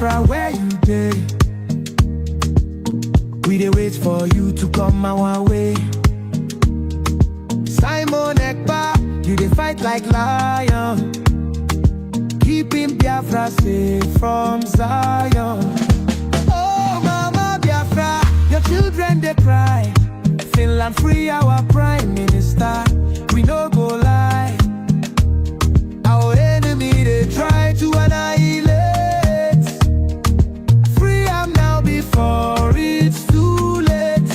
Biafra, where you dey? We dey wait for you to come our way. Simon Ekpa, you dey fight like lion, keeping Biafra safe from Zion. Oh mama Biafra, your children they cry. Finland free our prime minister, we no go lie. Our enemy they try to annihilate. Free am now before it's too late.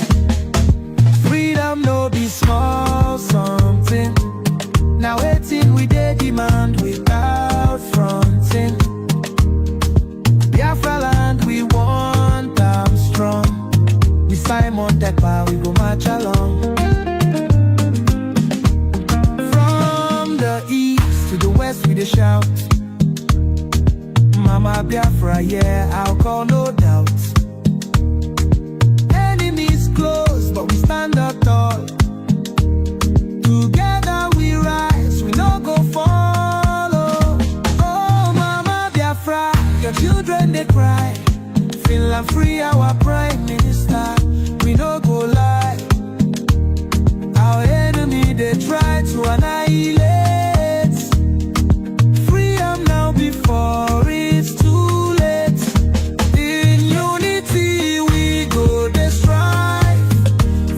Freedom no be small something. Now waiting we dey demand without fronting. Biafra land we want am strong. We Simon Ekpa, we go march along. From the east to the west we dey shout, Mama Biafra, yeah, I'll call no doubt. Enemies close, but we stand up tall. Together we rise, we no go follow. Oh Mama Biafra, your children they cry. Finland free our prime minister, we no go lie. Our enemy they try to annihilate. Free am now before it's too late. In unity we go dey strive,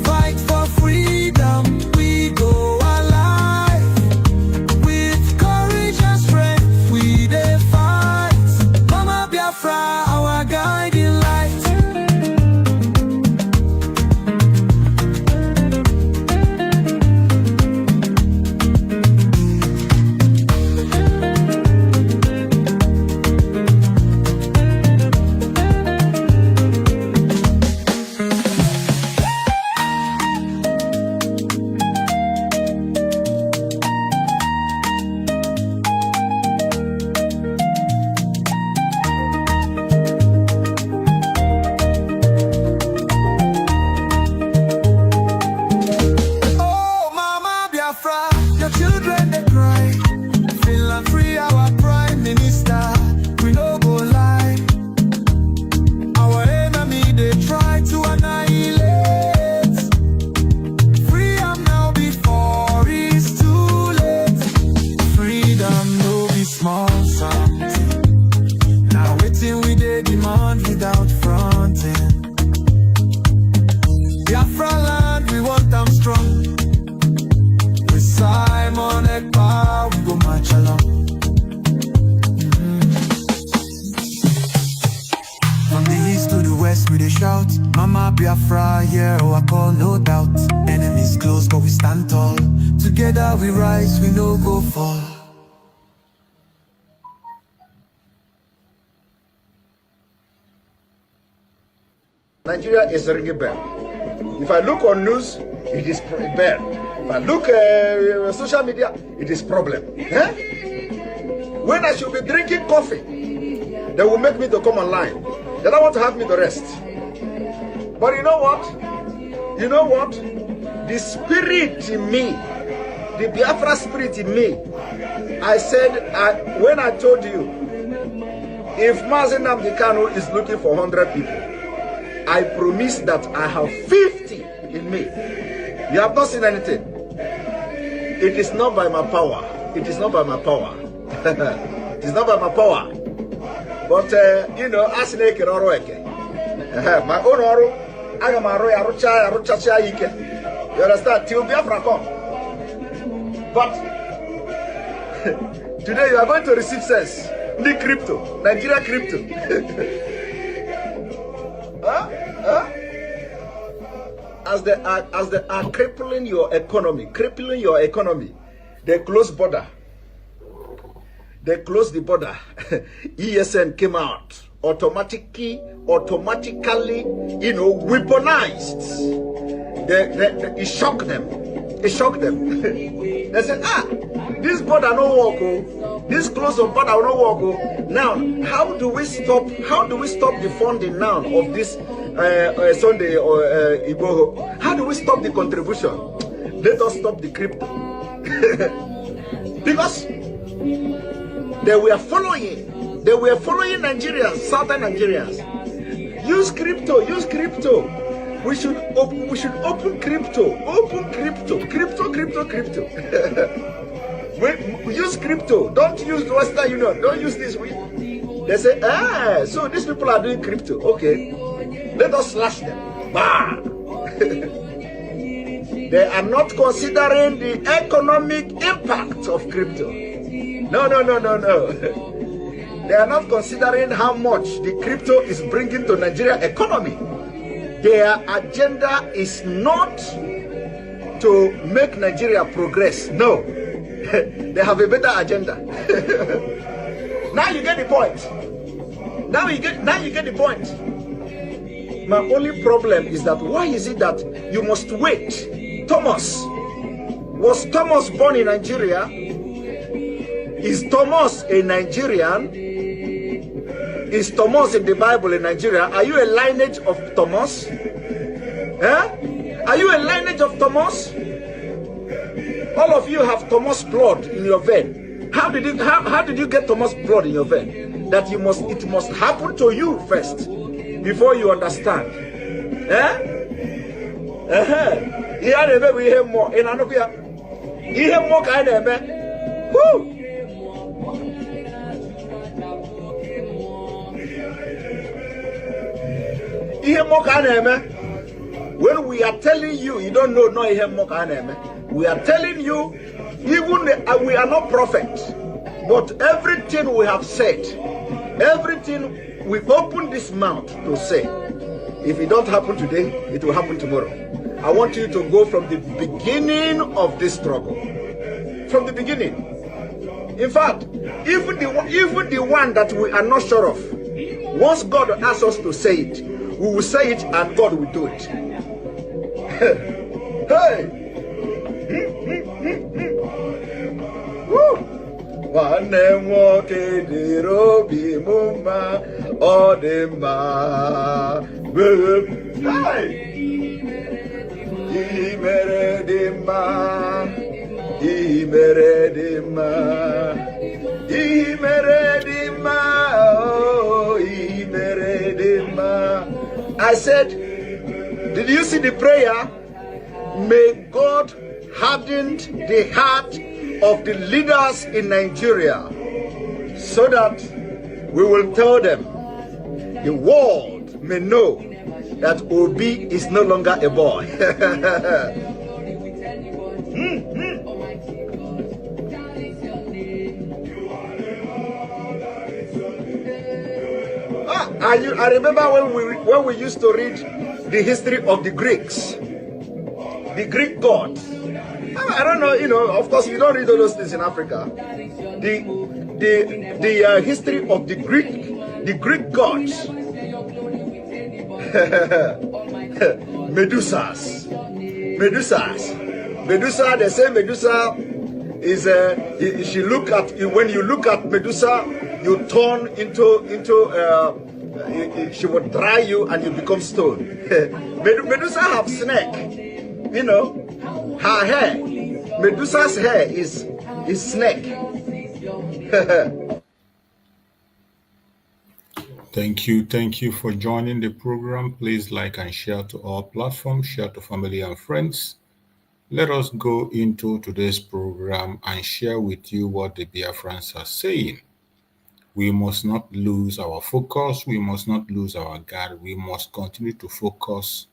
fight for freedom we go alive. With courage and strength we dey fight. Mama Biafra, our guiding light. Oh Mama Biafra, your children they cry. Finland free our prime minister, we no go lie. Our enemy they try to annihilate. Free am now before it's too late. Freedom no be small something. Now waiting we dey demand without fronting. Biafra land we want them strong. With Simon Ekpa we go march along. From the east to the west we dey shout, Mama Biafra, yeah, oh I call no doubt. Enemies close but we stand tall. Together we rise, we no go fall. Nigeria is ringing bell. If I look on news, it is bad. If I look social media, it is problem. When I should be drinking coffee, they will make me to come online. They don't want to have me to rest. But you know what? You know what? The spirit in me, the Biafra spirit in me, I said, when I told you, if Mazi Nnamdi Kanu is looking for 100 people, I promise that I have 50 in me. You have not seen anything. It is not by my power. It is not by my power. It is not by my power. But you know, as my own oru, I am a rucha. You understand? Till Biafra come. But today you are going to receive sense. The crypto, Nigeria crypto. As they are crippling your economy, they close border. They closed the border. ESN came out automatically, you know, weaponized. It shocked them. It shocked them. They said, this border no work. Oh. This close of border no work. Oh. Now, how do we stop the funding now of this Sunday or Igboho? How do we stop the contribution? Let us stop the crypto. Because they were following They were following Nigerians, southern Nigerians. Use crypto, use crypto. We should open crypto. Open crypto. Crypto. Use crypto. Don't use the Western Union. Don't use this. They say, so these people are doing crypto. Okay. Let us slash them. Bah! They are not considering the economic impact of crypto. No. They are not considering how much the crypto is bringing to Nigeria economy. Their agenda is not to make Nigeria progress. No. They have a better agenda. Now you get the point. Now you get the point. My only problem is that why is it that you must wait? Thomas. Was Thomas born in Nigeria? Is Thomas a Nigerian? Is Thomas in the Bible in Nigeria? Are you a lineage of Thomas? Are you a lineage of Thomas? All of you have Thomas blood in your vein. How did you get Thomas blood in your vein? That it must happen to you first before you understand. He had a baby here more in Anubia. He had more kind of man. Whoo! When we are telling you, you don't know, no, we are telling you, even we are not prophets, but everything we have said, everything we open this mouth to say, if it don't happen today, it will happen tomorrow. I want you to go from the beginning of this struggle, from the beginning. In fact, even the one that we are not sure of, once God asks us to say it, we will say it and God will do it. Hey! Woo! Nwanne nwoke dịrị obi m mma, ọ dị mma. Hey! Ihe mere dị mma, ihe mere dị mma, ihe mere dị mma, oh, ihe mere dị mma. I said, did you see the prayer? May God harden the heart of the leaders in Nigeria so that we will tell them, the world may know that Obi is no longer a boy. I remember when we used to read the history of the Greeks, the Greek gods. I don't know, of course you don't read all those things in Africa. The history of the Greek gods. Medusa, they say Medusa is she look at, when you look at Medusa, you turn into she would dry you and you become stone. Medusa have snake, her hair, Medusa's hair is snake. Thank you for joining the program. Please like and share to all platforms, share to family and friends. Let us go into today's program and share with you what the Biafrans are saying. We must not lose our focus. We must not lose our guard. We must continue to focus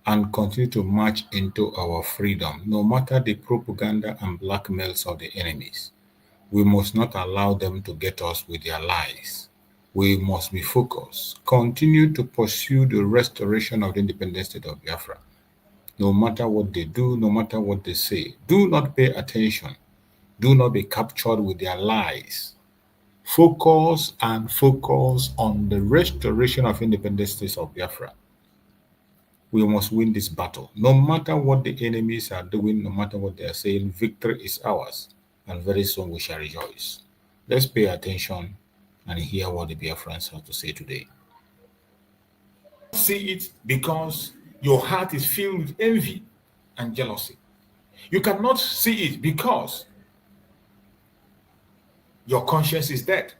and continue to march into our freedom, no matter the propaganda and blackmails of the enemies. We must not allow them to get us with their lies. We must be focused. Continue to pursue the restoration of the independent state of Biafra. No matter what they do, no matter what they say, do not pay attention. Do not be captured with their lies. Focus on the restoration of independent states of Biafra. We must win this battle. No matter what the enemies are doing, no matter what they are saying, victory is ours. And very soon we shall rejoice. Let's pay attention and hear what the Biafrans have to say today. See it because your heart is filled with envy and jealousy. You cannot see it because your conscience is dead.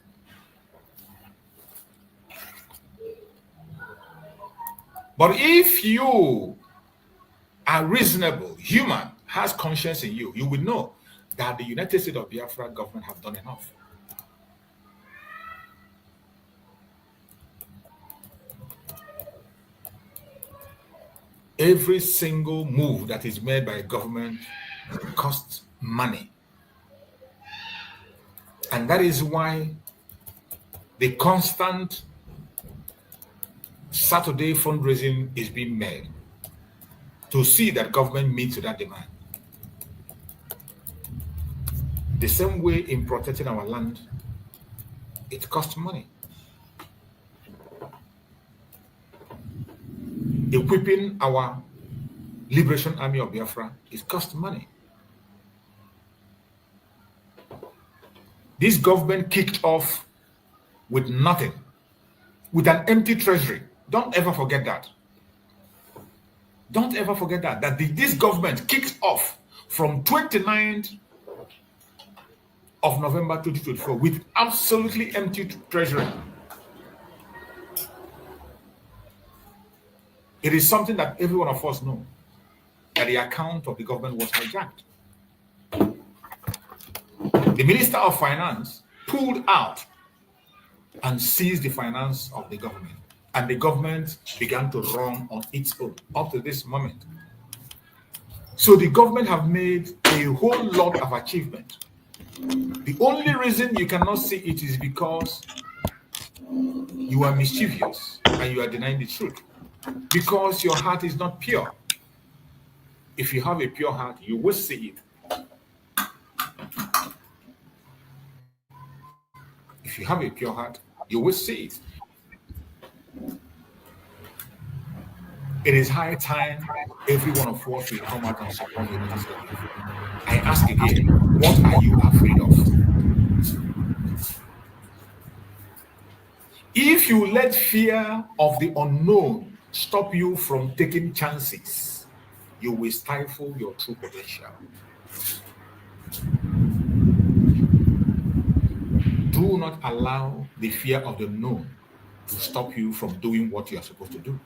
But if you are reasonable, human, has conscience in you, you will know that the United States of Biafra government have done enough. Every single move that is made by government costs money. And that is why the constant Saturday fundraising is being made to see that government meets that demand. The same way in protecting our land, it costs money. Equipping our Liberation Army of Biafra, it costs money. This government kicked off with nothing, with an empty treasury. Don't ever forget that. Don't ever forget that this government kicked off from 29th of November 2024 with absolutely empty treasury. It is something that every one of us know, that the account of the government was hijacked. The Minister of Finance pulled out and seized the finance of the government, and the government began to run on its own up to this moment. So the government have made a whole lot of achievement. The only reason you cannot see it is because you are mischievous and you are denying the truth, because your heart is not pure. If you have a pure heart, you will see it. If you have a pure heart, you will see it. It is high time every one of us will come out and support the United States. I ask again, what are you afraid of? If you let fear of the unknown stop you from taking chances, you will stifle your true potential. Do not allow the fear of the known to stop you from doing what you are supposed to do.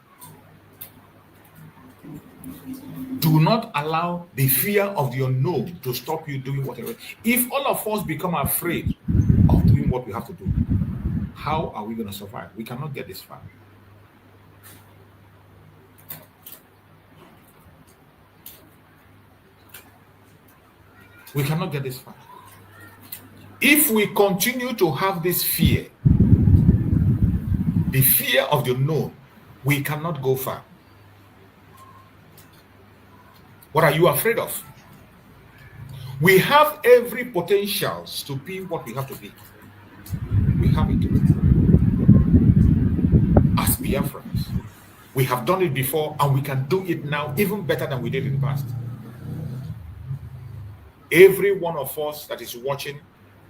Do not allow the fear of the unknown to stop you doing whatever. If all of us become afraid of doing what we have to do, how are we going to survive? We cannot get this far. We cannot get this far. If we continue to have this fear, the fear of the unknown, we cannot go far. What are you afraid of? We have every potential to be what we have to be. We have it. As Biafrans, we have done it before and we can do it now even better than we did in the past. Every one of us that is watching,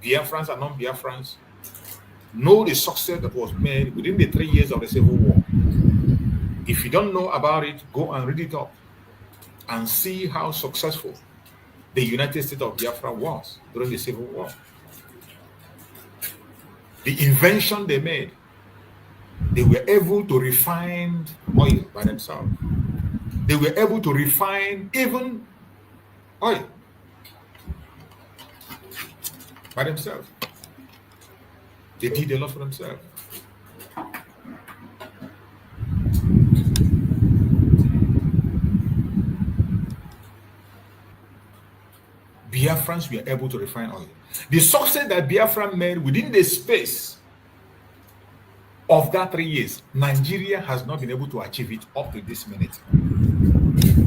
Biafrans and non-Biafrans, know the success that was made within the 3 years of the Civil War. If you don't know about it, go and read it up and see how successful the United States of Biafra was during the Civil War. The invention they made, they were able to refine oil by themselves. They were able to refine even oil by themselves. They did a lot for themselves. Biafrans were able to refine oil. The success that Biafra made within the space of that 3 years, Nigeria has not been able to achieve it up to this minute.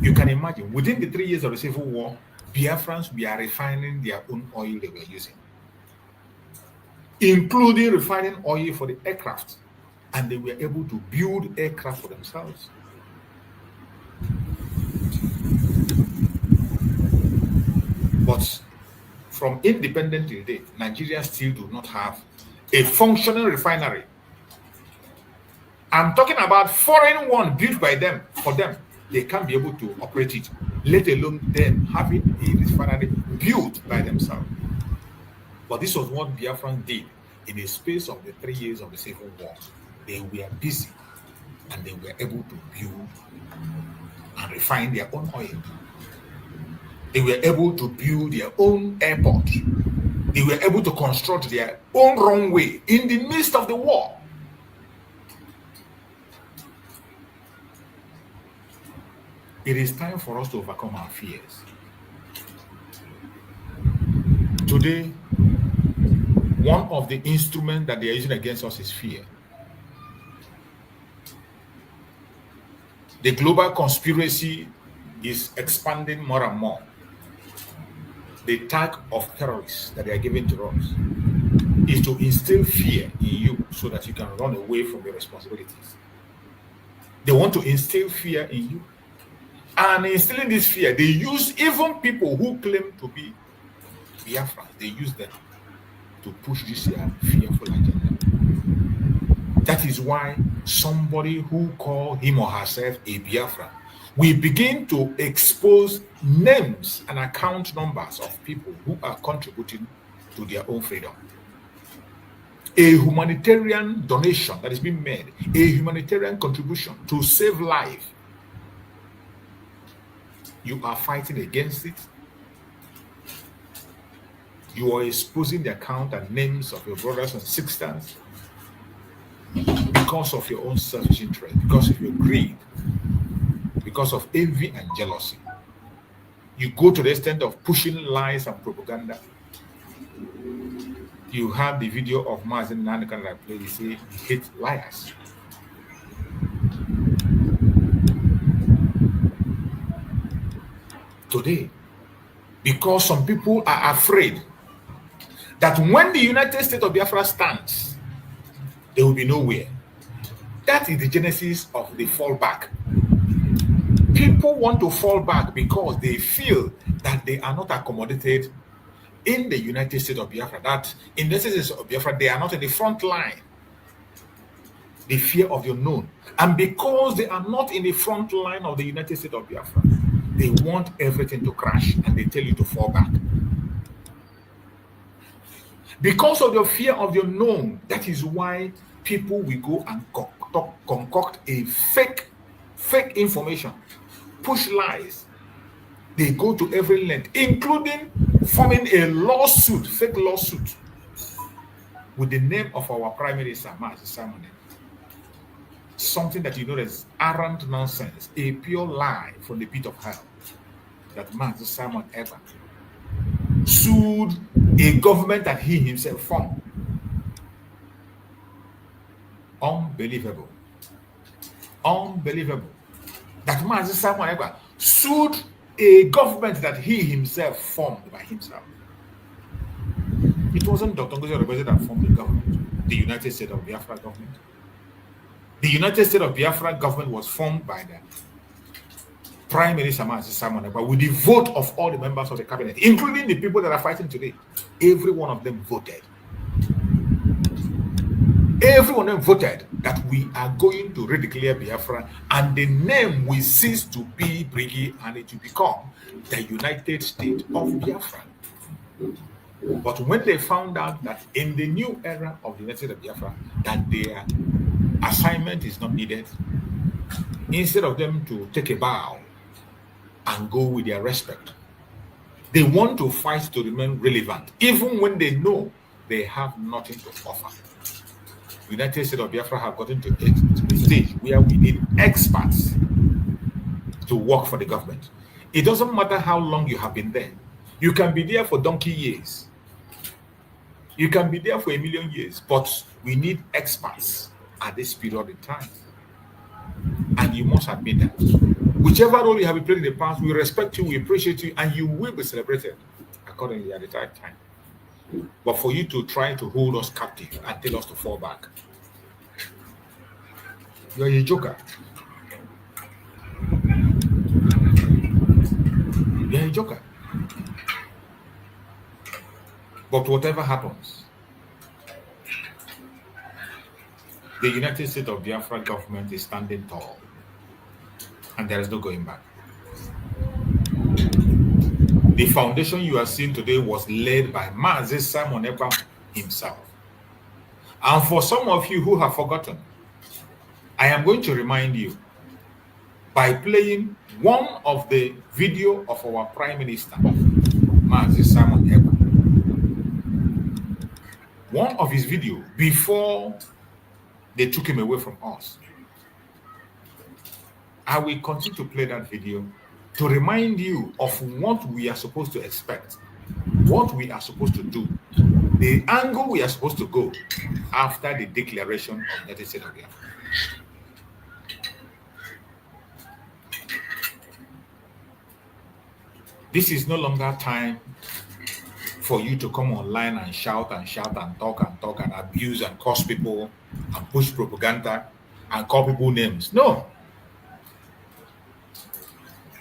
You can imagine, within the 3 years of the Civil War, Biafrans were refining their own oil they were using, including refining oil for the aircraft, and they were able to build aircraft for themselves. But from independent till date, Nigeria still do not have a functioning refinery. I'm talking about foreign one built by them, for them. They can't be able to operate it, let alone them having a refinery built by themselves. But this was what Biafran did in the space of the 3 years of the Civil War. They were busy and they were able to build and refine their own oil. They were able to build their own airport. They were able to construct their own runway in the midst of the war. It is time for us to overcome our fears. Today, one of the instruments that they are using against us is fear. The global conspiracy is expanding more and more. The tag of terrorists that they are giving to us is to instill fear in you so that you can run away from your responsibilities. They want to instill fear in you. And instilling this fear, they use even people who claim to be Biafra. They use them to push this fearful agenda. That is why somebody who call him or herself a Biafra will begin to expose names and account numbers of people who are contributing to their own freedom. A humanitarian donation that is being made, a humanitarian contribution to save life. You are fighting against it. You are exposing the account and names of your brothers and sisters because of your own selfish interest, because of your greed, because of envy and jealousy. You go to the extent of pushing lies and propaganda. You have the video of Mazen Nanakan that I played. He say he hates liars. Today, because some people are afraid that when the United States of Biafra stands, there will be nowhere. That is the genesis of the fallback. People want to fall back because they feel that they are not accommodated in the United States of Biafra, that in the United States of Biafra, they are not in the front line. The fear of the unknown. And because they are not in the front line of the United States of Biafra, they want everything to crash and they tell you to fall back. Because of the fear of the unknown, that is why people will go and concoct a fake information, push lies. They go to every length, including forming a lawsuit, fake lawsuit, with the name of our Prime Minister, Mazi Simon. Something that you know is arrant nonsense, a pure lie from the pit of hell, that Mazi Simon ever sued a government that he himself formed. Unbelievable. Unbelievable. That Mazi Simon ever sued a government that he himself formed by himself. It wasn't Dr. Ngozi Orabueze that formed the government, the United States of Biafra government. The United States of Biafra government was formed by the Prime Minister Mazi Simon Ekpa with the vote of all the members of the cabinet, including the people that are fighting today. Every one of them voted. Every one of them voted that we are going to redeclare Biafra and the name will cease to be Brigi and it will become the United States of Biafra. But when they found out that in the new era of the United States of Biafra, that their assignment is not needed, instead of them to take a bow and go with their respect, they want to fight to remain relevant, even when they know they have nothing to offer. The United States of Biafra have gotten to a stage where we need experts to work for the government. It doesn't matter how long you have been there. You can be there for donkey years. You can be there for 1,000,000 years, but we need experts at this period in time. And you must admit that. Whichever role you have played in the past, we respect you, we appreciate you, and you will be celebrated accordingly at the right time. But for you to try to hold us captive and tell us to fall back, you're a joker. You're a joker. But whatever happens, the United States of Biafra government is standing tall, and there is no going back. The foundation you are seeing today was laid by Mazi Simon Ekpa himself. And for some of you who have forgotten, I am going to remind you by playing one of the video of our Prime Minister, Mazi Simon Ekpa. One of his video before they took him away from us. I will continue to play that video to remind you of what we are supposed to expect, what we are supposed to do, the angle we are supposed to go after the declaration of United States of Biafra. This is no longer time for you to come online and shout and talk and abuse and curse people and push propaganda and call people names. No.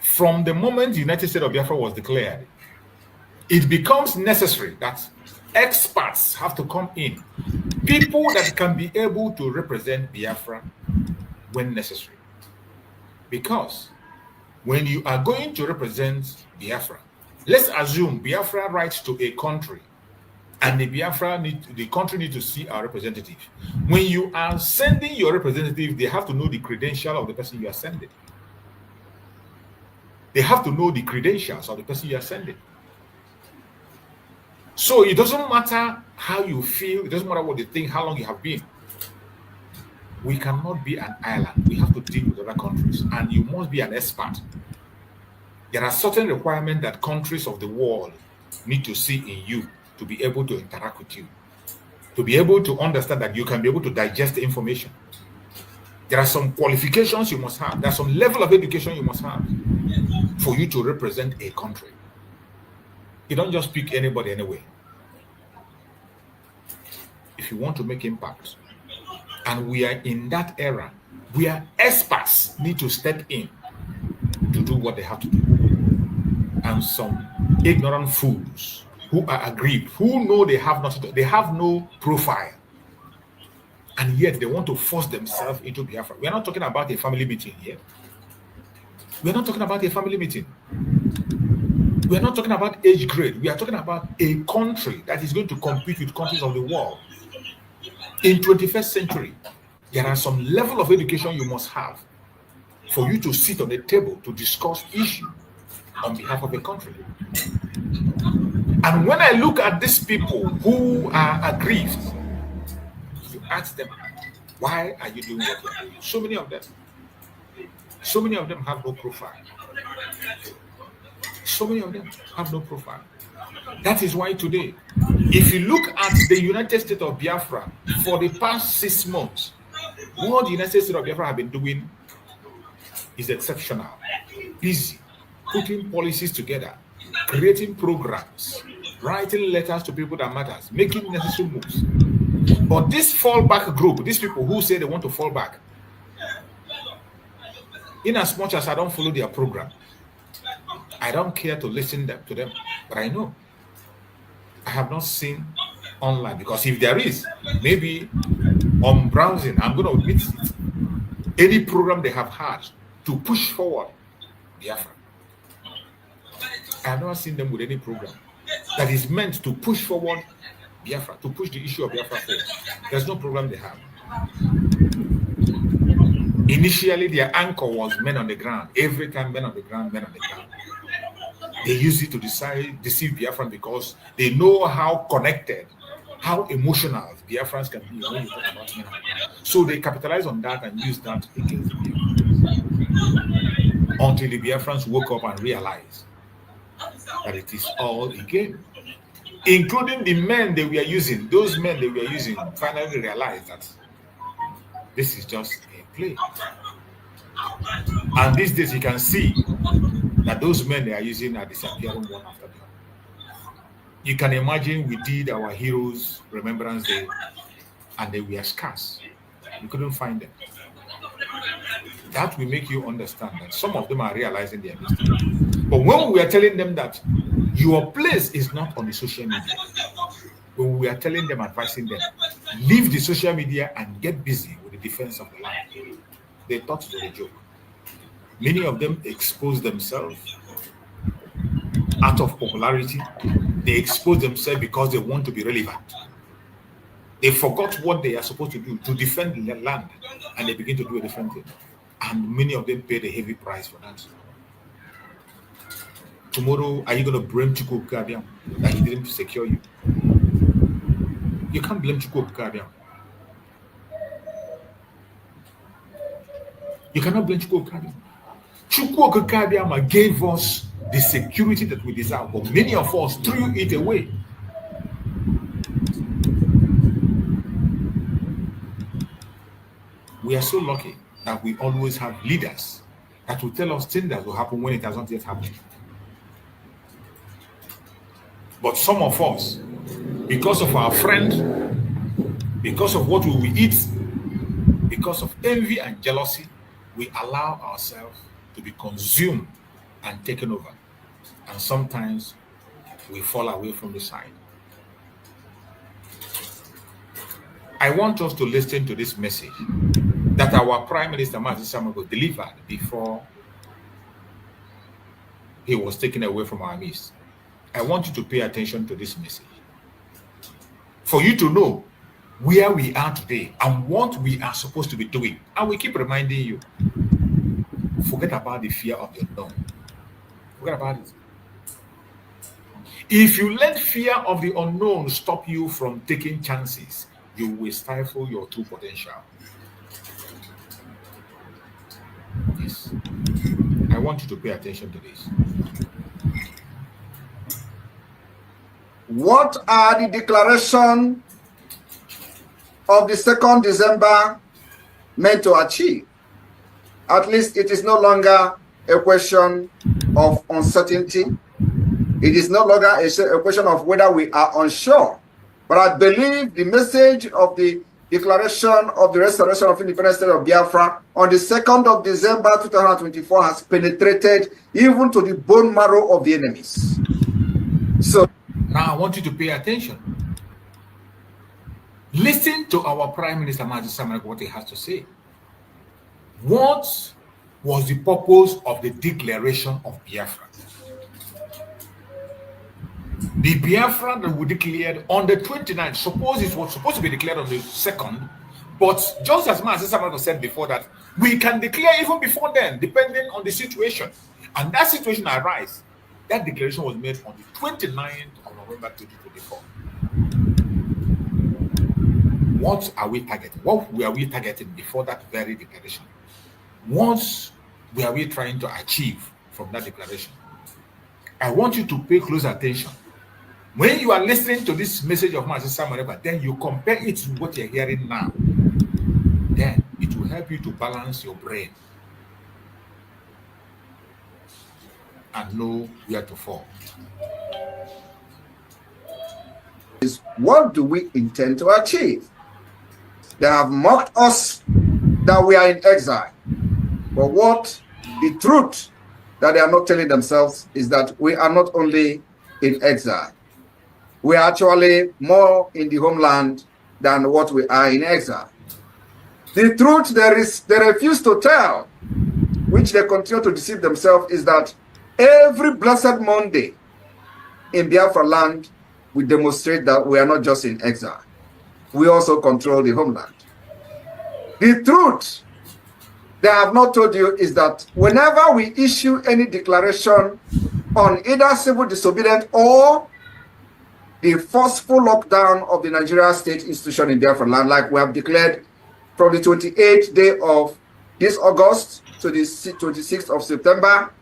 From the moment the United States of Biafra was declared, it becomes necessary that experts have to come in, people that can be able to represent Biafra when necessary. Because when you are going to represent Biafra, let's assume Biafra writes to a country and the country needs to see our representative. When you are sending your representative, they have to know the credential of the person you are sending. They have to know the credentials of the person you are sending. So it doesn't matter how you feel, it doesn't matter what they think, how long you have been. We cannot be an island. We have to deal with other countries, and you must be an expert. There are certain requirements that countries of the world need to see in you to be able to interact with you, to be able to understand that you can be able to digest the information. There are some qualifications you must have. There's some level of education you must have for you to represent a country. You don't just pick anybody anyway. If you want to make impact, and we are in that era where experts need to step in to do what they have to do. And some ignorant fools who are aggrieved, who know they have no profile, and yet they want to force themselves into Biafra. We are not talking about a family meeting here. We are not talking about a family meeting. We are not talking about age grade. We are talking about a country that is going to compete with countries of the world. In 21st century, there are some level of education you must have for you to sit on a table to discuss issues on behalf of a country. And when I look at these people who are aggrieved, you ask them, why are you doing what you're doing? So many of them have no profile. So many of them have no profile. That is why today, if you look at the United States of Biafra for the past 6 months, what the United States of Biafra have been doing is exceptional. Busy, putting policies together, creating programs, writing letters to people that matters, making necessary moves. But this fallback group, these people who say they want to fall back, in as much as I don't follow their program, I don't care to listen to them, but I know I have not seen online, because if there is, maybe on browsing, I'm going to admit it, any program they have had to push forward Biafra. I have not seen them with any program that is meant to push forward Biafra, to push the issue of Biafra forward. There's no program they have. Initially, their anchor was men on the ground. Every time, men on the ground, men on the ground. They use it to deceive Biafrans because they know how connected, how emotional Biafrans can be when you talk about men on the ground. So they capitalize on that and use that against Biafrans. Until the Biafrans woke up and realized that it is all a game. Including the men they were using, those men they were using finally realized that this is just a play. And these days you can see that those men they are using are disappearing one after the other. You can imagine we did our Heroes Remembrance Day and they were scarce. We couldn't find them. That will make you understand that some of them are realizing their mistake. But when we are telling them that your place is not on the social media, when we are telling them, advising them, leave the social media and get busy with the defense of the land, they thought it was a joke. Many of them expose themselves out of popularity. They expose themselves because they want to be relevant. They forgot what they are supposed to do to defend their land, and they begin to do a different thing. And many of them paid a heavy price for that. Tomorrow, are you going to blame Chukwu Kabiam that he didn't secure you? You can't blame Chukwu Kabiam. You cannot blame Chukwu Kabiam. Chukwu Kabiam gave us the security that we deserve, but many of us threw it away. We are so lucky that we always have leaders that will tell us things that will happen when it has not yet happened. But some of us, because of our friend, because of what we will eat, because of envy and jealousy, we allow ourselves to be consumed and taken over. And sometimes we fall away from the side. I want us to listen to this message that our Prime Minister Mazi Samago delivered before he was taken away from our midst. I want you to pay attention to this message for you to know where we are today and what we are supposed to be doing. And we keep reminding you, forget about the fear of the unknown. Forget about it. If you let fear of the unknown stop you from taking chances, you will stifle your true potential. Yes. I want you to pay attention to this. What are the declaration of the 2nd December meant to achieve? At least it is no longer a question of uncertainty. It is no longer a question of whether we are unsure. But I believe the message of the Declaration of the Restoration of Independent State of Biafra on the 2nd of December 2024 has penetrated even to the bone marrow of the enemies. So now I want you to pay attention. Listen to our Prime Minister Mazi Samago, what he has to say. What was the purpose of the Declaration of Biafra? The Biafra that we declared on the 29th, suppose it was supposed to be declared on the 2nd, but just as Mazi Samago said before that, we can declare even before then, depending on the situation. And that situation arises. That declaration was made on the 29th of November 2024. What are we targeting? What were we targeting before that very declaration? What were we trying to achieve from that declaration? I want you to pay close attention. When you are listening to this message of Mazi Samago, then you compare it to what you're hearing now. Then it will help you to balance your brain and know where to fall. Is what do we intend to achieve? They have mocked us that we are in exile. But what the truth that they are not telling themselves is that we are not only in exile. We are actually more in the homeland than what we are in exile. The truth they refuse to tell, which they continue to deceive themselves, is that every blessed Monday in Biafra land, we demonstrate that we are not just in exile. We also control the homeland. The truth they have not told you is that whenever we issue any declaration on either civil disobedience or the forceful lockdown of the Nigeria state institution in Biafra land, like we have declared from the 28th day of this August to the 26th of September,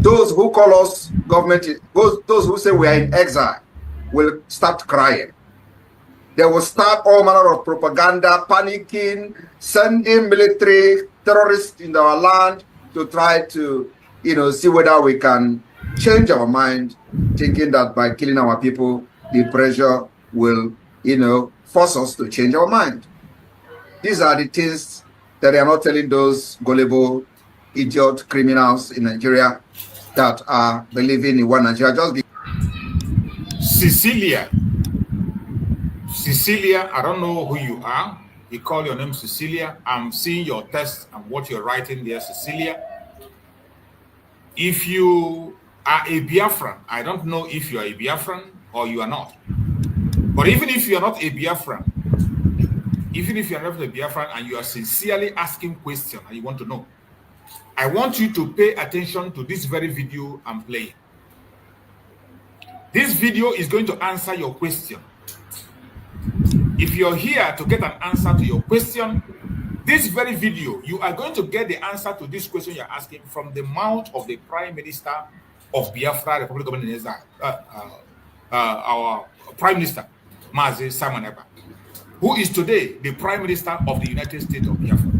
those who call us government, those who say we are in exile, will start crying. They will start all manner of propaganda, panicking, sending military terrorists in our land to try to, see whether we can change our mind, thinking that by killing our people, the pressure will, force us to change our mind. These are the things that they are not telling those gullible, idiot criminals in Nigeria that are believing in one Nigeria. Cecilia, I don't know who you are. You call your name Cecilia. I'm seeing your text and what you're writing there, Cecilia. If you are a Biafran, I don't know if you are a Biafran or you are not. But even if you are not a Biafran, even if you are not a Biafran and you are sincerely asking questions and you want to know, I want you to pay attention to this very video I'm playing. This video is going to answer your question. If you're here to get an answer to your question, this very video, you are going to get the answer to this question you're asking from the mouth of the Prime Minister of Biafra, Republic of Nigeria, our Prime Minister, Ngozi Simon Ekpa, who is today the Prime Minister of the United States of Biafra.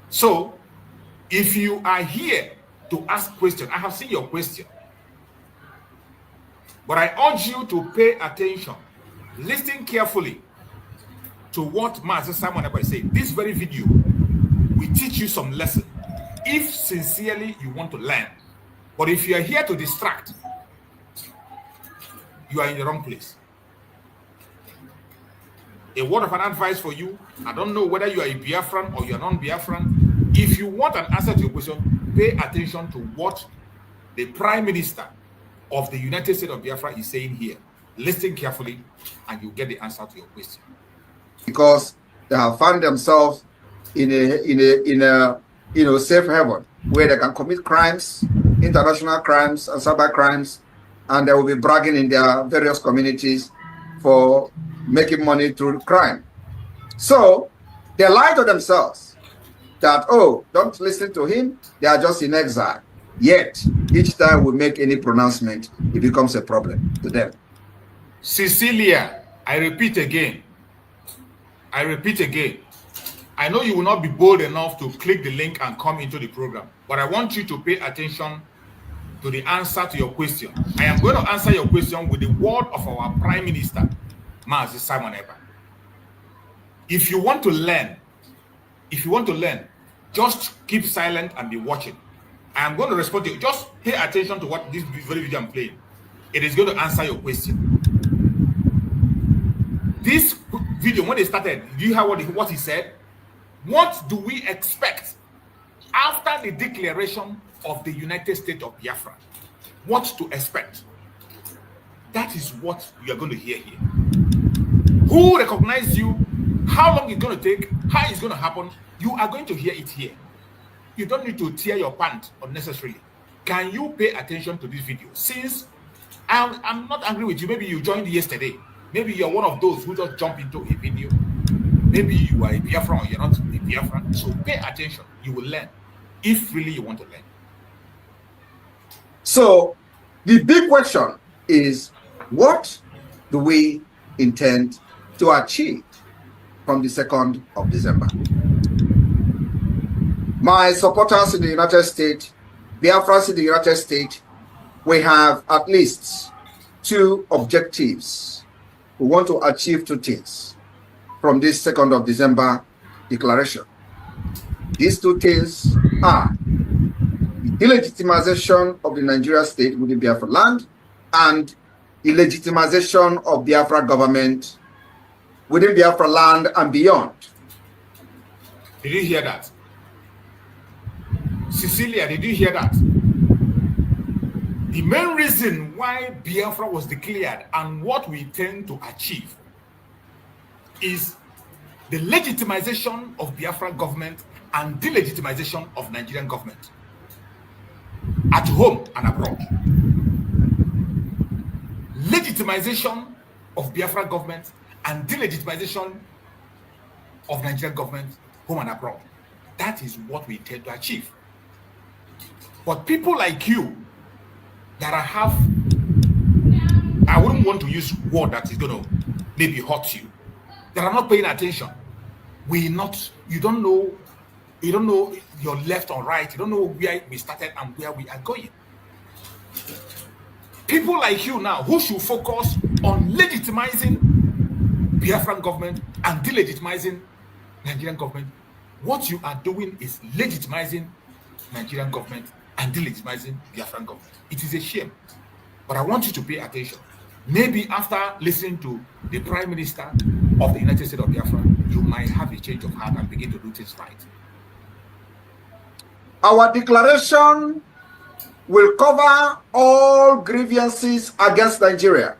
So, if you are here to ask questions, I have seen your question, but I urge you to pay attention, listen carefully to what Ngozi Simon Ekpa is saying. This very video will teach you some lesson if sincerely you want to learn. But if you are here to distract, you are in the wrong place. A word of an advice for you, I don't know whether you are a Biafran or you are non-Biafran. If you want an answer to your question, pay attention to what the Prime Minister of the United States of Biafra is saying here. Listen carefully and you'll get the answer to your question. Because they have found themselves in a safe haven where they can commit crimes, international crimes and cyber crimes, and they will be bragging in their various communities for making money through crime. So they lie to themselves that, oh, don't listen to him, they are just in exile. Yet, each time we make any pronouncement, it becomes a problem to them. Cecilia, I repeat again. I know you will not be bold enough to click the link and come into the program, but I want you to pay attention to the answer to your question. I am going to answer your question with the word of our Prime Minister, Ngozi Simon Ekpa. If you want to learn, just keep silent and be watching. I am going to respond to you. Just pay attention to what this very video I'm playing. It is going to answer your question. This video, when they started, do you hear what he said? What do we expect after the declaration of the United States of Biafra? What to expect? That is what you are going to hear here. Who recognizes you? How long it's going to take? How it's going to happen? You are going to hear it here. You don't need to tear your pants unnecessarily. Can you pay attention to this video? Since I'm not angry with you, maybe you joined yesterday. Maybe you're one of those who just jump into a video. Maybe you are a Biafran or you're not a Biafran. So pay attention. You will learn if really you want to learn. So the big question is, what do we intend to achieve from the 2nd of December? My supporters in the United States, Biafrans in the United States, we have at least 2 objectives. We want to achieve 2 things from this 2nd of December declaration. These 2 things are the delegitimization of the Nigeria state within Biafra land and the legitimization of Biafra government within Biafra land and beyond. Did you hear that? Cecilia, did you hear that? The main reason why Biafra was declared and what we intend to achieve is the legitimization of Biafra government and delegitimization of Nigerian government at home and abroad. Legitimization of Biafra government and delegitimization of Nigerian government home and abroad. That is what we intend to achieve. But people like you that I wouldn't want to use word that is going to maybe hurt you, that are not paying attention. You don't know your left or right. You don't know where we started and where we are going. People like you now who should focus on legitimizing Biafran government and delegitimizing Nigerian government. What you are doing is legitimizing Nigerian government and delegitimizing Biafran government. It is a shame. But I want you to pay attention. Maybe after listening to the Prime Minister of the United States of Biafra, you might have a change of heart and begin to do things right. Our declaration will cover all grievances against Nigeria.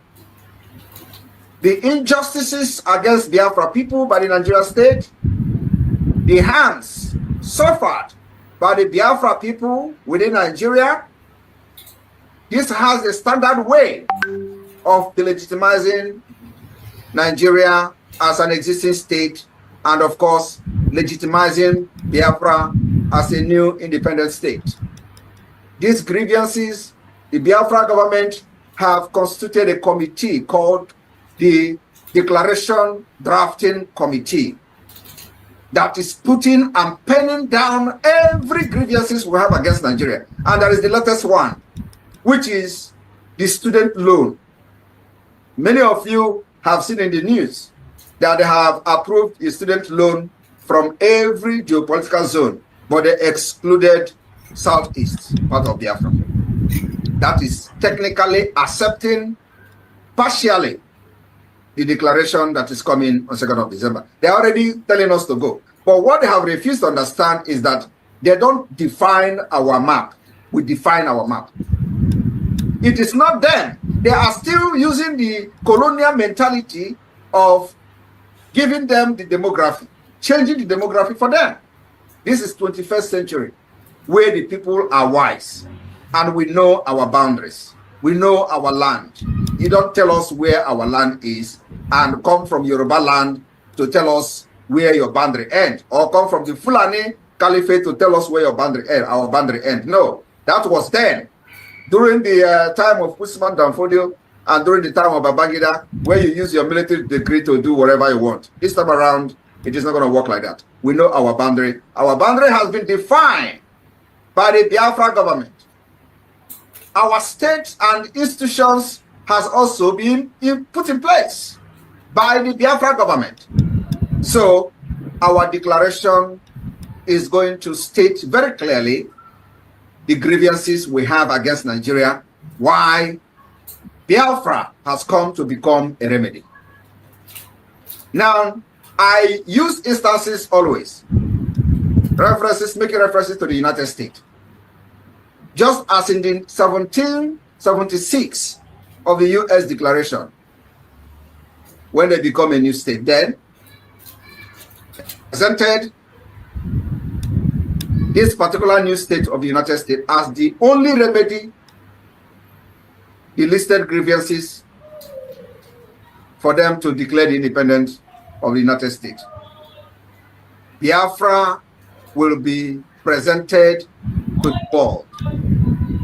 The injustices against Biafra people by the Nigeria state, the harms suffered by the Biafra people within Nigeria. This has a standard way of delegitimizing Nigeria as an existing state, and of course, legitimizing Biafra as a new independent state. These grievances, the Biafra government have constituted a committee called the Declaration Drafting Committee that is putting and penning down every grievances we have against Nigeria. And there is the latest one, which is the student loan. Many of you have seen in the news that they have approved a student loan from every geopolitical zone, but they excluded Southeast, part of Biafra. That is technically accepting partially the declaration that is coming on 2nd of December. They're already telling us to go. But what they have refused to understand is that they don't define our map. We define our map. It is not them. They are still using the colonial mentality of giving them the demography, changing the demography for them. This is 21st century, where the people are wise and we know our boundaries. We know our land. You don't tell us where our land is and come from Yoruba land to tell us where your boundary ends, or come from the Fulani Caliphate to tell us where your boundary end, our boundary end. No, that was then. During the time of Usman Danfodio and during the time of Babangida, where you use your military degree to do whatever you want. This time around, it is not going to work like that. We know our boundary. Our boundary has been defined by the Biafra government. Our states and institutions has also been put in place by the Biafra government. So our declaration is going to state very clearly the grievances we have against Nigeria, why Biafra has come to become a remedy. Now, I use instances always, making references to the United States. Just as in the 1776 of the U.S. Declaration, when they become a new state, then presented this particular new state of the United States as the only remedy the listed grievances for them to declare the independence of the United States. Biafra will be presented to the world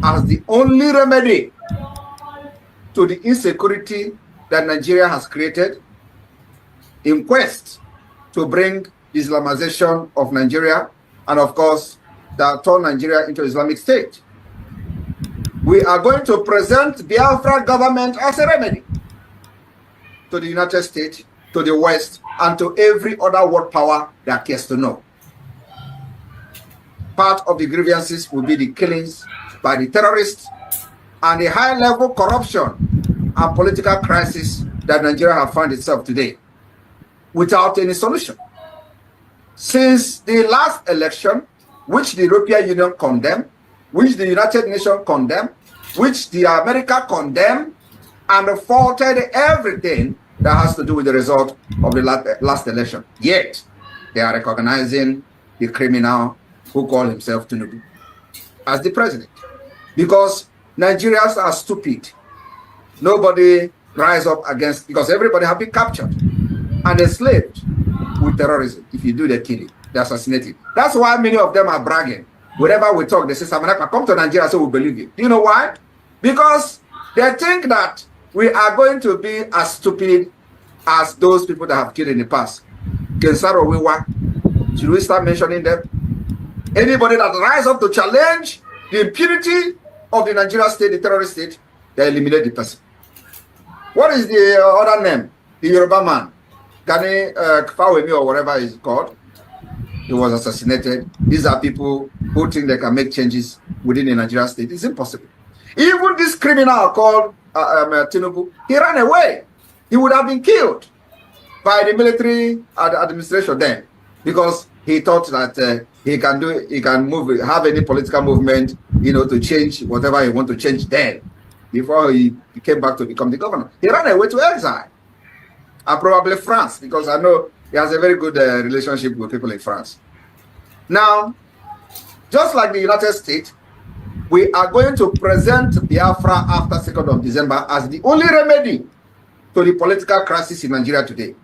as the only remedy to the insecurity that Nigeria has created in quest to bring Islamization of Nigeria, and of course, that turn Nigeria into Islamic State. We are going to present Biafra government as a remedy to the United States, to the West, and to every other world power that cares to know. Part of the grievances will be the killings by the terrorists and the high-level corruption and political crisis that Nigeria has found itself today without any solution. Since the last election, which the European Union condemned, which the United Nations condemned, which the America condemned, and faulted everything that has to do with the result of the last election. Yet, they are recognizing the criminal who called himself Tinubu as the president. Because Nigerians are stupid. Nobody rise up against, because everybody have been captured and enslaved with terrorism. If you do, they kill you, they assassinate you. That's why many of them are bragging. Whenever we talk, they say, Samanaka, come to Nigeria so we believe you. Do you know why? Because they think that we are going to be as stupid as those people that have killed in the past. Kensaro Wiwa, should we start mentioning them? Anybody that rise up to challenge the impunity of the Nigeria state, the terrorist state, they eliminate the person. What is the other name? The Yoruba man, Gani Kfawemi or whatever he's called. He was assassinated. These are people who think they can make changes within the Nigeria state. It's impossible. Even this criminal called Tinubu, he ran away. He would have been killed by the military administration then, because he thought that he can have any political movement, to change whatever he want to change then, before he came back to become the governor. He ran away to exile, and probably France, because I know he has a very good relationship with people in France. Now, just like the United States, we are going to present Biafra after 2nd of December as the only remedy to the political crisis in Nigeria today.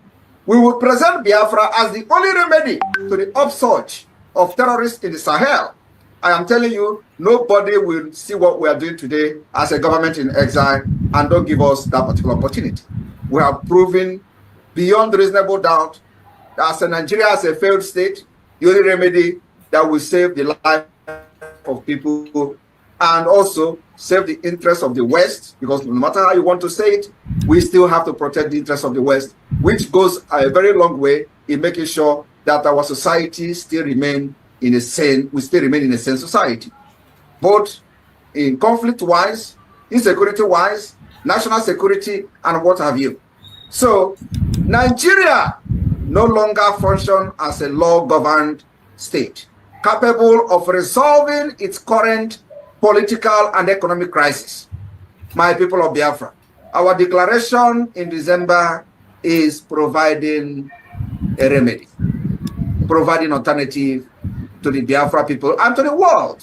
We will present Biafra as the only remedy to the upsurge of terrorists in the Sahel. I am telling you, nobody will see what we are doing today as a government in exile and don't give us that particular opportunity. We have proven beyond reasonable doubt that as Nigeria as a failed state, the only remedy that will save the life of people and also save the interests of the West, because no matter how you want to say it, we still have to protect the interests of the West, which goes a very long way in making sure that our society still remain in a sane society, both in conflict-wise, insecurity-wise, national security, and what have you. So, Nigeria no longer function as a law-governed state, capable of resolving its current political and economic crisis. My people of Biafra, our declaration in December is providing a remedy, providing alternative to the Biafra people and to the world,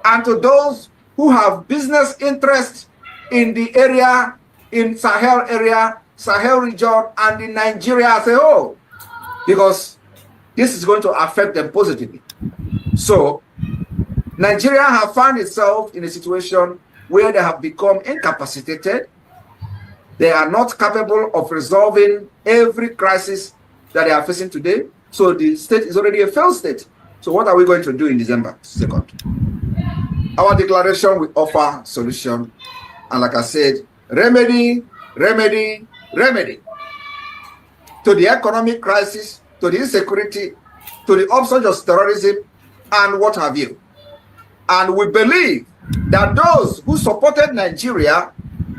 and to those who have business interests in the area, in Sahel region, and in Nigeria as a whole, because this is going to affect them positively. So, Nigeria have found itself in a situation where they have become incapacitated. They are not capable of resolving every crisis that they are facing today. So the state is already a failed state. So what are we going to do in December 2nd? Our declaration will offer solution. And like I said, remedy to the economic crisis, to the insecurity, to the upsurge of terrorism, and what have you. And we believe that those who supported Nigeria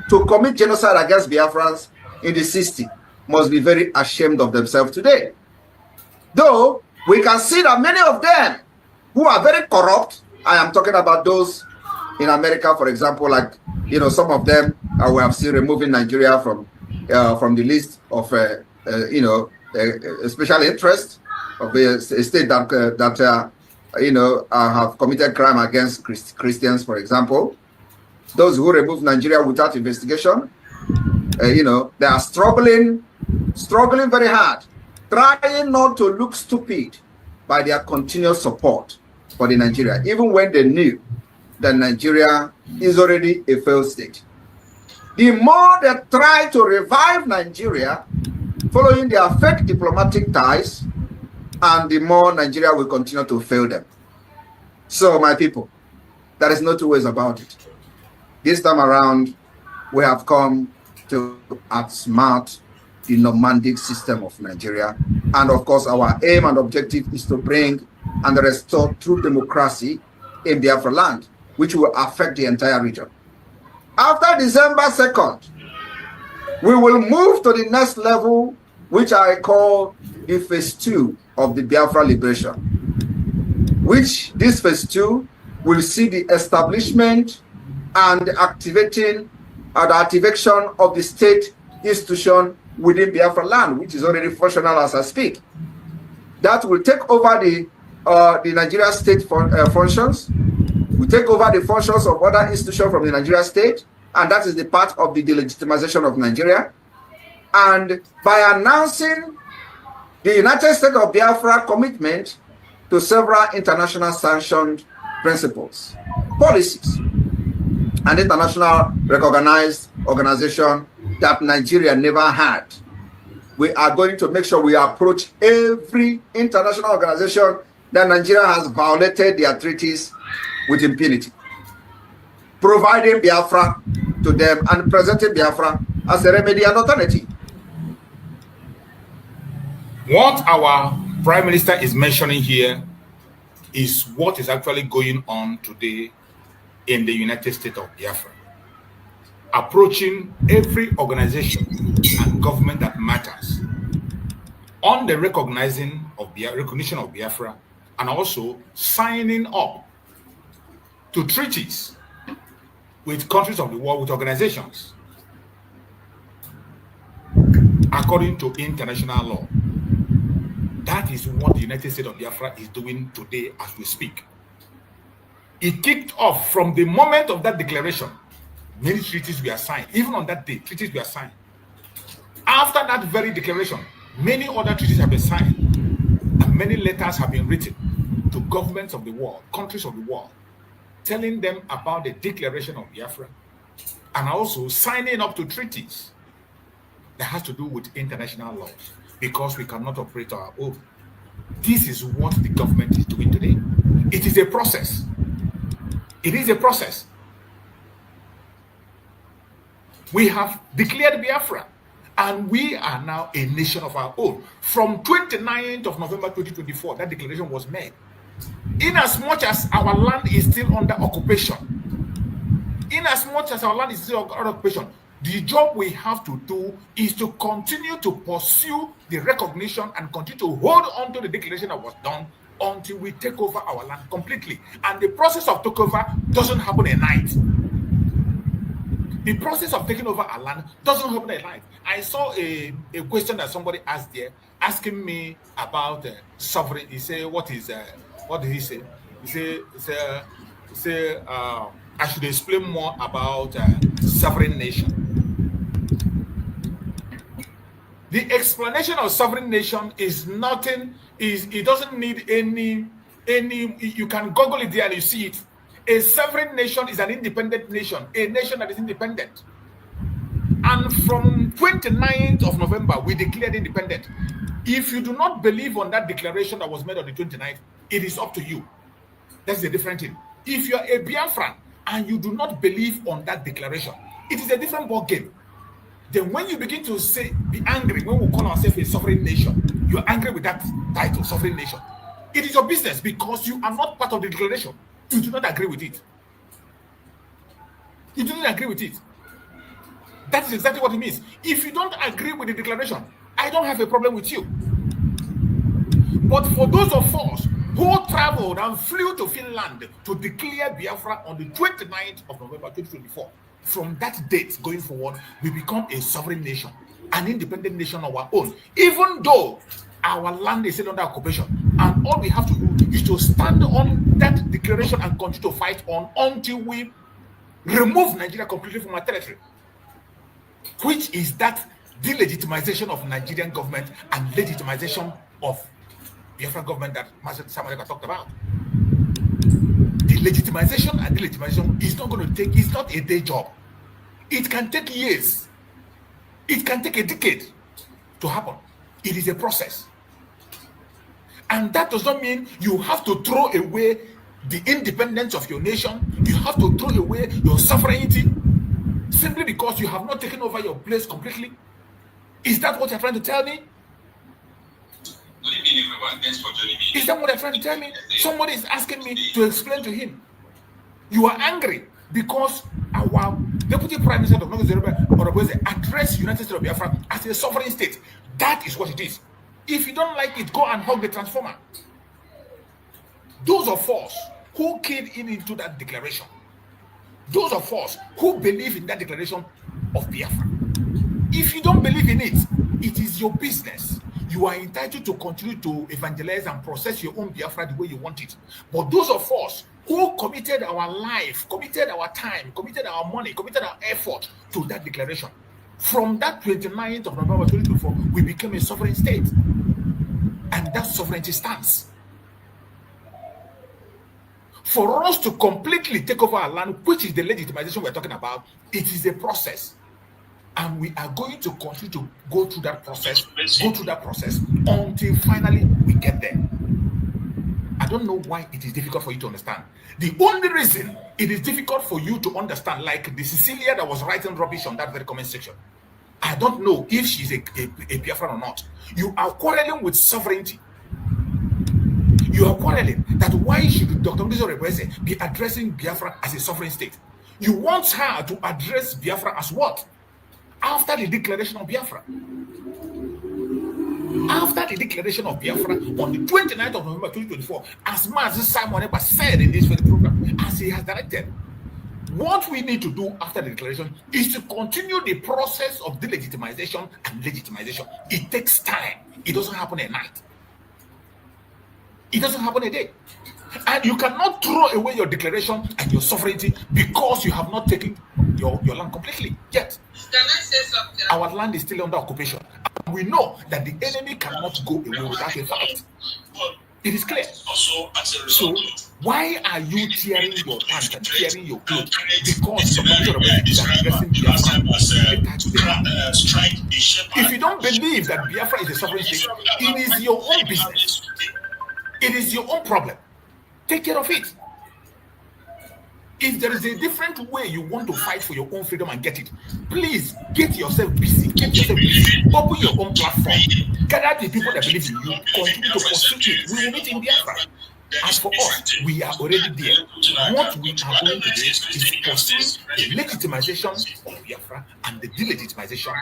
to commit genocide against Biafrans in the 60s must be very ashamed of themselves today. Though we can see that many of them who are very corrupt, I am talking about those in America, for example, like, some of them we have seen removing Nigeria from the list of, special interest of a state that have committed crime against Christians, for example. Those who remove Nigeria without investigation, they are struggling very hard, trying not to look stupid by their continuous support for the Nigeria, even when they knew that Nigeria is already a failed state. The more they try to revive Nigeria, following their fake diplomatic ties, and the more Nigeria will continue to fail them. So, my people, there is no two ways about it. This time around, we have come to outsmart the nomadic system of Nigeria. And of course, our aim and objective is to bring and restore true democracy in Biafra land, which will affect the entire region. After December 2nd, we will move to the next level, which I call the phase 2 of the Biafra liberation, which this phase 2 will see the establishment and the activation of the state institution within Biafra land, which is already functional as I speak. That will take over the Nigeria state functions, will take over the functions of other institutions from the Nigeria state, and that is the part of the delegitimization of Nigeria. And by announcing the United States of Biafra commitment to several international sanctioned principles, policies, and international recognized organization that Nigeria never had, we are going to make sure we approach every international organization that Nigeria has violated their treaties with impunity, providing Biafra to them and presenting Biafra as a remedy and alternative. What our Prime Minister is mentioning here is what is actually going on today in the United States of Biafra, approaching every organization and government that matters, on the recognition of Biafra, and also signing up to treaties with countries of the world, with organizations, according to international law. That is what the United States of Biafra is doing today as we speak. It kicked off from the moment of that declaration. Many treaties were signed. Even on that day, treaties were signed. After that very declaration, many other treaties have been signed, and many letters have been written to governments of the world, countries of the world, telling them about the declaration of Biafra, and also signing up to treaties that has to do with international laws, because we cannot operate our own. This is what the government is doing today. It is a process. It is a process. We have declared Biafra, and we are now a nation of our own. From 29th of November 2024, that declaration was made. In as much as our land is still under occupation, the job we have to do is to continue to pursue the recognition and continue to hold on to the declaration that was done until we take over our land completely. And the process of takeover doesn't happen at night. The process of taking over our land doesn't happen at night. I saw a question that somebody asked there, asking me about sovereign. He said, what did he say? He said, I should explain more about sovereign nation. The explanation of sovereign nation is nothing. It doesn't need any. You can Google it there and you see it. A sovereign nation is an independent nation, a nation that is independent. And from 29th of November, we declared independent. If you do not believe on that declaration that was made on the 29th, it is up to you. That's the different thing. If you are a Biafran and you do not believe on that declaration, it is a different ball game. Then when you begin to be angry, when we call ourselves a sovereign nation, you're angry with that title, sovereign nation. It is your business, because you are not part of the declaration. You do not agree with it. You do not agree with it. That is exactly what it means. If you don't agree with the declaration, I don't have a problem with you. But for those of us who traveled and flew to Finland to declare Biafra on the 29th of November 2024, from that date going forward, we become a sovereign nation, an independent nation of our own, even though our land is still under occupation. And all we have to do is to stand on that declaration and continue to fight on until we remove Nigeria completely from our territory, which is that delegitimization of Nigerian government and legitimization of Biafra government that Master Samareka talked about. The legitimization and delegitimization is not going to take, it's not a day job. It can take years. It can take a decade to happen. It is a process. And that does not mean you have to throw away the independence of your nation. You have to throw away your sovereignty simply because you have not taken over your place completely. Is that what you're trying to tell me? Is that what you're trying to tell me? Somebody is asking me to explain to him. You are angry because our Deputy Prime Minister of Ngozi, Orabueze, addressed United States of Biafra as a sovereign state. That is what it is. If you don't like it, go and hug the transformer. Those of us who came into that declaration, those of us who believe in that declaration of Biafra, if you don't believe in it, it is your business. You are entitled to continue to evangelize and process your own Biafra the way you want it. But those of us who committed our life, committed our time, committed our money, committed our effort to that declaration, from that 29th of November 2024, we became a sovereign state. And that sovereignty stands. For us to completely take over our land, which is the legitimization we're talking about, it is a process. And we are going to continue to go through that process, until finally we get there. I don't know why it is difficult for you to understand. The only reason it is difficult for you to understand, like the Cecilia that was writing rubbish on that very comment section, I don't know if she's a Biafran or not. You are quarreling with sovereignty. You are quarreling that why should Dr. Ngozi be addressing Biafra as a sovereign state? You want her to address Biafra as what? After the declaration of Biafra. After after the declaration of Biafra on the 29th of November 2024, as Mazi Simon Ekpa said in this very program, as he has directed, what we need to do after the declaration is to continue the process of delegitimization and legitimization. It takes time. It doesn't happen at night. It doesn't happen a day. And you cannot throw away your declaration and your sovereignty because you have not taken your land completely yet. Can I say something? Our land is still under occupation. And we know that the enemy cannot go away without a fight. It is clear. So why are you tearing your pants and tearing your clothes? Because the Orabueze is addressing Biafra. If you don't believe that Biafra is a sovereign state, it is your own business. It is your own problem. Take care of it. If there is a different way you want to fight for your own freedom and get it, please get yourself busy. Get yourself busy. Open your own platform. Gather the people that believe in you. Continue to pursue it. We will meet in Biafra. As for us, we are already there. What we are going to do is pursue the legitimization of Biafra and the delegitimization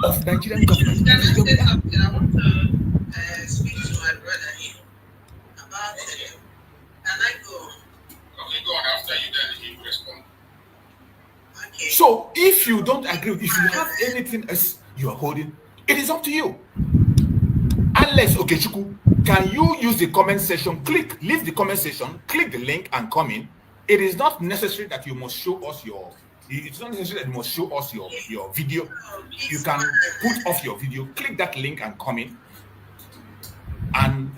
of Nigerian government. Can I say something? I want to speak to my brother here about it. Can I go? Okay, go on. After you, then he will respond. Okay. So, if you don't agree, if you have anything else you are holding, it is up to you. Unless, Okechukwu, can you use the comment section? Leave the comment section, click the link and come in. It is not necessary that you must show us your. It's not necessary that you must show us your video. You can put off your video, click that link and come in, and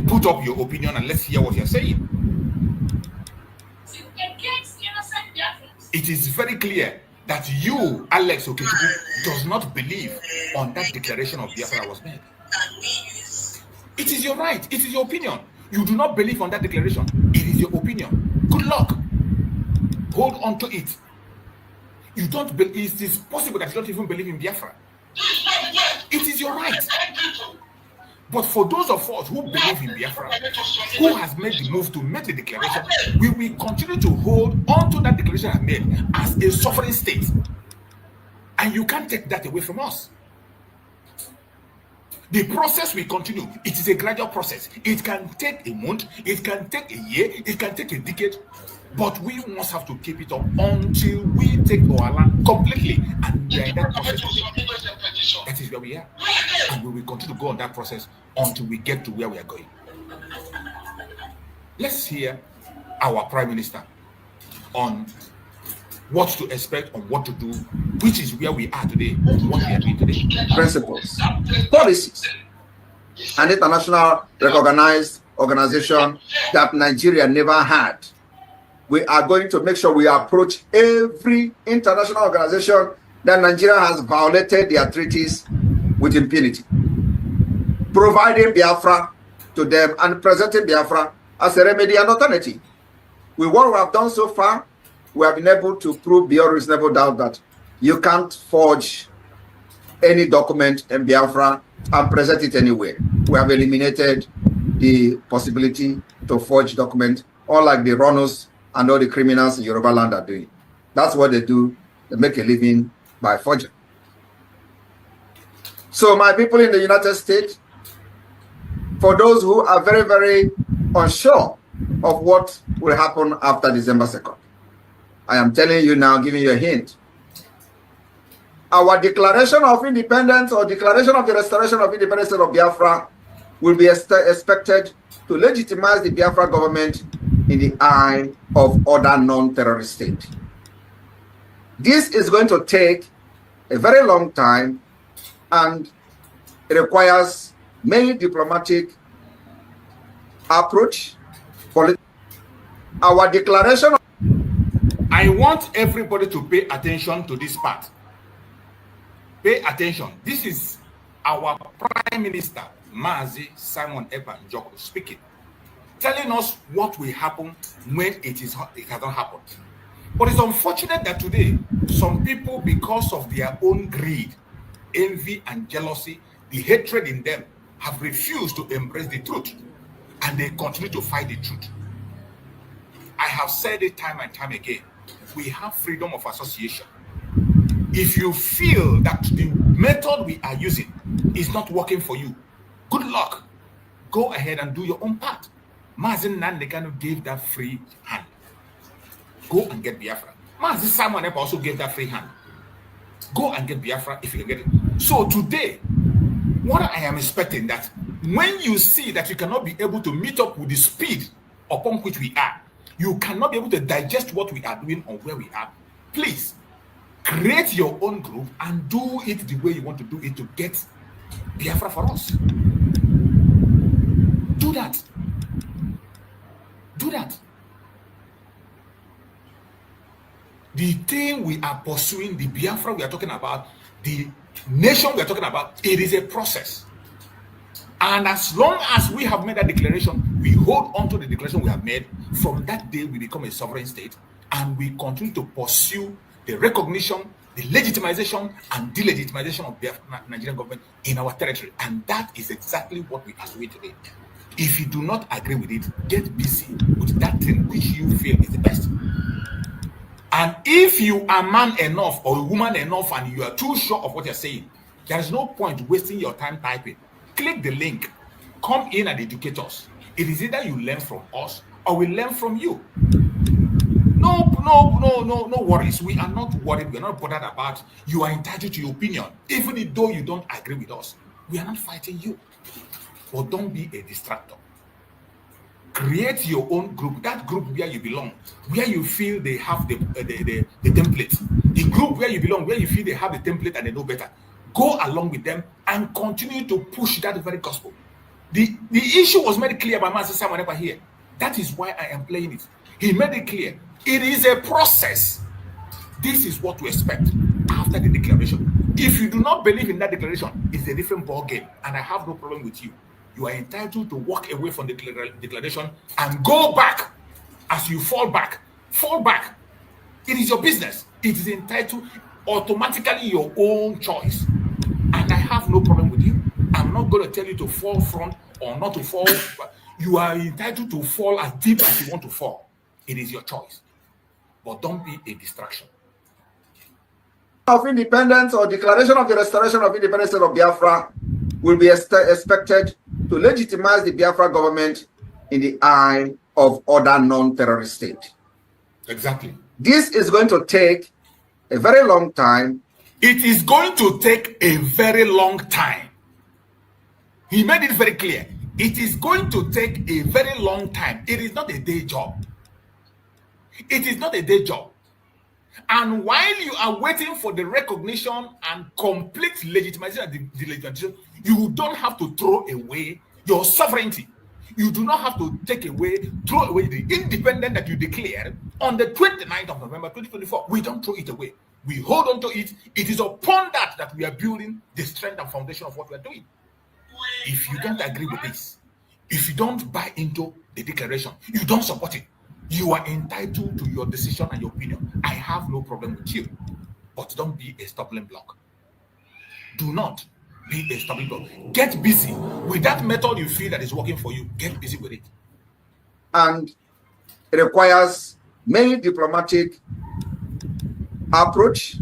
put up your opinion and let's hear what you're saying. It is very clear that you, Alex Okechukwu, does not believe on that declaration of Biafra was made. It is your right. It is your opinion. You do not believe on that declaration. It is your opinion. Good luck. Hold on to it. You don't believe. It is possible that you don't even believe in Biafra. It is your right. But for those of us who believe in Biafra, who has made the move to make the declaration, we will continue to hold on to that declaration I made as a sovereign state. And you can't take that away from us. The process will continue. It is a gradual process. It can take a month, it can take a year, it can take a decade, but we must have to keep it up until we take our land completely. And we are in that process. That is where we are. And we will continue to go on that process until we get to where we are going. Let's hear our Prime Minister on what to expect, on what to do, which is where we are today, what we are doing today. Principles, policies, and international recognized organization that Nigeria never had. We are going to make sure we approach every international organization that Nigeria has violated their treaties with impunity, providing Biafra to them and presenting Biafra as a remedy and alternative. With what we have done so far, we have been able to prove beyond reasonable doubt that you can't forge any document in Biafra and present it anywhere. We have eliminated the possibility to forge document, unlike the runners and all the criminals in Yoruba land are doing. That's what they do. They make a living by forgery. So my people in the United States, for those who are very, very unsure of what will happen after December 2nd, I am telling you now, giving you a hint. Our declaration of independence or declaration of the restoration of independence of Biafra will be expected to legitimize the Biafra government in the eye of other non-terrorist states. This is going to take a very long time, and it requires many diplomatic approach. Our declaration. I want everybody to pay attention to this part. Pay attention. This is our Prime Minister, Mazi Simon Ekpa Njoko, speaking, telling us what will happen when it hasn't happened. But it's unfortunate that today, some people, because of their own greed, envy, and jealousy, the hatred in them, have refused to embrace the truth, and they continue to fight the truth. I have said it time and time again. We have freedom of association. If you feel that the method we are using is not working for you, Good luck. Go ahead and do your own part. Mazin Nandekano gave that free hand. Go and get Biafra. Mazin Simon also gave that free hand. Go and get Biafra if you can get it. So today, what I am expecting that when you see that you cannot be able to meet up with the speed upon which we are, you cannot be able to digest what we are doing or where we are, please create your own group and do it the way you want to do it to get Biafra for us. Do that. Do that. The thing we are pursuing, the Biafra we are talking about, the nation we are talking about, it is a process. And as long as we have made that declaration, we hold on to the declaration we have made. From that day, we become a sovereign state, and we continue to pursue the recognition, the legitimization, and delegitimization of the Nigerian government in our territory. And that is exactly what we are doing today. If you do not agree with it, get busy with that thing which you feel is the best. And if you are man enough or a woman enough and you are too sure of what you're saying, there is no point wasting your time typing. Click the link, come in and educate us. It is either you learn from us or we learn from you. No worries. We are not worried. We are not bothered about. You are entitled to your opinion, even though you don't agree with us. We are not fighting you. But don't be a distractor. Create your own group, that group where you belong, where you feel they have the template. The group where you belong, where you feel they have the template and they know better. Go along with them and continue to push that very gospel. The issue was made clear by Master Simon Ekpa here. That is why I am playing it. He made it clear. It is a process. This is what to expect after the declaration. If you do not believe in that declaration, it's a different ball game, and I have no problem with you. You are entitled to walk away from the declaration and go back. As you fall back. It is your business. It is entitled automatically your own choice. And I have no problem with you. I'm not going to tell you to fall front or not to fall. You are entitled to fall as deep as you want to fall. It is your choice. But don't be a distraction. Of independence or declaration of the restoration of independence of Biafra will be expected to legitimize the Biafra government in the eye of other non-terrorist states. Exactly. This is going to take a very long time. It is going to take a very long time. He made it very clear. It is going to take a very long time. It is not a day job. It is not a day job. And while you are waiting for the recognition and complete legitimization of the legislation, you don't have to throw away your sovereignty. You do not have to throw away the independence that you declared on the 29th of November 2024. We don't throw it away. We hold on to it. It is upon that we are building the strength and foundation of what we are doing. If you don't agree with this, if you don't buy into the declaration, you don't support it, you are entitled to your decision and your opinion. I have no problem with you, but don't be a stumbling block. Do not be a stumbling block. Get busy with that method you feel that is working for you. Get busy with it. And it requires many diplomatic approach,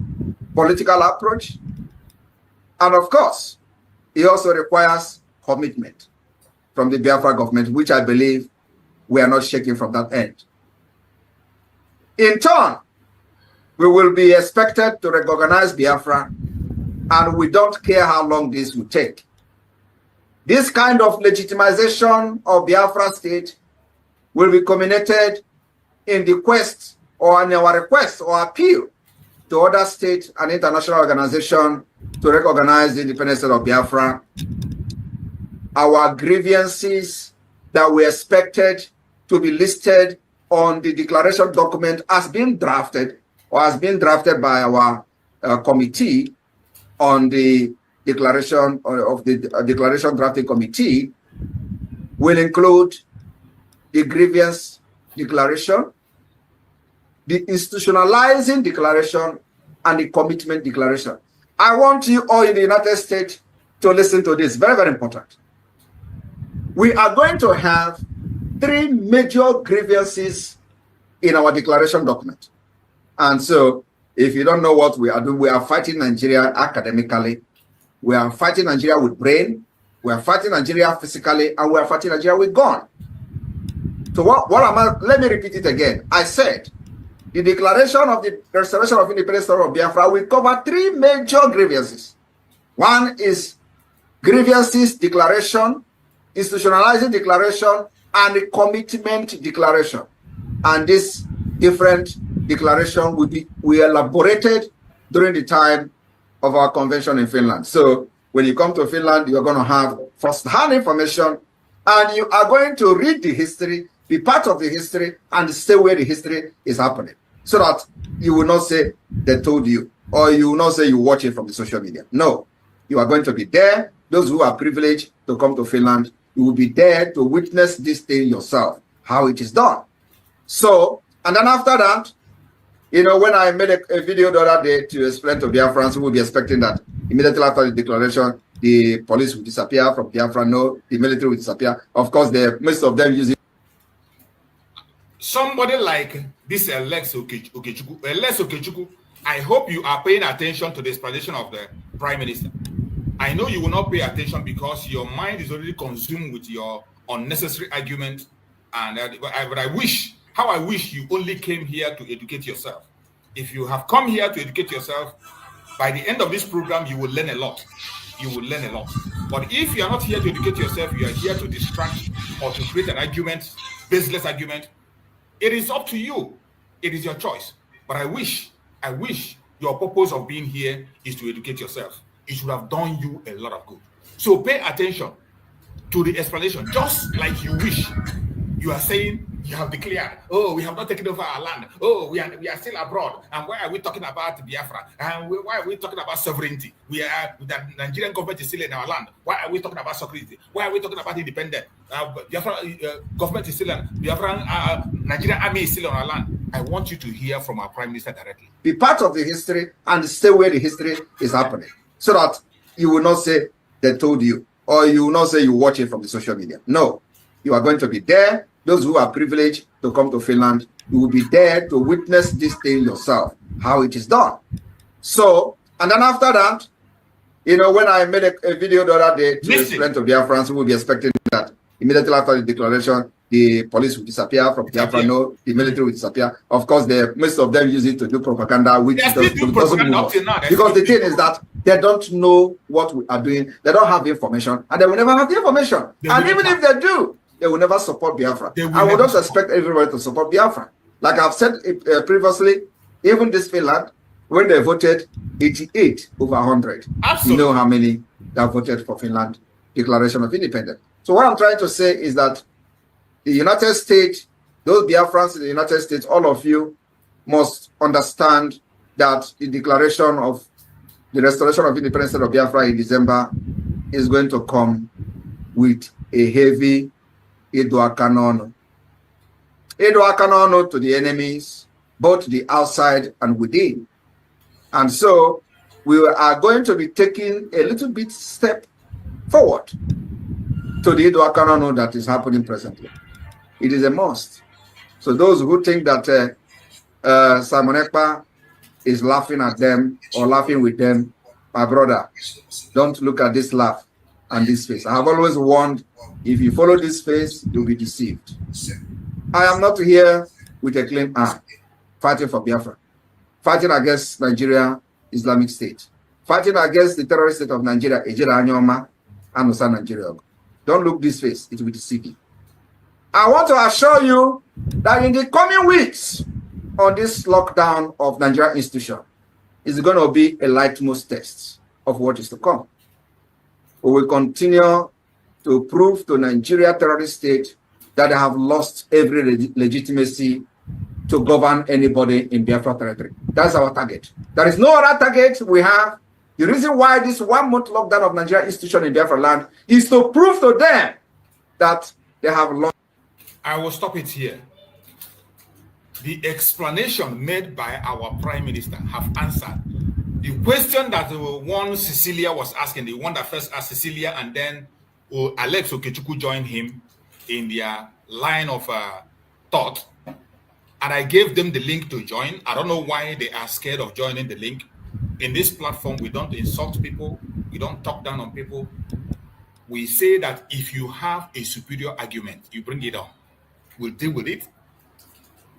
political approach, and of course, it also requires commitment from the Biafra government, which I believe we are not shaking from that end. In turn, we will be expected to recognize Biafra, and we don't care how long this will take. This kind of legitimization of Biafra state will be culminated in the quest or in our request or appeal to other states and international organizations to recognize the independence of Biafra. Our grievances that we expected to be listed on the declaration document has been drafted or has been drafted by our committee on the declaration of the declaration drafting committee will include the grievance declaration, the institutionalizing declaration, and the commitment declaration. I want you all in the United States to listen to this. Very, very important. We are going to have 3 major grievances in our declaration document. And so, if you don't know what we are doing, we are fighting Nigeria academically. We are fighting Nigeria with brain. We are fighting Nigeria physically, and we are fighting Nigeria with gun. So let me repeat it again. I said, the declaration of the restoration of independence of Biafra will cover 3 major grievances. One is grievances declaration, institutionalizing declaration, and the commitment declaration. And this different declaration will be elaborated during the time of our convention in Finland. So when you come to Finland, you're going to have first-hand information, and you are going to read the history, be part of the history, and stay where the history is happening, so that you will not say they told you, or you will not say you watch it from the social media. No, you are going to be there. Those who are privileged to come to Finland, you will be there to witness this thing yourself, how it is done. So, and then after that, you know, when I made a video the other day to explain to Biafrans who will be expecting that immediately after the declaration, the police will disappear from Biafra, no, the military will disappear. Of course, most of them using somebody like this Alex Okechukwu, I hope you are paying attention to the explanation of the Prime Minister. I know you will not pay attention because your mind is already consumed with your unnecessary argument. And but I wish you only came here to educate yourself. If you have come here to educate yourself, by the end of this program, you will learn a lot. You will learn a lot. But if you are not here to educate yourself, you are here to distract or to create an argument, baseless argument. It is up to you. It is your choice. But I wish your purpose of being here is to educate yourself. It should have done you a lot of good. So pay attention to the explanation, just like you wish. You are saying you have declared, oh, we have not taken over our land. Oh, we are still abroad. And why are we talking about Biafra? And why are we talking about sovereignty? The Nigerian government is still in our land. Why are we talking about security? Why are we talking about independence? Biafra government is still in Biafra. Nigerian army is still on our land. I want you to hear from our Prime Minister directly. Be part of the history and stay where the history is happening, so that you will not say they told you, or you will not say you watch it from the social media. No, you are going to be there. Those who are privileged to come to Finland, you will be there to witness this thing yourself, how it is done. So, and then after that, you know, when I made a video the other day to explain to Biafrans who will be expecting that immediately after the declaration, the police will disappear from Biafra, no, the military will disappear. Of course, most of them use it to do propaganda, which doesn't move. Because the thing is that they don't know what we are doing. They don't have information, and they will never have the information. And even if they do, they will never support Biafra. I would not expect everybody to support Biafra. Like I've said previously, even this Finland, when they voted 88 over 100, Absolutely. You know how many that voted for Finland Declaration of Independence. So what I'm trying to say is that the United States, those Biafrans in the United States, all of you must understand that the declaration of the restoration of independence of Biafra in December is going to come with a heavy Edoakanono to the enemies, both the outside and within. And so we are going to be taking a little bit step forward to the Edoakanono that is happening presently. It is a must. So those who think that Simon Ekpa is laughing at them or laughing with them, my brother, don't look at this laugh and this face. I have always warned, if you follow this face, you'll be deceived. I am not here with a clean arm, fighting for Biafra, fighting against Nigeria Islamic State, fighting against the terrorist state of Nigeria, Ejira Anyoma, and Usa Nigeria. Don't look this face, it will deceive you. I want to assure you that in the coming weeks, on this lockdown of Nigerian institution, is going to be a litmus test of what is to come. We will continue to prove to Nigeria terrorist state that they have lost every legitimacy to govern anybody in Biafra territory. That's our target. There is no other target we have. The reason why this 1 month lockdown of Nigerian institution in Biafra land is to prove to them that they have lost. I will stop it here. The explanation made by our Prime Minister have answered the question that one Cecilia was asking, the one that first asked Cecilia, and then Alex Okechukwu joined him in their line of thought. And I gave them the link to join. I don't know why they are scared of joining the link. In this platform, we don't insult people. We don't talk down on people. we say that if you have a superior argument, you bring it on. We'll deal with it.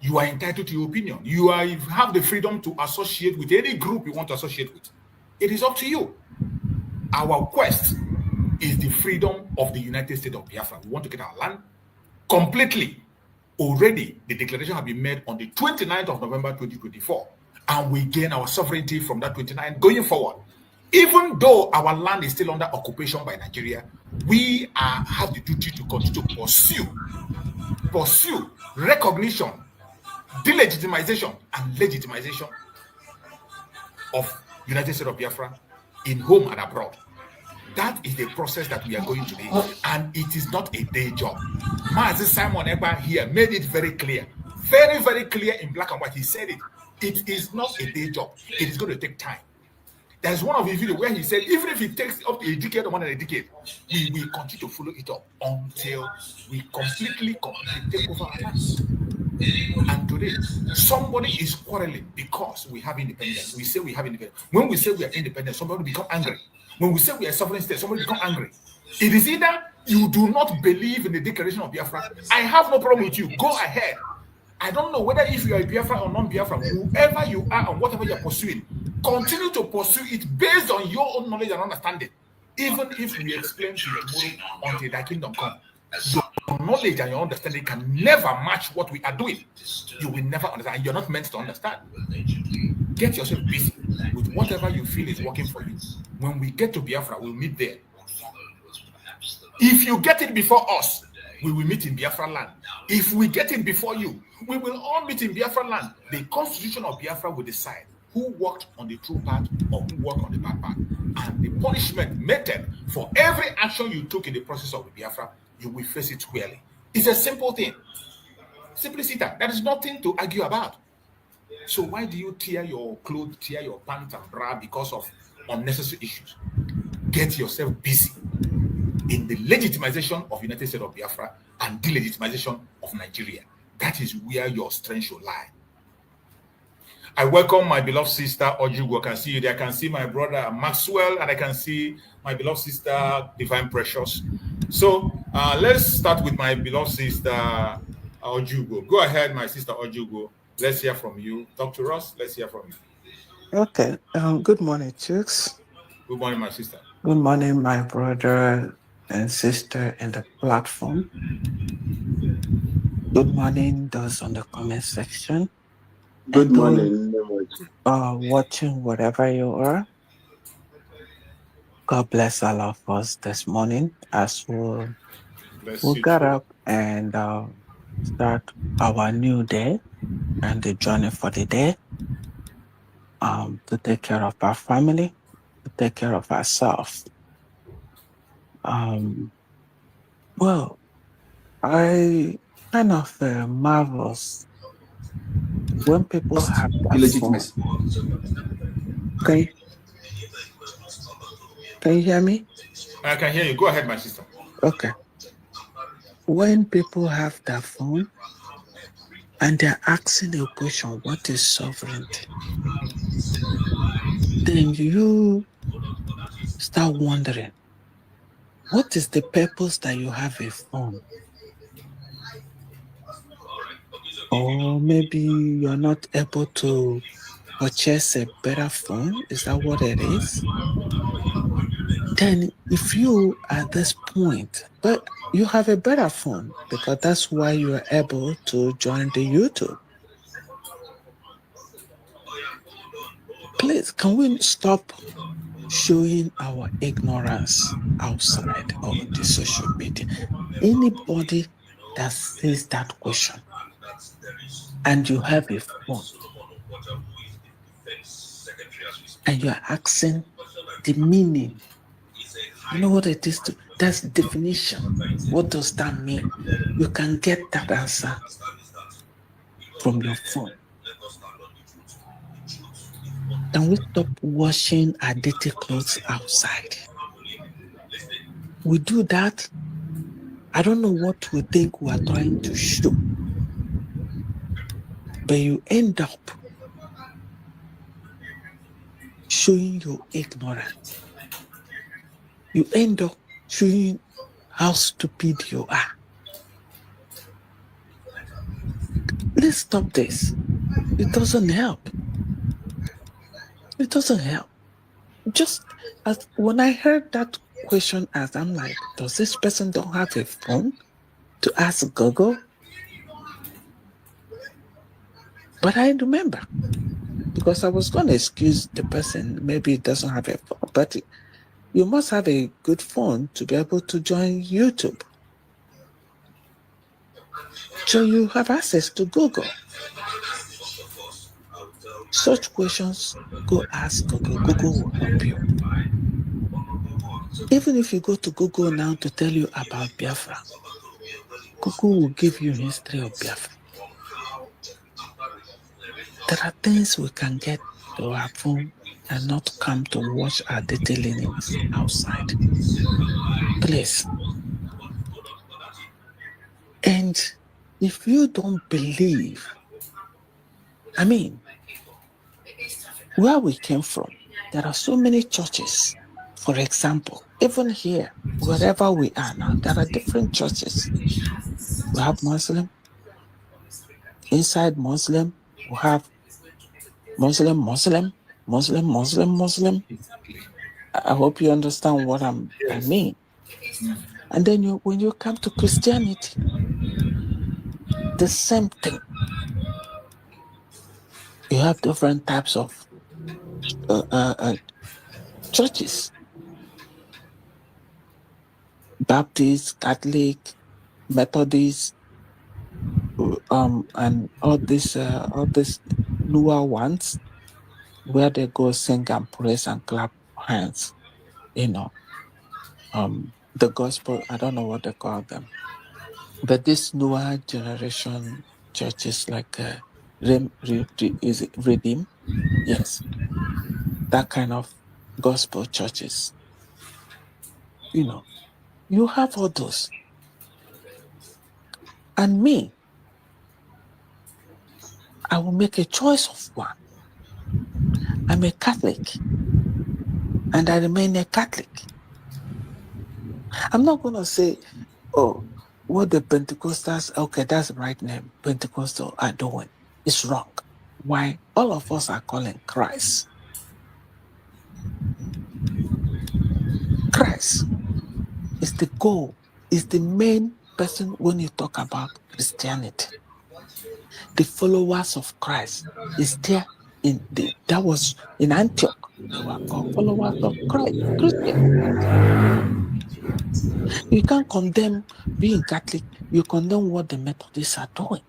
You are entitled to your opinion. You have the freedom to associate with any group you want to associate with. It is up to you. Our quest is the freedom of the United States of Biafra. We want to get our land completely. Already, the declaration has been made on the 29th of November 2024, and we gain our sovereignty from that 29th going forward. Even though our land is still under occupation by Nigeria, we have the duty to continue to pursue recognition, delegitimization, and legitimization of United States of Biafra in home and abroad. That is the process that we are going today, and it is not a day job. Mazi Simon Ekpa here made it very clear, very, very clear in black and white. He said it. It is not a day job. It is going to take time. There's one of his videos where he said, even if it takes up to a decade or more than a decade, we will continue to follow it up until we completely take over our lives. And today, somebody is quarreling because we have independence. We say we have independence. When we say we are independent, somebody become angry. When we say we are sovereign state, somebody become angry. It is either you do not believe in the declaration of Biafra. I have no problem with you. Go ahead. I don't know whether if you are a Biafra or non-Biafra, whoever you are and whatever you are pursuing, continue to pursue it based on your own knowledge and understanding. Even if we explain to you tomorrow until thy kingdom come, your knowledge and your understanding can never match what we are doing. You will never understand. You're not meant to understand. Get yourself busy with whatever you feel is working for you. When we get to Biafra, we'll meet there. If you get it before us, we will meet in Biafra land. If we get it before you, we will all meet in Biafra land. The Constitution of Biafra will decide who walked on the true path or who walked on the bad path. And the punishment meted for every action you took in the process of the Biafra, you will face it squarely. It's a simple thing. Simply sit down. There is nothing to argue about. So why do you tear your clothes, tear your pants and bra because of unnecessary issues? Get yourself busy in the legitimization of United States of Biafra and delegitimization of Nigeria. That is where your strength should lie. I welcome my beloved sister Ojugo. I can see you there. I can see my brother Maxwell, and I can see my beloved sister Divine Precious. So let's start with my beloved sister Ojugo. Go ahead, my sister Ojugo. Let's hear from you. Talk to us. Let's hear from you. Okay. Good morning, chicks. Good morning, my sister. Good morning, my brother and sister in the platform. Good morning, those on the comment section. Good morning. Watching wherever you are. God bless all of us this morning as we got up and start our new day and the journey for the day. To take care of our family, to take care of ourselves. Well, I kind of marvels when people have that phone. Okay. Can you hear me? I can hear you. Go ahead, my sister. Okay. When people have that phone and they're asking the question, what is sovereignty? Then you start wondering, what is the purpose that you have a phone? Or maybe you're not able to purchase a better phone. Is that what it is? Then if you at this point, but you have a better phone because that's why you are able to join the YouTube. Please, can we stop showing our ignorance outside of the social media? Anybody that says that question and you have a phone and you're asking the meaning, you know what it is? That's the definition. What does that mean? You can get that answer from your phone. Can we stop washing our dirty clothes outside? We do that. I don't know what we think we are trying to show. But you end up showing your ignorance. You end up showing how stupid you are. Let's stop this. It doesn't help. It doesn't help. Just as when I heard that question asked, I'm like, does this person don't have a phone to ask Google? But I remember, because I was going to excuse the person, maybe it doesn't have a phone, but you must have a good phone to be able to join YouTube. So you have access to Google. Such questions, go ask Google. Google will help you. Even if you go to Google now to tell you about Biafra, Google will give you history of Biafra. There are things we can get to our phone and not come to watch our dirty linens outside. Please. And if you don't believe, I mean, where we came from, there are so many churches. For example, even here, wherever we are now, there are different churches. We have Muslim. Inside Muslim, we have Muslim. I hope you understand what I mean. And then when you come to Christianity, the same thing. You have different types of churches. Baptist, Catholic, Methodist, and all these newer ones, where they go sing and praise and clap hands. The gospel, I don't know what they call them. But this newer generation churches like is it Redeem? Yes. That kind of gospel churches. You have all those. And me, I will make a choice of one. I'm a Catholic. And I remain a Catholic. I'm not going to say, oh, what the Pentecostals, okay, that's the right name, Pentecostal are doing. It's wrong. Why? All of us are calling Christ. Christ is the goal, is the main person when you talk about Christianity. The followers of Christ is there that was in Antioch. They were called followers of Christ, Christian. You can't condemn being Catholic, you condemn what the Methodists are doing.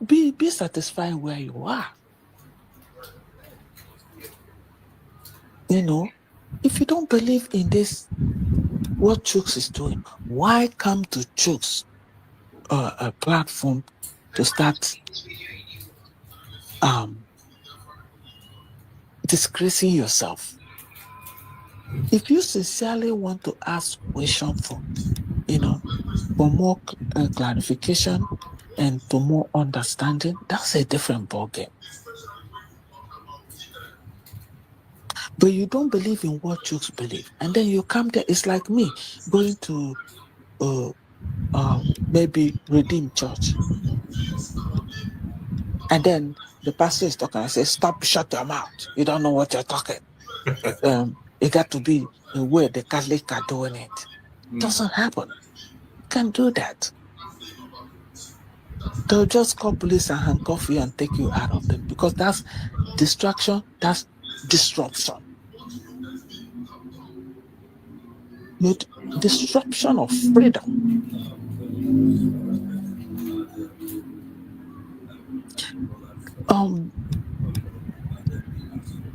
Be satisfied where you are. If you don't believe in this, what Chooks is doing, why come to Chooks, a platform to start disgracing yourself? If you sincerely want to ask questions for more clarification and to more understanding, that's a different ballgame. But you don't believe in what Chooks believe, and then you come there. It's like me going to maybe Redeemed Church, and then the pastor is talking. I say, "Stop! Shut your mouth! You don't know what you're talking." It got to be the way the Catholics are doing it. It doesn't happen. You can't do that. They'll just call police and handcuff you and take you out of them, because that's distraction. That's disruption. Disruption of freedom.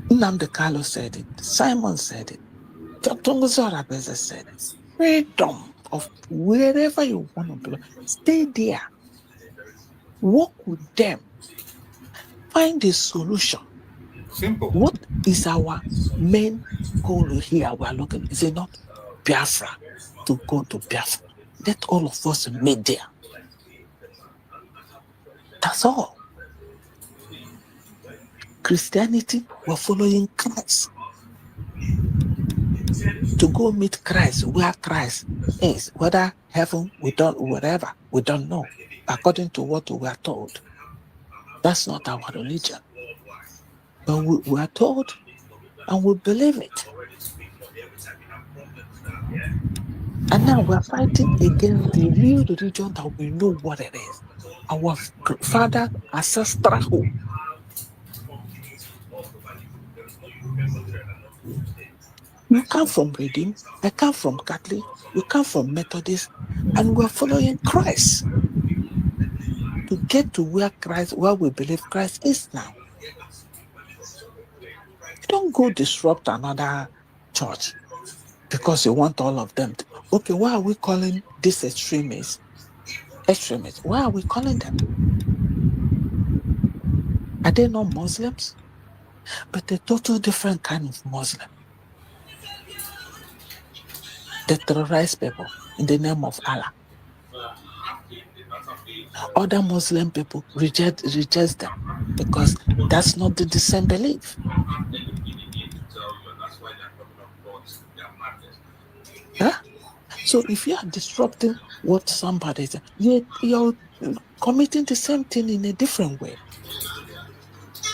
Nnamdi Kanu said it. Simon said it. Dr. Orabueze said it. Freedom of wherever you want to belong. Stay there. Work with them. Find a solution. Simple. What is our main goal here? We're looking. Is it not Biafra? To go to Biafra. Let all of us meet there. That's all. Christianity, we're following Christ. to go meet Christ, where Christ is, whether heaven, whatever, we don't know, according to what we are told. That's not our religion. But we are told and we believe it. And now we're fighting against the real religion that we know what it is. Our father, ancestral home. You come from Redeem, I come from Catholic, you come from Methodist, and we're following Christ to get to where we believe Christ is now. You don't go disrupt another church because you want all of them to, okay, why are we calling this extremists? Why are we calling them? Are they not Muslims? But they're total different kind of Muslim. They terrorize people in the name of Allah. Other Muslim people reject them because that's not the same belief. Huh? So if you are disrupting what somebody is, you're committing the same thing in a different way.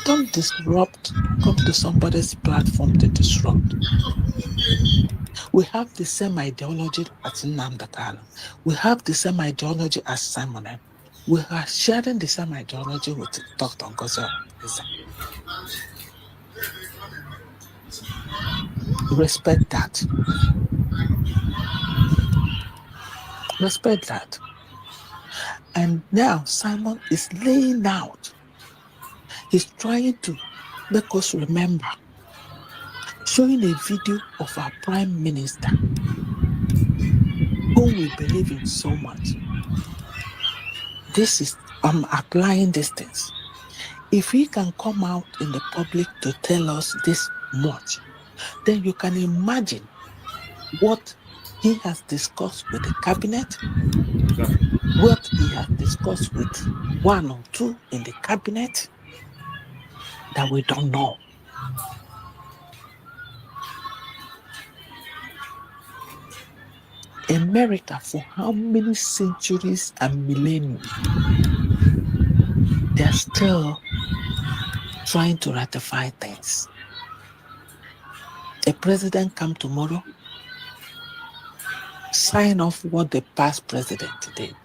Don't disrupt, come to somebody's platform to disrupt. We have the same ideology as Nnamdi Kanu. We have the same ideology as Simon. We are sharing the same ideology with Dr. Ngozi. Respect that. Respect that. And now Simon is laying out. He's trying to make us remember, showing a video of our Prime Minister, whom we believe in so much. I'm applying these things. If he can come out in the public to tell us this much, then you can imagine what he has discussed with the cabinet, what he has discussed with one or two in the cabinet that we don't know. America, for how many centuries and millennia, they're still trying to ratify things. A president come tomorrow, sign off what the past president did,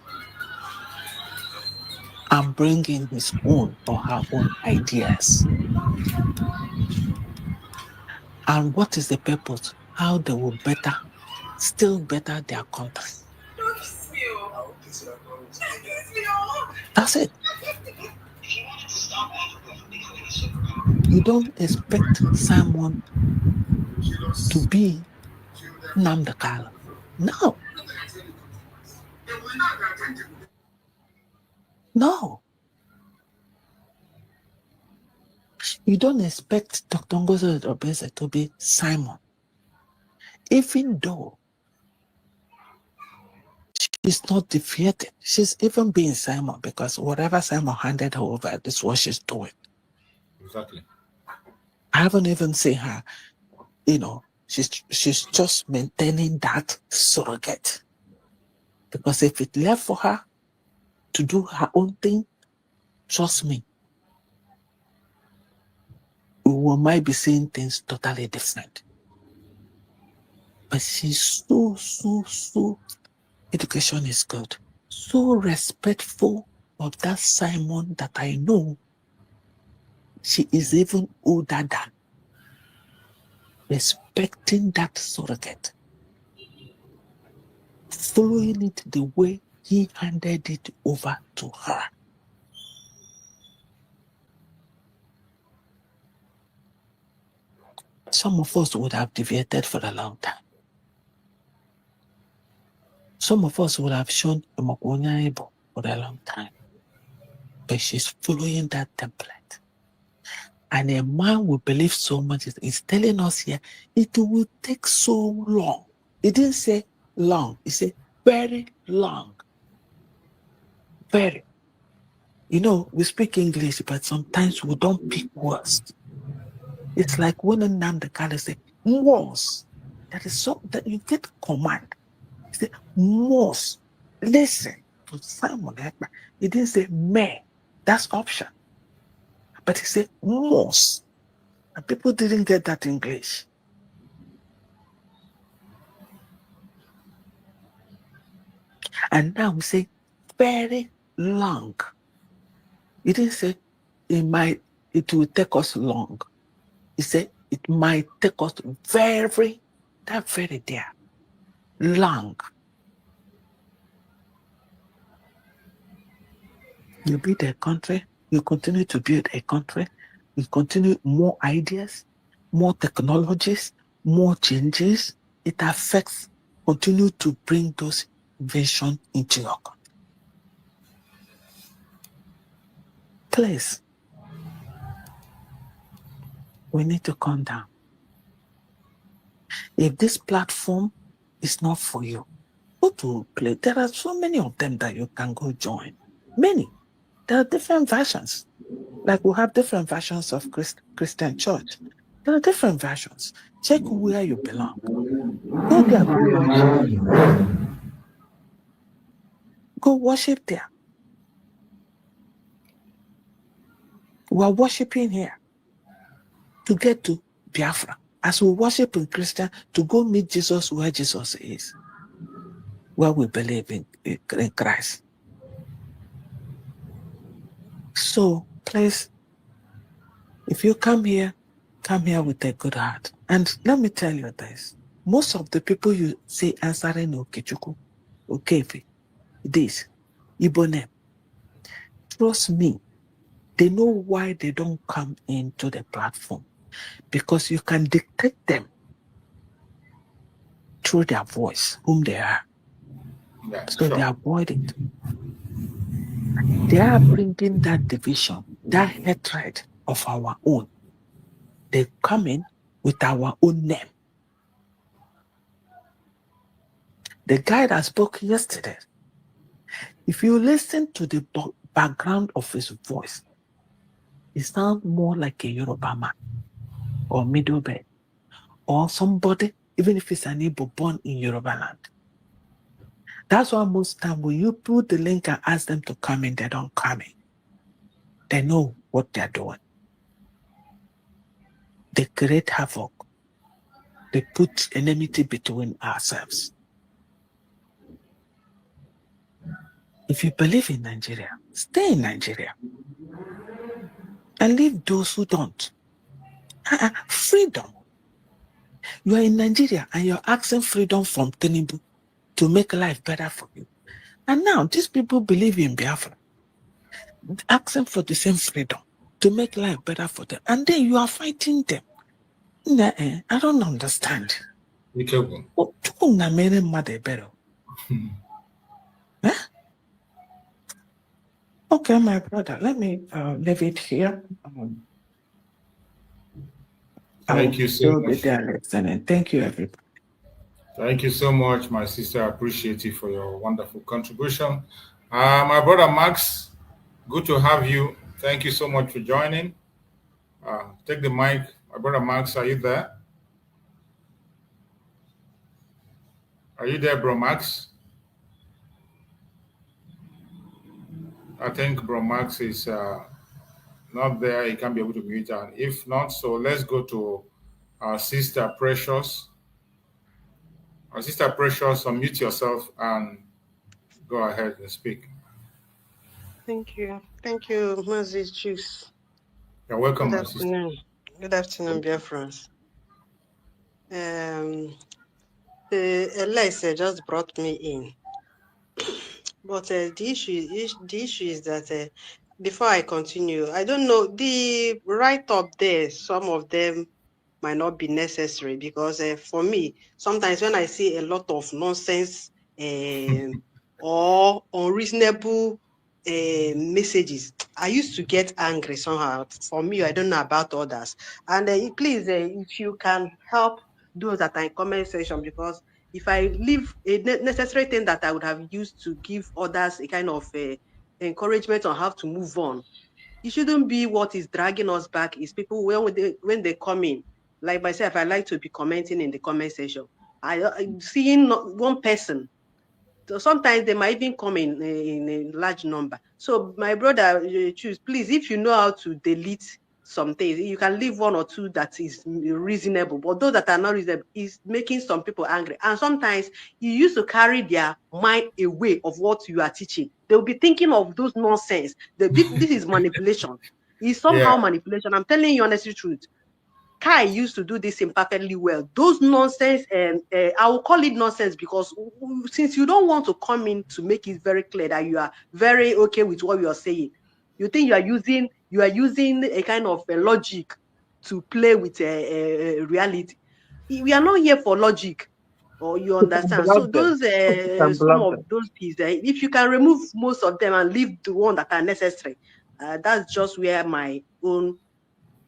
and bring in his own or her own ideas. And what is the purpose? How they will still better their country. That's it. You don't expect someone to be Nnamdi Kanu. No. No. You don't expect Dr. Ngozi Orabueze to be Simon. Even though she's not defeated, she's even being Simon because whatever Simon handed her over, this is what she's doing. Exactly. I haven't even seen her, she's just maintaining that surrogate. Because if it left for her to do her own thing, trust me, we might be seeing things totally different. But she's so education is good. So respectful of that Simon that I know she is even older than. Respecting that surrogate. Following it the way he handed it over to her. Some of us would have deviated for a long time. Some of us would have shown Emokwonyaibo for a long time. But she's following that template. And a man will believe so much. He's telling us here, it will take so long. He didn't say long. He said very long. Very. We speak English, but sometimes we don't pick words. It's like when Nnamdi Kanu said, must. That is so that you get command. He said, must listen to Simon Ekpa. He didn't say may. That's option. But he said must. And people didn't get that English. And now we say very long. He didn't say it will take us long. He said it might take us very there, long. You build a country, you continue to build a country, you continue more ideas, more technologies, more changes. It affects, continue to bring those inventions into your country. Please, we need to calm down. If this platform is not for you, go to play. There are so many of them that you can go join. Many. There are different versions. Like we have different versions of Christian church. There are different versions. Check where you belong. Go there, go worship. Go worship there. We are worshiping here to get to Biafra. As we worship in Christian, to go meet Jesus where Jesus is, where we believe in Christ. So please, if you come here with a good heart. And let me tell you this. Most of the people you see answering Okechukwu, Okefe, this, Igbo name, trust me, they know why they don't come into the platform. Because you can detect them through their voice, whom they are. Yeah, So sure. they avoid it. They are bringing that division, that hatred of our own. They come in with our own name. The guy that spoke yesterday, if you listen to the background of his voice, he sounds more like a Yoruba man or Middle Belt or somebody, even if it's an Igbo born in Yoruba land. That's why most time when you put the link and ask them to come in, they don't come in. They know what they're doing. They create havoc. They put enmity between ourselves. If you believe in Nigeria, stay in Nigeria. And leave those who don't. Freedom. You are in Nigeria and you're asking freedom from Tinubu to make life better for you. And now these people believe in Biafra, asking for the same freedom to make life better for them. And then you are fighting them. I don't understand. Okay, my brother, let me leave it here. Thank you so much. Be there listening. Thank you, everybody. Thank you so much, my sister. I appreciate you for your wonderful contribution. My brother Max, good to have you. Thank you so much for joining. Take the mic. My brother Max, are you there? Are you there, bro Max? I think bro Max is not there. He can't be able to mute. And if not, so let's go to our sister Precious. Our sister Precious, unmute yourself and go ahead and speak. Thank you. Thank you, Ngozi Chiefs. You're welcome, Good my sister. afternoon. Good afternoon, Biafrans. The Alexa just brought me in. But the issue is that before I continue, I don't know, the write-up there, some of them might not be necessary because for me, sometimes when I see a lot of nonsense or unreasonable messages, I used to get angry somehow. For me, I don't know about others. And please, if you can help those that are in comment section, because if I leave a necessary thing that I would have used to give others a kind of encouragement on how to move on, it shouldn't be what is dragging us back. Is people when they come in, like myself, I like to be commenting in the comment section. I'm seeing one person. So sometimes they might even come in a large number. So my brother, choose, please, if you know how to delete some things, you can leave one or two that is reasonable. But those that are not reasonable is making some people angry. And sometimes you used to carry their mind away of what you are teaching. They'll be thinking of those nonsense. This is manipulation. It's somehow manipulation. I'm telling you honestly truth. Kai used to do this imperfectly well. Those nonsense, I will call it nonsense because since you don't want to come in to make it very clear that you are very okay with what you are saying, you think you are using a kind of a logic to play with a reality. We are not here for logic, or you understand. So those some of those pieces, if you can remove most of them and leave the one that are necessary, that's just where my own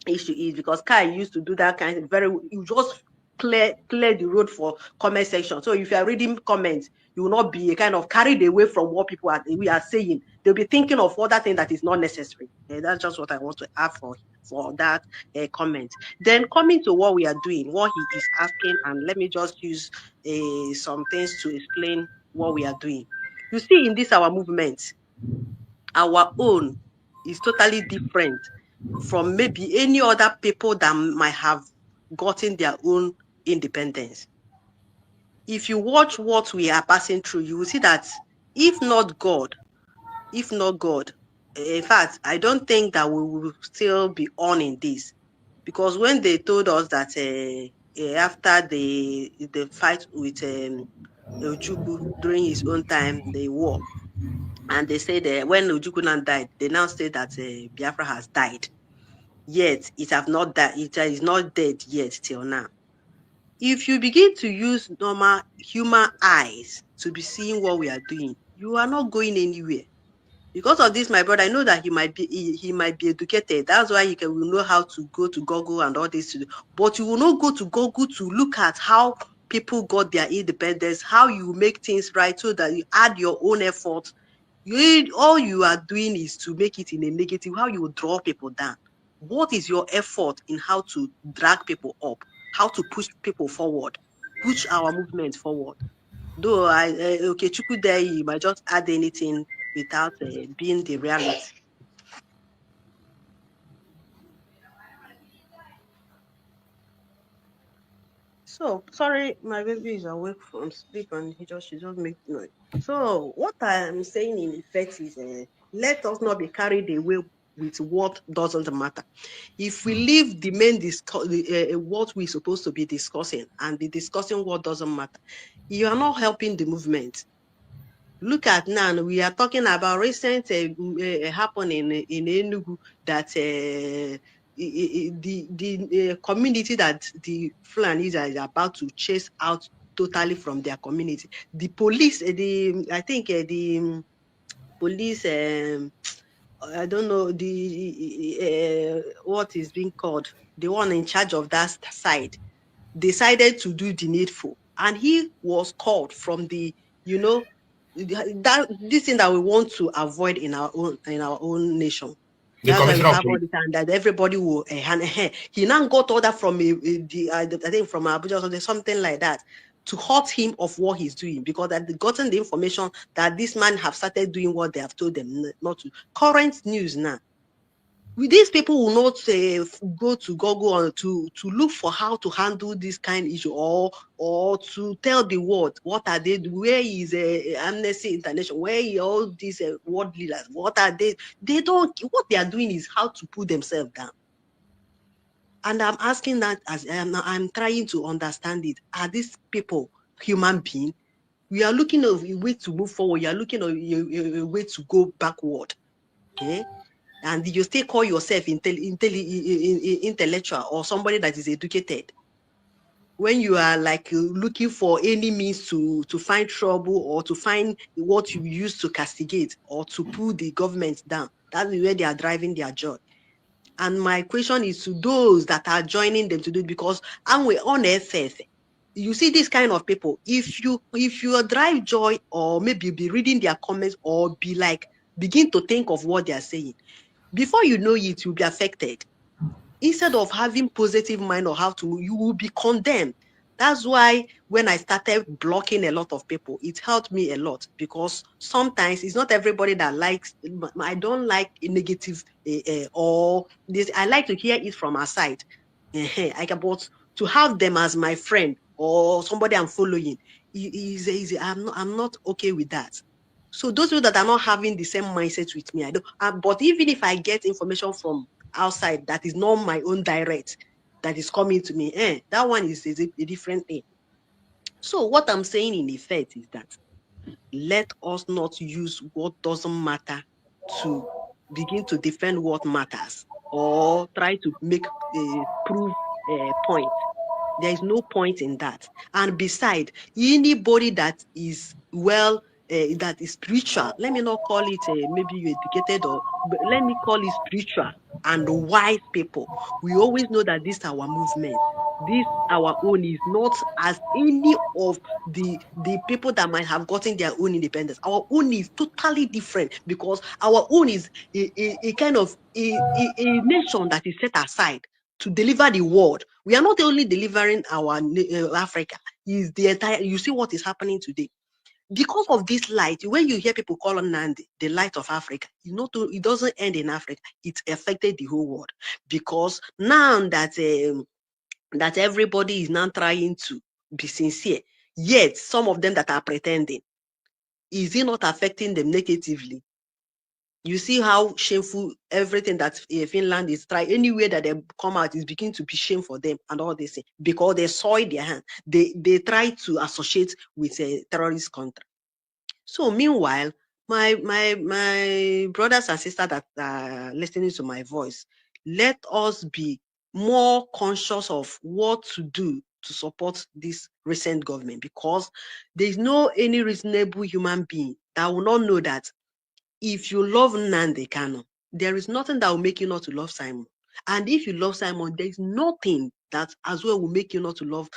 issue is, because Kai used to do that kind of you just clear the road for comment section. So if you are reading comments, you will not be kind of carried away from what we are saying. They'll be thinking of other thing that is not necessary. That's just what I want to add for that comment. Then coming to what we are doing, what he is asking, and let me just use some things to explain what we are doing. You see, in this our movement, our own is totally different from maybe any other people that might have gotten their own independence. If you watch what we are passing through, you will see that if not God, in fact, I don't think that we will still be on in this. Because when they told us that after the fight with Ojukwu during his own time, the war, and they said when Ojukwu died, they now say that Biafra has died. Yet it have not died. It is not dead yet till now. If you begin to use normal human eyes to be seeing what we are doing, you are not going anywhere. Because of this, my brother, I know that he might be educated. That's why he will know how to go to Google and all this. But you will not go to Google to look at how people got their independence, how you make things right, so that you add your own effort. All you are doing is to make it in a negative, how you draw people down. What is your effort in how to drag people up, how to push people forward, push our movement forward? Though okay, Chukwu there, you might just add anything without being the reality. So sorry, my baby is awake from sleep and she just make noise. So what I am saying in effect is, let us not be carried away with what doesn't matter. If we leave the main what we're supposed to be discussing and be discussing what doesn't matter, you are not helping the movement. Look at now, we are talking about recent happening in Enugu that the community that the Fulanis are about to chase out totally from their community. The police, I think the police, I don't know what is being called, the one in charge of that side, decided to do the needful, and he was called from the, this thing that we want to avoid in our own nation. That's why we have all the time that everybody will he now got order from I think from Abuja or something like that, to hurt him of what he's doing, because they gotten the information that this man have started doing what they have told them not to. Current news now. These people will not go to Google to look for how to handle this kind of issue, or to tell the world what are they doing, where is Amnesty International, where are all these world leaders, what are they? They don't. What they are doing is how to put themselves down. And I'm asking that as I'm trying to understand it. Are these people human beings? We are looking at a way to move forward. You are looking at a way to go backward. Okay? And you still call yourself intellectual or somebody that is educated, when you are like looking for any means to find trouble or to find what you use to castigate or to pull the government down. That's where they are driving their joy. And my question is to those that are joining them to do it, because I'm on FF. You see this kind of people, if you drive joy, or maybe be reading their comments, or begin to think of what they are saying, before you know it, you'll be affected. Instead of having positive mind or how to, you will be condemned. That's why when I started blocking a lot of people, it helped me a lot, because sometimes it's not everybody that likes. I don't like negative or this. I like to hear it from our side. But to have them as my friend or somebody I'm following, I'm not okay with that. So those people that are not having the same mindset with me, I don't. But even if I get information from outside that is not my own direct, that is coming to me, that one is a different thing. So what I'm saying in effect is that let us not use what doesn't matter to begin to defend what matters or try to make prove a point. There is no point in that. And beside, anybody that is that is spiritual, let me not call it maybe you educated, but let me call it spiritual and wise people. We always know that this is our movement. This our own is not as any of the people that might have gotten their own independence. Our own is totally different, because our own is a kind of a nation that is set aside to deliver the word. We are not only delivering our Africa, is the entire. You see what is happening today. Because of this light, when you hear people call on Nandi the light of Africa, it doesn't end in Africa. It affected the whole world, because now that that everybody is now trying to be sincere, yet some of them that are pretending, is it not affecting them negatively? You see how shameful everything that Finland is trying. Anywhere that they come out is beginning to be shame for them and all this, because they soil their hand. They try to associate with a terrorist country. So meanwhile, my brothers and sisters that are listening to my voice, let us be more conscious of what to do to support this recent government, because there is no any reasonable human being that will not know that if you love Nnamdi Kanu, there is nothing that will make you not to love Simon. And if you love Simon, there is nothing that as well will make you not to love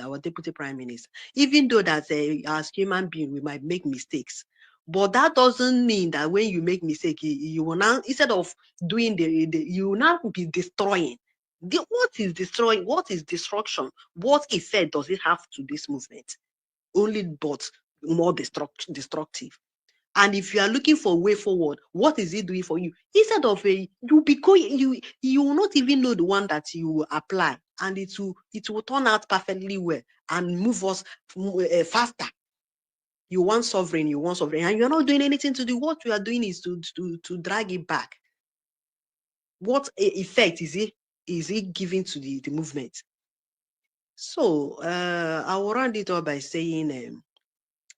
our deputy prime minister. Even though that as human being, we might make mistakes. But that doesn't mean that when you make mistake, you will now, instead of doing you will not be destroying. What is destroying? What is destruction? What effect does it have to this movement? Only but more destructive. And if you are looking for a way forward, what is it doing for you? Instead of you will not even know the one that you apply, and it will turn out perfectly well and move us faster. You want sovereign, and you're not doing anything to do. What you are doing is to drag it back. What effect is it giving to the movement? So I will round it up by saying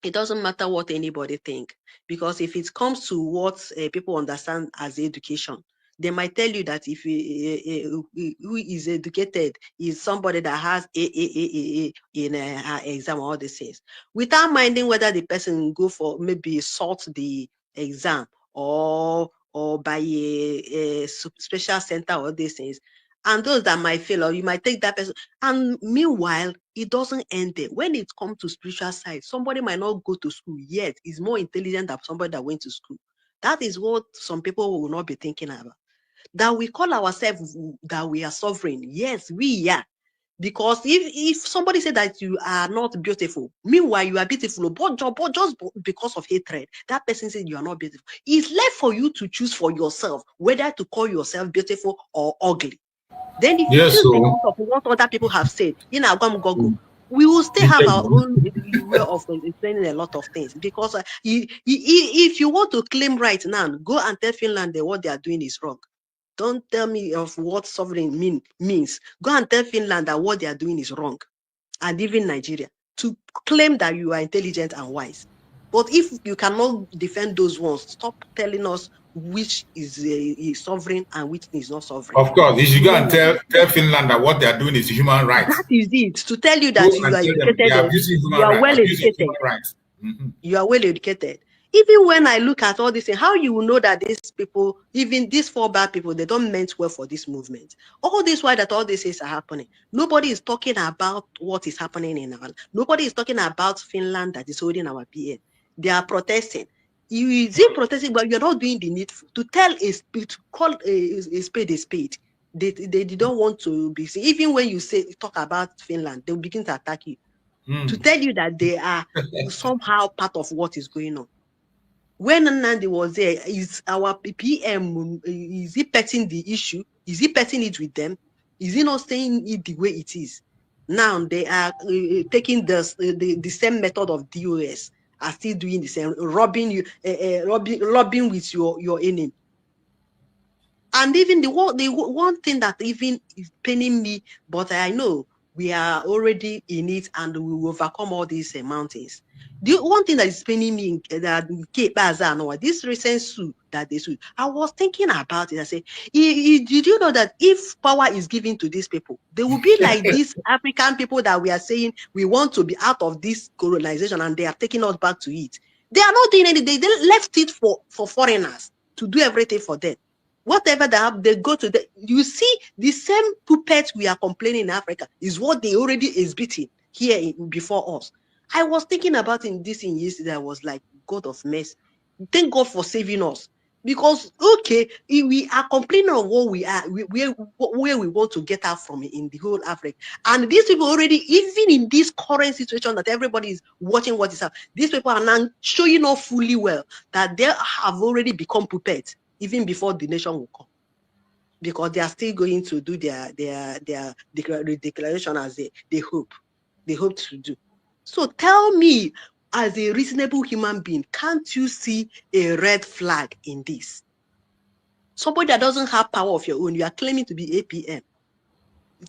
it doesn't matter what anybody think, because if it comes to what people understand as education, they might tell you that if who is educated is somebody that has a in her exam, all these things, without minding whether the person go for maybe sort the exam or by a special center, all these things. And those that might fail, or you might take that person. And meanwhile, it doesn't end there. When it comes to spiritual side, somebody might not go to school yet, is more intelligent than somebody that went to school. That is what some people will not be thinking about. That we call ourselves that we are sovereign. Yes, we are. Because if somebody said that you are not beautiful, meanwhile you are beautiful, but just because of hatred, that person said you are not beautiful. It's left for you to choose for yourself whether to call yourself beautiful or ugly. Then if you Yes, choose so because of what other people have said, in our Google, we will still have our own way of explaining a lot of things. Because if you want to claim right now, go and tell Finland that what they are doing is wrong. Don't tell me of what sovereign means. Go and tell Finland that what they are doing is wrong. And even Nigeria, to claim that you are intelligent and wise. But if you cannot defend those ones, stop telling us which is sovereign and which is not sovereign. Of course, you should go and tell Finland that what they are doing is human rights. That is it. To tell you Go that you and are tell them they educated, are abusing you human are rights, well abusing educated, human rights. you are well educated. Even when I look at all this, how you will know that these people, even these 4 bad people, they don't meant well for this movement. All this while that all these things are happening, nobody is talking about what is happening in our. Nobody is talking about Finland that is holding our PN. They are protesting. You see protesting, but you're not doing the needful to tell to call a spade a spade. They don't want to be seen. Even when you talk about Finland, they'll begin to attack you to tell you that they are somehow part of what is going on. When Nandi was there, is our PM, is he petting the issue? Is he petting it with them? Is he not saying it the way it is? Now they are taking the same method of DOS, are still doing the same, robbing you, robbing with your enemy. And even the one thing that even is paining me, but I know we are already in it and we will overcome all these mountains. The one thing that is paining me that this recent suit that they sued, I was thinking about it. I said, did you know that if power is given to these people, they will be like these African people that we are saying we want to be out of this colonization and they are taking us back to it. They are not doing anything. They left it for foreigners to do everything for them. Whatever they have, they go to the. You see, the same puppets we are complaining in Africa is what they already exhibiting here before us. I was thinking about this in yesterday. I was like, God of mercy, thank God for saving us. Because okay, we are complaining of what we are, where we want to get out from in the whole Africa, and these people already, even in this current situation that everybody is watching what is happening, these people are now showing off fully well that they have already become puppets even before the nation will come, because they are still going to do their declaration as they hope to do. So tell me, as a reasonable human being, can't you see a red flag in this? Somebody that doesn't have power of your own, you are claiming to be APM.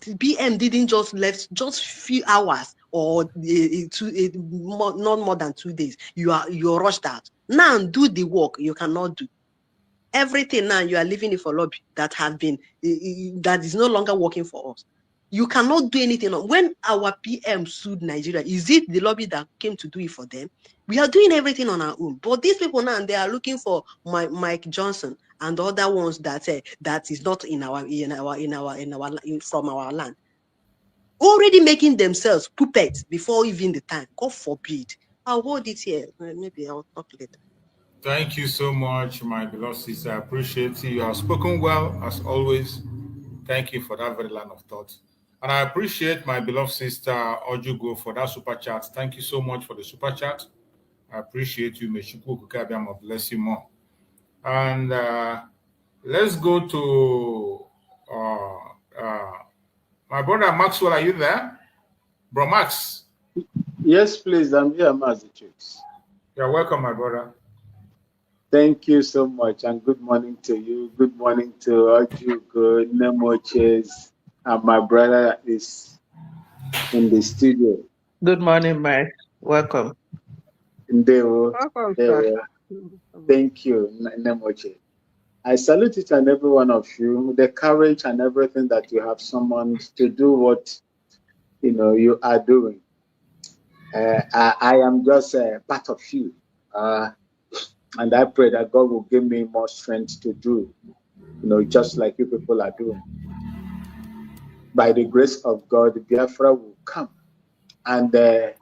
The PM didn't just left just few hours or not more than 2 days. You're rushed out. Now do the work you cannot do. Everything now you are leaving it for lobby that has been that is no longer working for us. You cannot do anything. When our PM sued Nigeria, is it the lobby that came to do it for them? We are doing everything on our own. But these people now, they are looking for Mike Johnson and the other ones that that is not from our land, already making themselves puppets before even the time. God forbid. I'll hold it here. Maybe I'll talk later. Thank you so much, my beloved sister. I appreciate you. You have spoken well, as always. Thank you for that very line of thought. And I appreciate my beloved sister, Ojugo, for that super chat. Thank you so much for the super chat. I appreciate you. May Chukwu Kukabiama bless you more. And let's go to my brother Maxwell. Are you there? Bro Max. Yes, please. I'm here, Massachusetts. You're welcome, my brother. Thank you so much, and good morning to you. Good morning to Ojugo, Nemoches, and my brother is in the studio. Good morning, Mike. Welcome. Welcome, sir. Thank you, Nemoche. I salute each and every one of you, the courage and everything that you have summoned to do what you are doing. I am just part of you. And I pray that God will give me more strength to do, just like you people are doing. By the grace of God, Biafra will come. And the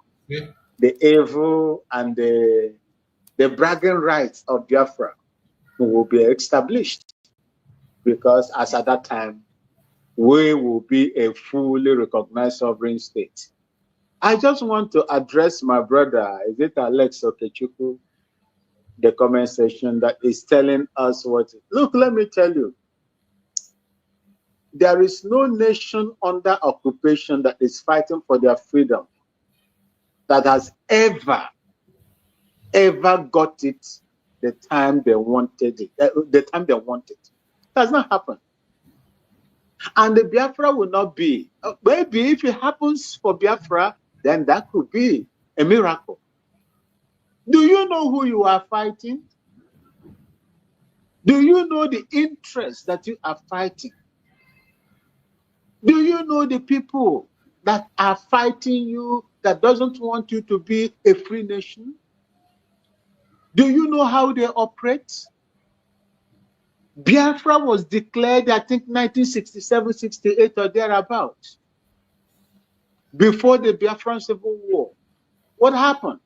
evil and the bragging rights of Biafra will be established. Because as at that time, we will be a fully recognized sovereign state. I just want to address my brother, is it Alex Okechukwu, the comment section that is telling us what. Look, let me tell you, there is no nation under occupation that is fighting for their freedom that has ever got it the time they wanted it. It does not happen. And the Biafra will not be. Maybe if it happens for Biafra, then that could be a miracle. Do you know who you are fighting? Do you know the interest that you are fighting? Do you know the people that are fighting you that doesn't want you to be a free nation? Do you know how they operate? Biafra was declared, I think, 1967, 68 or thereabouts, before the Biafran Civil War. What happened?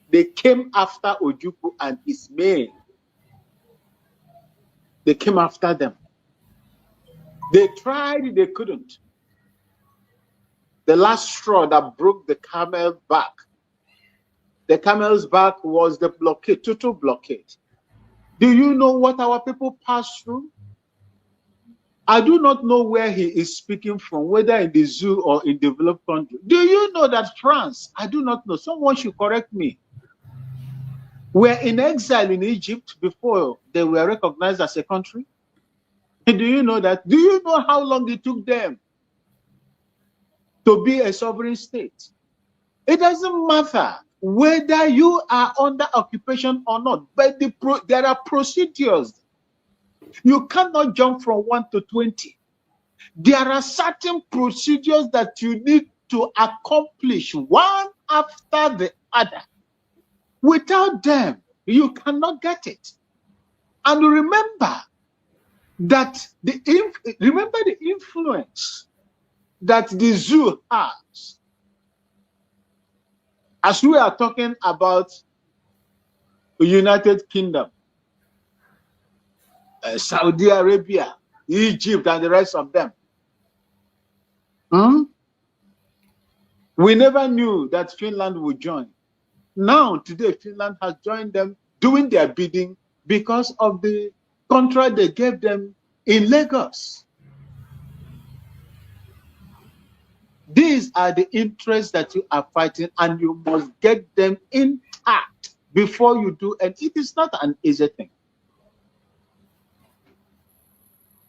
They came after Ojukwu and his men. They came after them. They tried, they couldn't. The last straw that broke the camel's back. The camel's back was the blockade, total blockade. Do you know what our people passed through? I do not know where he is speaking from, whether in the zoo or in developed country. Do you know that France, I do not know, someone should correct me, were in exile in Egypt before they were recognized as a country? Do you know that? Do you know how long it took them to be a sovereign state? It doesn't matter whether you are under occupation or not, but there are procedures. You cannot jump from 1 to 20. There are certain procedures that you need to accomplish one after the other. Without them, you cannot get it. And remember that the influence that the zoo has. As we are talking about the United Kingdom, Saudi Arabia, Egypt, and the rest of them. We never knew that Finland would join. Now, today, Finland has joined them, doing their bidding because of the contract they gave them in Lagos. These are the interests that you are fighting, and you must get them intact before you do. And it is not an easy thing.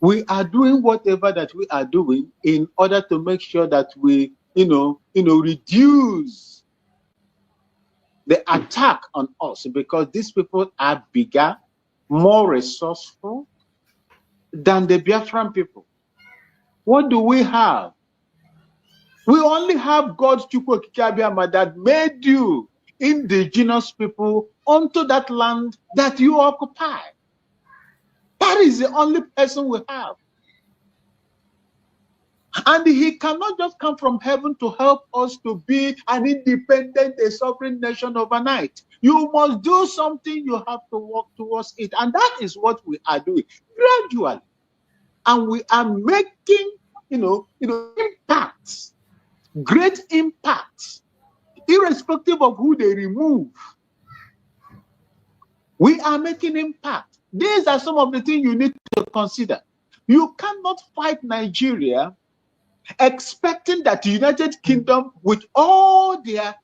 We are doing whatever that we are doing in order to make sure that we, reduce the attack on us, because these people are bigger, more resourceful than the Biafran people. What do we have? We only have God's Chukwu Okike that made you indigenous people onto that land that you occupy. That is the only person we have. And he cannot just come from heaven to help us to be an independent, a sovereign nation overnight. You must do something, you have to work towards it. And that is what we are doing gradually. And we are making, impacts, great impacts, irrespective of who they remove. We are making impact. These are some of the things you need to consider. You cannot fight Nigeria expecting that the United Kingdom, with all their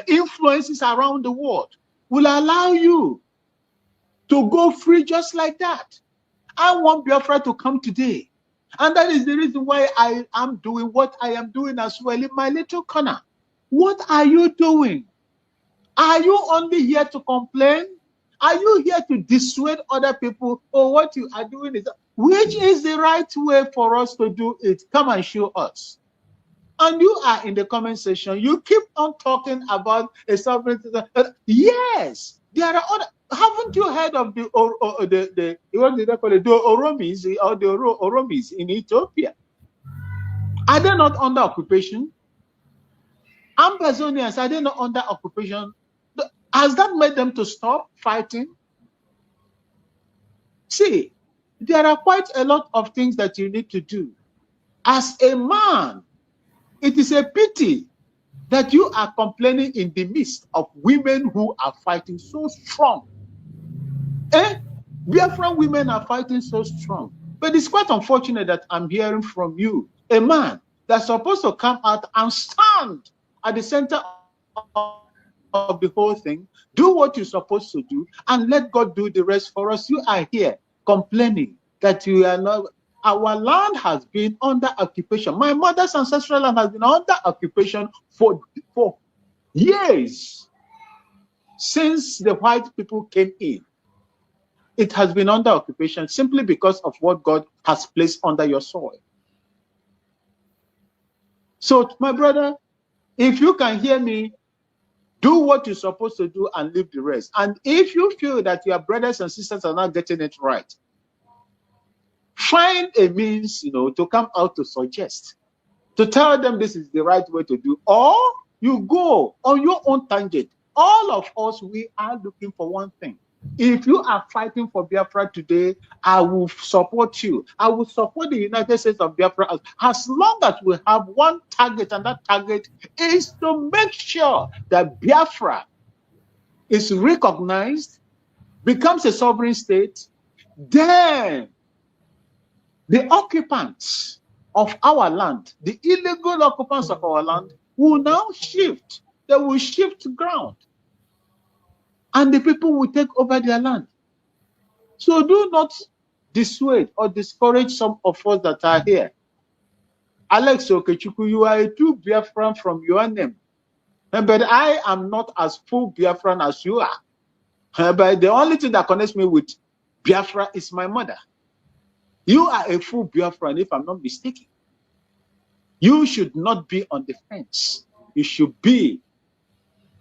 influences around the world, will allow you to go free just like that. I want Biafra to come today. And that is the reason why I am doing what I am doing as well in my little corner. What are you doing? Are you only here to complain? Are you here to dissuade other people? Or what you are doing is, which is the right way for us to do it? Come and show us. And you are in the comment section. You keep on talking about a sovereign. Yes, there are other. Haven't you heard of the what did they call it? The Oromis or the Oromis in Ethiopia? Are they not under occupation? Ambazonians, are they not under occupation? Has that made them to stop fighting? See, there are quite a lot of things that you need to do. As a man, it is a pity that you are complaining in the midst of women who are fighting so strong. Biafran women are fighting so strong. But it's quite unfortunate that I'm hearing from you, a man that's supposed to come out and stand at the center of the whole thing, do what you're supposed to do, and let God do the rest for us. You are here complaining that you are not. Our land has been under occupation. My mother's ancestral land has been under occupation for years. Since the white people came in, it has been under occupation simply because of what God has placed under your soil. So, my brother, if you can hear me, do what you're supposed to do and leave the rest. And if you feel that your brothers and sisters are not getting it right, find a means, to come out to suggest, to tell them this is the right way to do, or you go on your own tangent. All of us, we are looking for one thing. If you are fighting for Biafra today, I will support you. I will support the United States of Biafra as long as we have one target, and that target is to make sure that Biafra is recognized, becomes a sovereign state. Then the occupants of our land, the illegal occupants of our land, will now shift. They will shift ground, and the people will take over their land. So do not dissuade or discourage some of us that are here. Alex Okechukwu, you are a true Biafran from your name. But I am not as full Biafran as you are. But the only thing that connects me with Biafra is my mother. You are a full Biafran, if I'm not mistaken. You should not be on the fence. You should be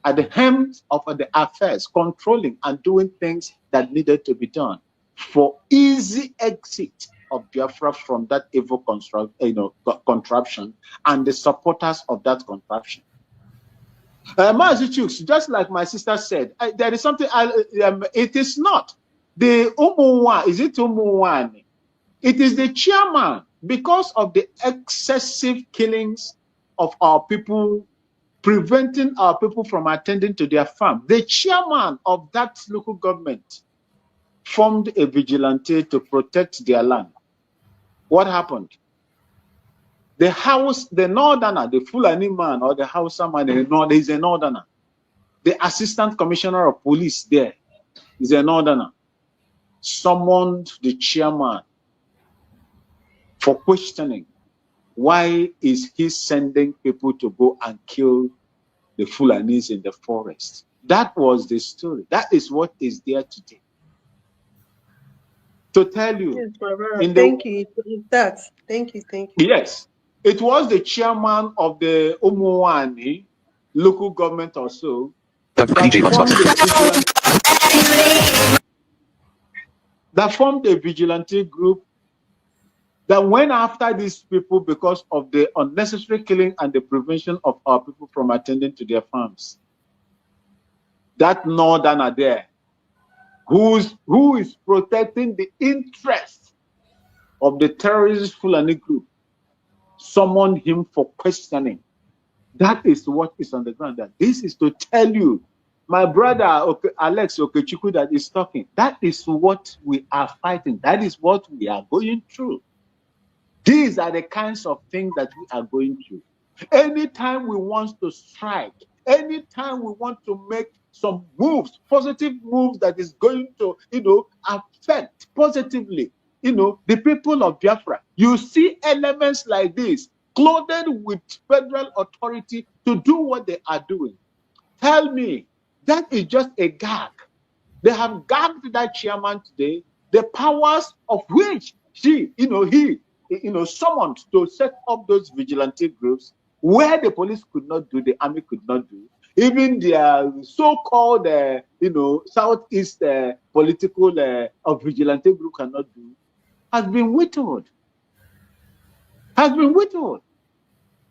at the helm of the affairs, controlling and doing things that needed to be done for easy exit of Biafra from that evil contraption and the supporters of that contraption. Just like my sister said, there is something. It is not the Umuwa. Is it Umuwani? It is the chairman, because of the excessive killings of our people, preventing our people from attending to their farm. The chairman of that local government formed a vigilante to protect their land. What happened? The northerner, the Fulani man or the Hausa man, is a northerner. The assistant commissioner of police there is a northerner. Summoned the chairman for questioning. Why is he sending people to go and kill the Fulanis in the forest? That was the story. That is what is there today. To tell you. Yes, thank you. Thank you. Yes. It was the chairman of the Umuwani local government or so that formed a vigilante group that went after these people because of the unnecessary killing and the prevention of our people from attending to their farms. That northerner there, who is protecting the interests of the terrorist Fulani group, summoned him for questioning. That is what is on the ground. That this is to tell you, my brother Alex Okechukwu that is talking. That is what we are fighting. That is what we are going through. These are the kinds of things that we are going through. Anytime we want to strike, anytime we want to make some moves, positive moves that is going to, affect positively, the people of Biafra, you see elements like this, clothed with federal authority to do what they are doing. Tell me, that is just a gag. They have gagged that chairman today, the powers of which he summoned to set up those vigilante groups where the police could not do, the army could not do, even their so-called, Southeast political vigilante group cannot do, has been whittled.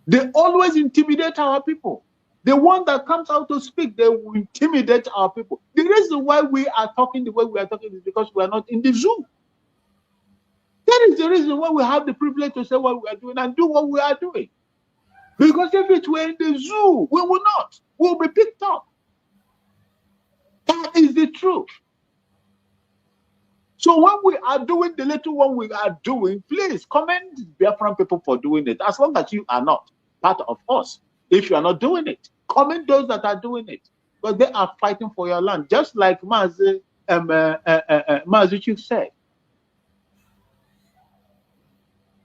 They always intimidate our people. The one that comes out to speak, they will intimidate our people. The reason why we are talking the way we are talking is because we are not in the zoo. That is the reason why we have the privilege to say what we are doing and do what we are doing. Because if it were in the zoo, we will not. We will be picked up. That is the truth. So when we are doing the little one we are doing, please commend Biafran people for doing it. As long as you are not part of us. If you are not doing it, commend those that are doing it. Because they are fighting for your land. Just like Mazi Chief said.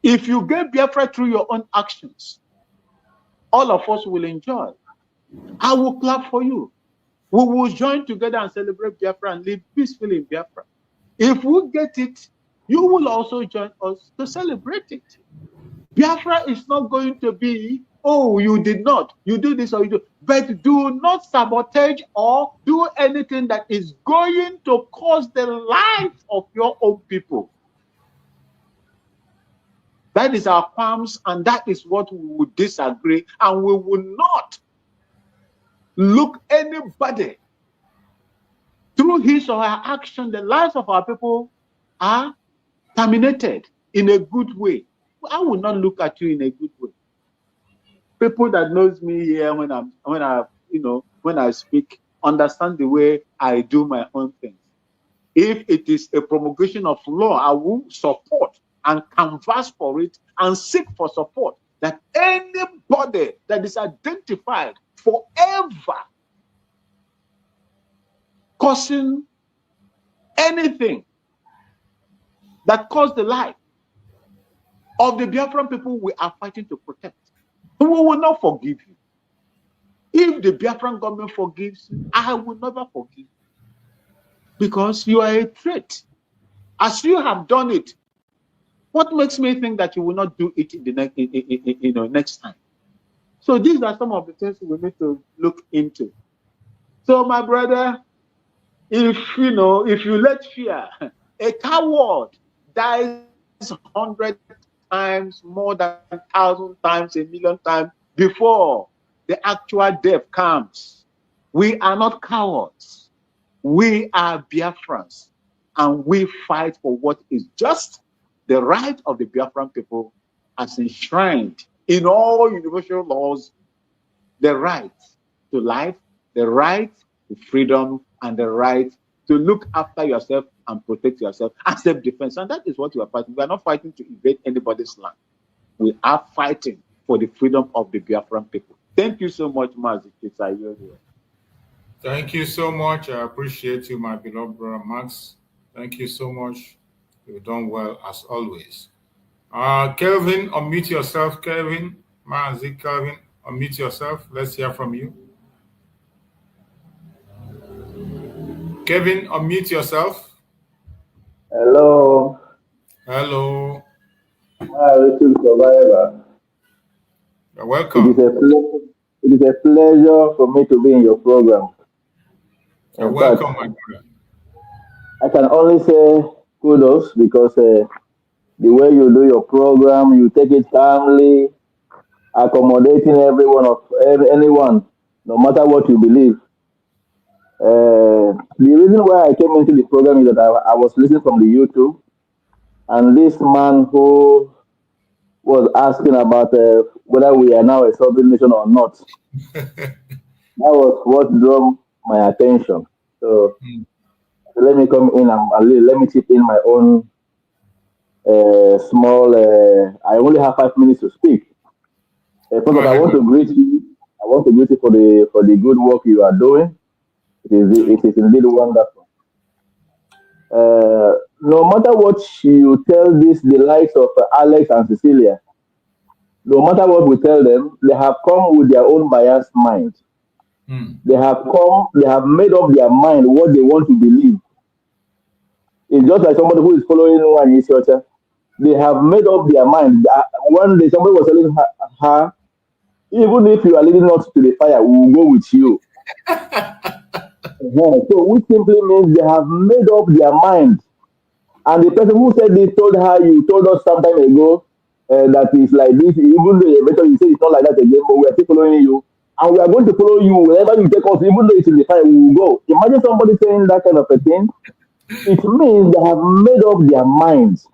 If you get Biafra through your own actions, all of us will enjoy. I will clap for you. We will join together and celebrate Biafra and live peacefully in Biafra. If we get it, you will also join us to celebrate it. Biafra is not going to be, oh, you did not, you do this or you do, but do not sabotage or do anything that is going to cause the life of your own people. That is our qualms, and that is what we would disagree, and we will not look anybody to through his or her action, the lives of our people are terminated in a good way. I will not look at you in a good way. People that knows me here when I speak understand the way I do my own things. If it is a promulgation of law, I will support and canvass for it and seek for support that anybody that is identified forever causing anything that caused the life of the Biafran people we are fighting to protect, we will not forgive you. If the Biafran government forgives you, I will never forgive you. Because you are a threat. As you have done it, what makes me think that you will not do it in the next time? So these are some of the things we need to look into. So my brother, if you let fear, a coward dies 100 times, more than 1,000 times, 1,000,000 times before the actual death comes. We are not cowards. We are Biafrans, and we fight for what is just, the right of the Biafran people as enshrined in all universal laws, the right to life, the right to freedom, and the right to look after yourself and protect yourself and self-defense. And that is what we are fighting. We are not fighting to invade anybody's land. We are fighting for the freedom of the Biafran people. Thank you so much, Mazi. Thank you so much. I appreciate you, my beloved brother Max. Thank you so much. You've done well as always. Kelvin, unmute yourself. Kelvin, Mazi, Kelvin, unmute yourself. Let's hear from you. Kevin, unmute yourself. Hello. Hello. Hi, Richard Survivor. You're welcome. It is a pleasure for me to be in your program. You're welcome, my brother. I can only say kudos because the way you do your program, you take it calmly, accommodating anyone, no matter what you believe. The reason why I came into the program is that I was listening from the YouTube, and this man who was asking about whether we are now a sovereign nation or not, that was what drew my attention. So let me come in and let me chip in my own small. I only have 5 minutes to speak. First of all, I want to greet you. I want to greet you for the good work you are doing. It is indeed wonderful. No matter what you tell the likes of Alex and Cecilia, no matter what we tell them, they have come with their own biased mind. They have made up their mind what they want to believe. It's just like somebody who is following one Isiota. They have made up their mind. One day somebody was telling her, even if you are leading us to the fire, we will go with you. So which simply means they have made up their mind. And the person who said this told her, you told us some time ago that it's like this, even though eventually you say it's not like that again, but we are still following you. And we are going to follow you wherever you take us, even though it's in the fire, we will go. Imagine somebody saying that kind of a thing. It means they have made up their minds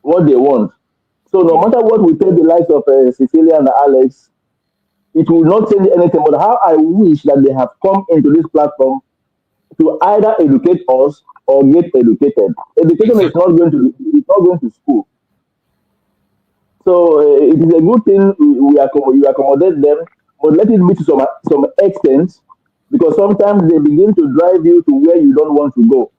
what they want. So no matter what we tell the likes of Cecilia and Alex, it will not change anything. But how I wish that they have come into this platform to either educate us or get educated. Education is not going to school. So it is a good thing you accommodate them, but let it be to some extent, because sometimes they begin to drive you to where you don't want to go.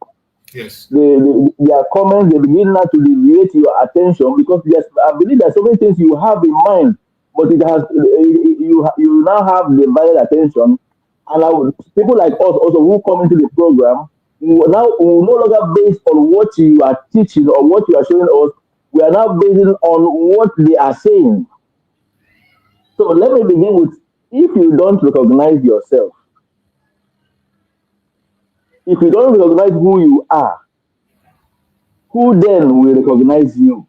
Yes. Their comments, they begin now to deviate your attention, because I believe there's so many things you have in mind, but you now have divided attention. And people like us also who come into the program will no longer based on what you are teaching or what you are showing us. We are now based on what they are saying. So let me begin with, if you don't recognize yourself, if you don't recognize who you are, who then will recognize you?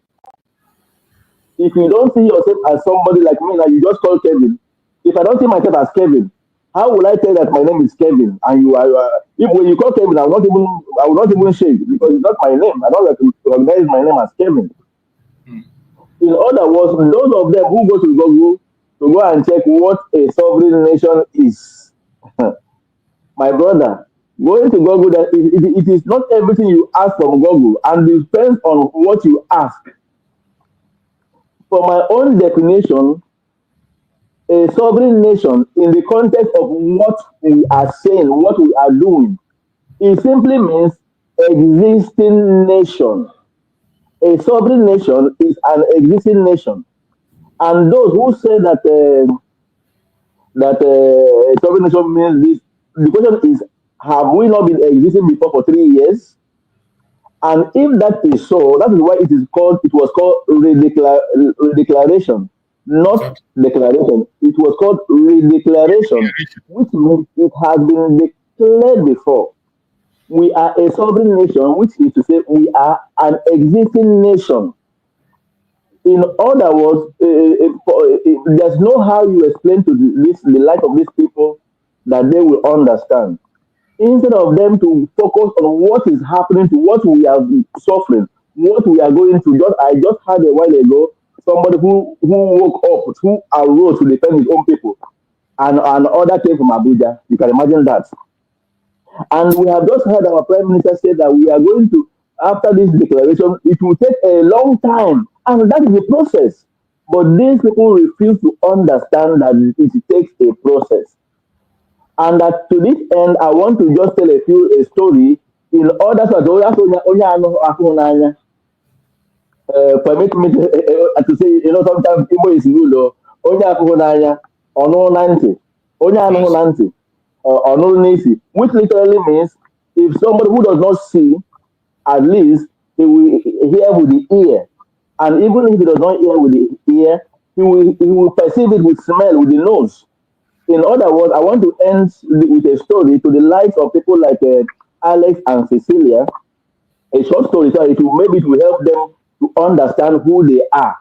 If you don't see yourself as somebody like me, now you just call Kevin. If I don't see myself as Kevin, How will I tell that my name is Kevin and you are? If when you call Kevin, I will not even shake because it's not my name. I don't recognize my name as Kevin. In other words, those of them who go to Google to go and check what a sovereign nation is, my brother, going to Google, that it is not everything you ask from Google, and it depends on what you ask. For my own definition, a sovereign nation, in the context of what we are saying, what we are doing, it simply means existing nation. A sovereign nation is an existing nation, and those who say that sovereign nation means this, the question is, have we not been existing before for 3 years? And if that is so, that is why it was called redeclaration, not declaration. It was called redeclaration, which means it has been declared before. We are a sovereign nation, which is to say we are an existing nation. In other words, there's no how you explain to the life of these people that they will understand. Instead of them to focus on what is happening to what we are suffering, what we are going through. I just had a while ago somebody who woke up, who arose to defend his own people, and other came from Abuja. You can imagine that. And we have just heard our Prime Minister say that we are going to, after this declaration, it will take a long time. And that is the process. But these people refuse to understand that it takes a process. And that to this end, I want to just tell a story in order to permit me to say, sometimes Igbo is good, onye afụhụ n'anya, ọnụ na ntị, onye anụhụ na ntị, ọnụ n'isi, which literally means if somebody who does not see, at least he will hear with the ear. And even if he does not hear with the ear, he will perceive it with smell, with the nose. In other words, I want to end with a story to the likes of people like Alex and Cecilia. A short story, so maybe it will help them to understand who they are.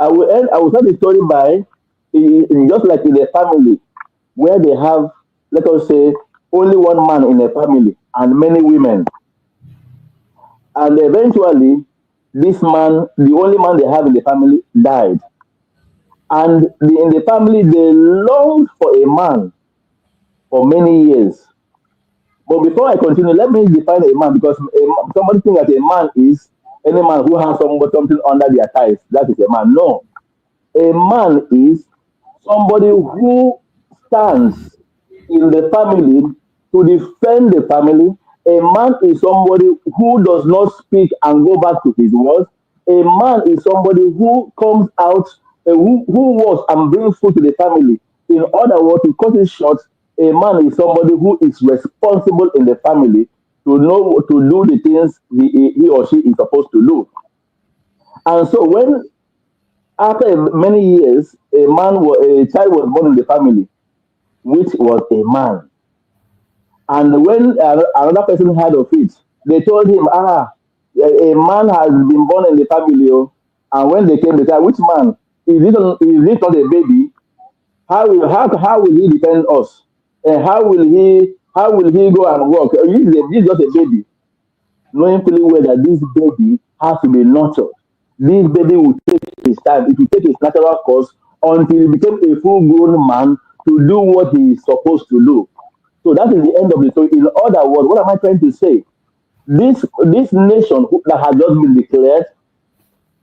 I will start the story by just like in a family where they have, let us say, only one man in a family and many women. And eventually, this man, the only man they have in the family, died. And in the family, they longed for a man for many years. But before I continue, let me define a man, because somebody thinks that a man is any man who has something under their thighs. That is a man. No. A man is somebody who stands in the family to defend the family. A man is somebody who does not speak and go back to his words. A man is somebody who comes out, who works and brings food to the family. In other words, to cut it short, a man is somebody who is responsible in the family to know to do the things he or she is supposed to do. And so when after many years, a child was born in the family, which was a man. And when another person heard of it, they told him, a man has been born in the family. And when they came, they said, which man? Is this not a baby? How will he defend us? And how will he go and work? He's just a baby. Knowing fully well that this baby has to be nurtured. This baby will take his time. It will take his natural course until he becomes a full-grown man to do what he is supposed to do. So that is the end of the story. In other words, what am I trying to say? This nation that has just been declared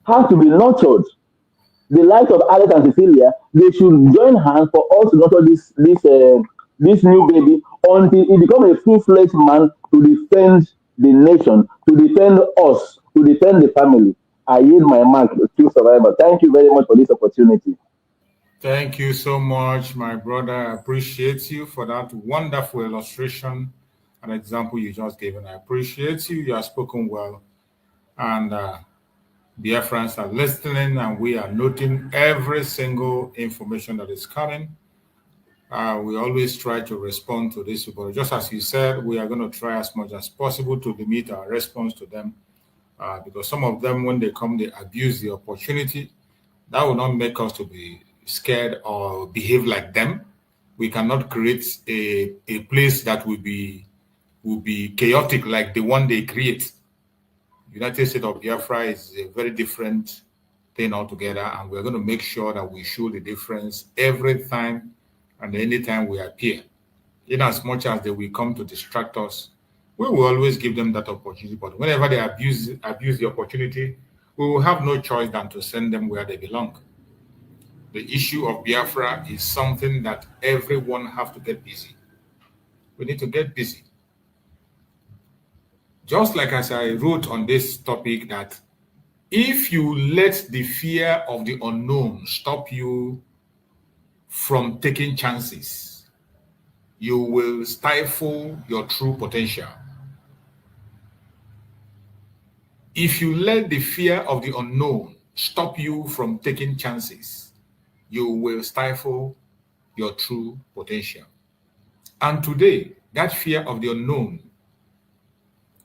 has to be nurtured. The likes of Alex and Cecilia, they should join hands for us to nurture this new baby until he becomes a full-fledged man to defend the nation, to defend us, to defend the family. I yield my mark to survivor. Thank you very much for this opportunity. Thank you so much, my brother. I appreciate you for that wonderful illustration and example you just gave. And I appreciate you. You have spoken well. And Biafrans are listening, and we are noting every single information that is coming. We always try to respond to this, but just as you said, we are going to try as much as possible to limit our response to them, because some of them, when they come, they abuse the opportunity. That will not make us to be scared or behave like them. We cannot create a place that will be chaotic like the one they create. United States of Biafra is a very different thing altogether, and we're going to make sure that we show the difference every time and anytime we appear. In as much as they will come to distract us, we will always give them that opportunity. But whenever they abuse the opportunity, we will have no choice than to send them where they belong. The issue of Biafra is something that everyone have to get busy. We need to get busy. Just like as I wrote on this topic, that if you let the fear of the unknown stop you from taking chances, you will stifle your true potential. If you let the fear of the unknown stop you from taking chances, you will stifle your true potential. And today, that fear of the unknown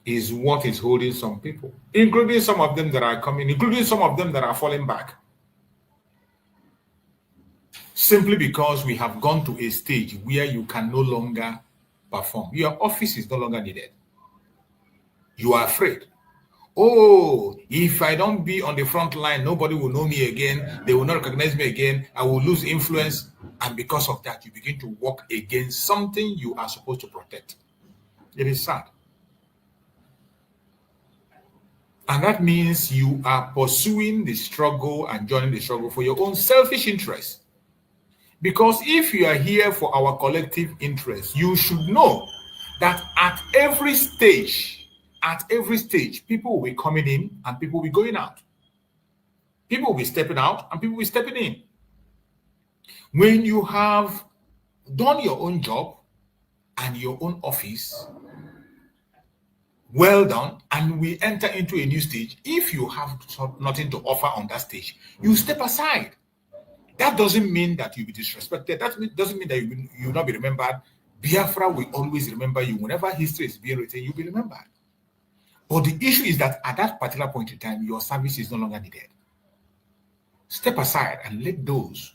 is what is holding some people, including some of them that are coming, including some of them that are falling back. Simply because we have gone to a stage where you can no longer perform. Your office is no longer needed. You are afraid. Oh, if I don't be on the front line, nobody will know me again. They will not recognize me again. I will lose influence. And because of that, you begin to work against something you are supposed to protect. It is sad. And that means you are pursuing the struggle and joining the struggle for your own selfish interests. Because if you are here for our collective interest, you should know that at every stage, people will be coming in and people will be going out. People will be stepping out and people will be stepping in. When you have done your own job and your own office, well done, and we enter into a new stage, if you have nothing to offer on that stage, you step aside. That doesn't mean that you'll be disrespected. That doesn't mean that you will not be remembered. Biafra will always remember you. Whenever history is being written, you'll be remembered. But the issue is that at that particular point in time, your service is no longer needed. Step aside and let those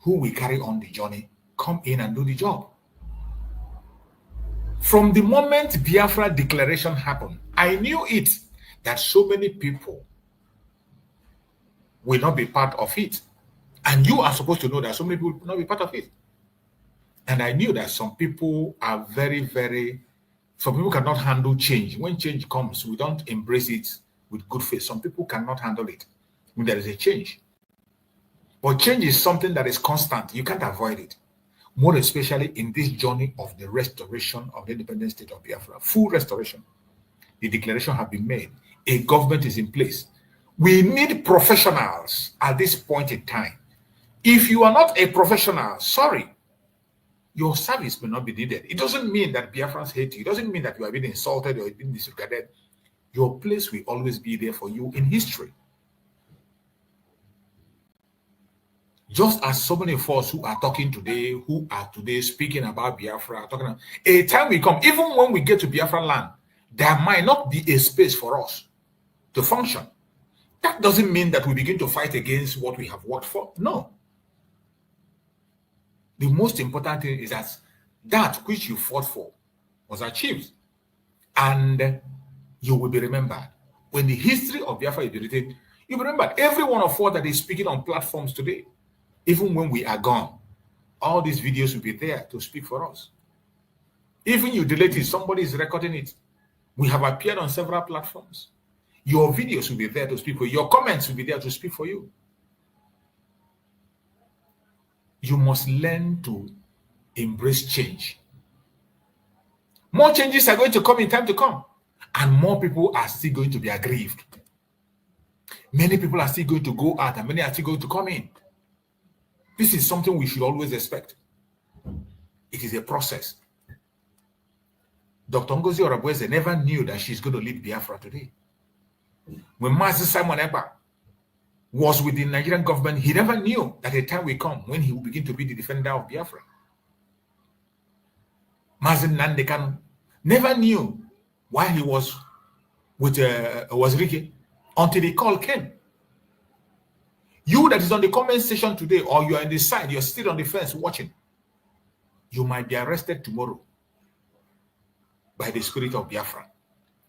who will carry on the journey come in and do the job. From the moment Biafra declaration happened, I knew it, that so many people will not be part of it. And you are supposed to know that so many people will not be part of it. And I knew that some people are some people cannot handle change. When change comes, we don't embrace it with good faith. Some people cannot handle it when there is a change. But change is something that is constant. You can't avoid it. More especially in this journey of the restoration of the independent state of Biafra. Full restoration. The declaration has been made. A government is in place. We need professionals at this point in time. If you are not a professional, sorry, your service may not be needed. It doesn't mean that Biafrans hate you. It doesn't mean that you are being insulted or being disregarded. Your place will always be there for you in history. Just as so many of us who are talking today, who are today speaking about Biafra, a time will come, even when we get to Biafra land, there might not be a space for us to function. That doesn't mean that we begin to fight against what we have worked for. No. The most important thing is that which you fought for was achieved. And you will be remembered. When the history of Biafra is written, you remember every one of us that is speaking on platforms today. Even when we are gone, all these videos will be there to speak for us. Even you delete it, somebody is recording it. We have appeared on several platforms. Your videos will be there to speak for you. Your comments will be there to speak for you. You must learn to embrace change. More changes are going to come in time to come. And more people are still going to be aggrieved. Many people are still going to go out and many are still going to come in. This is something we should always expect. It is a process. Dr. Ngozi Orabueze never knew that she's going to lead Biafra today. When Mazi Simon Ekpa was with the Nigerian government, he never knew that a time will come when he will begin to be the defender of Biafra. Mazi Nnamdi Kanu never knew why he was with Rike until the call came. You that is on the comment section today, or you are in the side, you're still on the fence watching. You might be arrested tomorrow by the spirit of Biafra.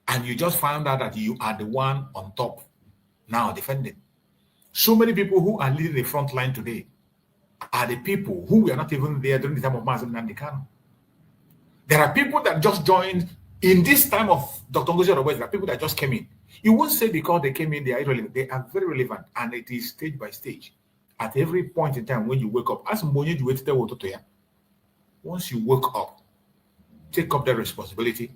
And you just found out that you are the one on top now defending. So many people who are leading the front line today are the people who were not even there during the time of Mazen Nandekano. There are people that just joined in this time of Dr. Ngozi Orabueze. There are people that just came in. You won't say because they came in, they are irrelevant. They are very relevant, and it is stage by stage. At every point in time when you wake up, once you wake up, take up that responsibility,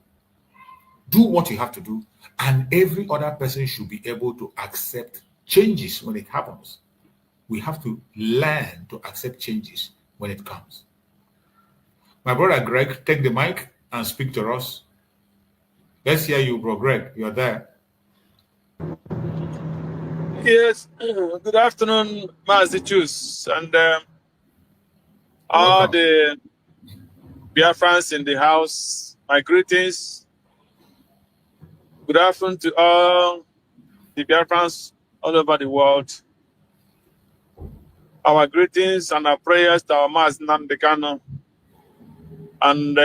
do what you have to do, and every other person should be able to accept changes when it happens. We have to learn to accept changes when it comes. My brother Greg, take the mic and speak to us. Let's hear you, bro Greg. You're there. Yes, good afternoon, Massachusetts, and all the Biafrans in the house. My greetings. Good afternoon to all the Biafrans all over the world. Our greetings and our prayers to our Mas Namdekano and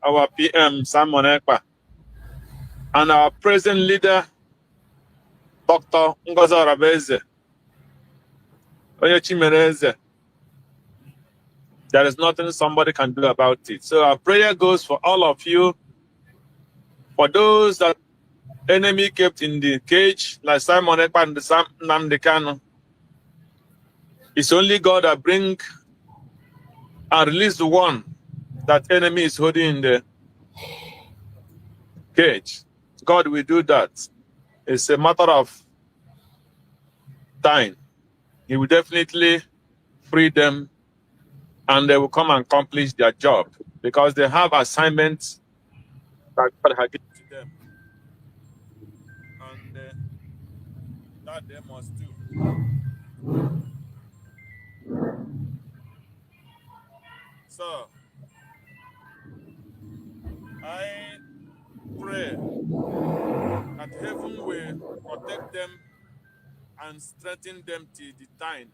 our PM Simon Ekpa and our present leader, Dr. Ngozi Orabueze. There is nothing somebody can do about it. So our prayer goes for all of you, for those that enemy kept in the cage, like Simon Ekpa and Namdekano. It's only God that bring and release the one that enemy is holding in the cage. God will do that. It's a matter of time. He will definitely free them, and they will come and accomplish their job because they have assignments that God has given to them, and that they must do. So I pray that heaven will protect them and strengthen them till the time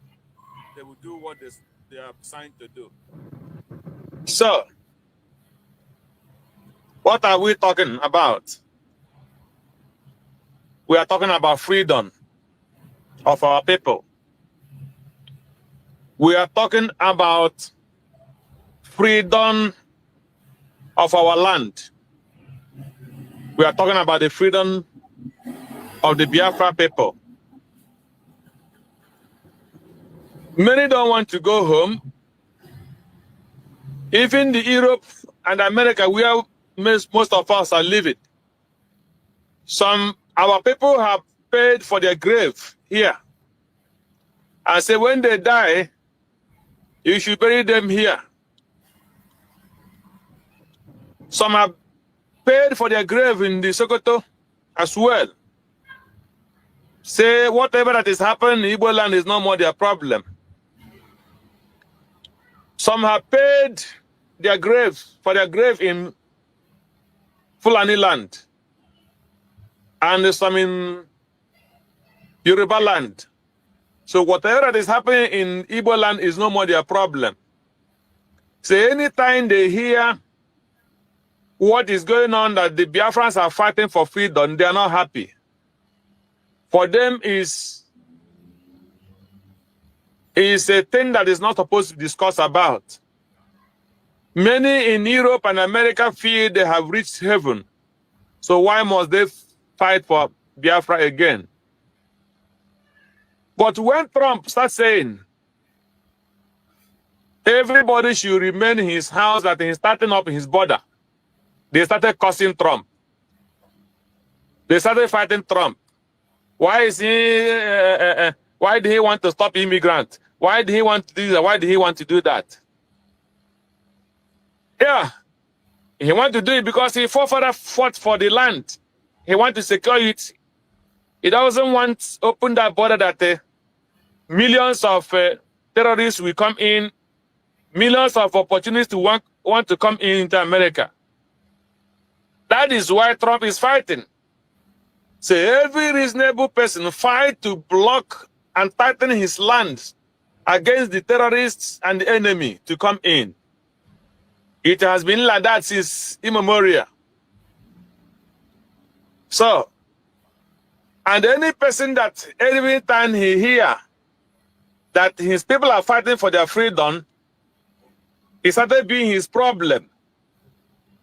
they will do what they are assigned to do. So, what are we talking about? We are talking about freedom of our people. We are talking about freedom of our land. We are talking about the freedom of the Biafra people. Many don't want to go home. Even the Europe and America, where most of us are living. Our people have paid for their grave here. I say when they die, you should bury them here. Some have paid for their grave in the Sokoto as well. Say whatever that is happening in Igbo land is no more their problem. Some have paid their graves for their grave in Fulani land and some in Yoruba land. So whatever that is happening in Igbo land is no more their problem. So anytime they hear what is going on, that the Biafrans are fighting for freedom, they are not happy. For them is a thing that is not supposed to discuss about. Many in Europe and America feel they have reached heaven. So why must they fight for Biafra again? But when Trump starts saying everybody should remain in his house, that he's starting up his border, they started cursing Trump. They started fighting Trump. Why is he? Why did he want to stop immigrants? Why did he want to do that? Why did he want to do that? Yeah, he wanted to do it because he fought for the land. He wants to secure it. He doesn't want to open that border that millions of terrorists will come in, millions of opportunities to want to come into America. That is why Trump is fighting. So every reasonable person fight to block and tighten his lands against the terrorists and the enemy to come in. It has been like that since immemorial. So, and any person that every time he hear that his people are fighting for their freedom, it started being his problem.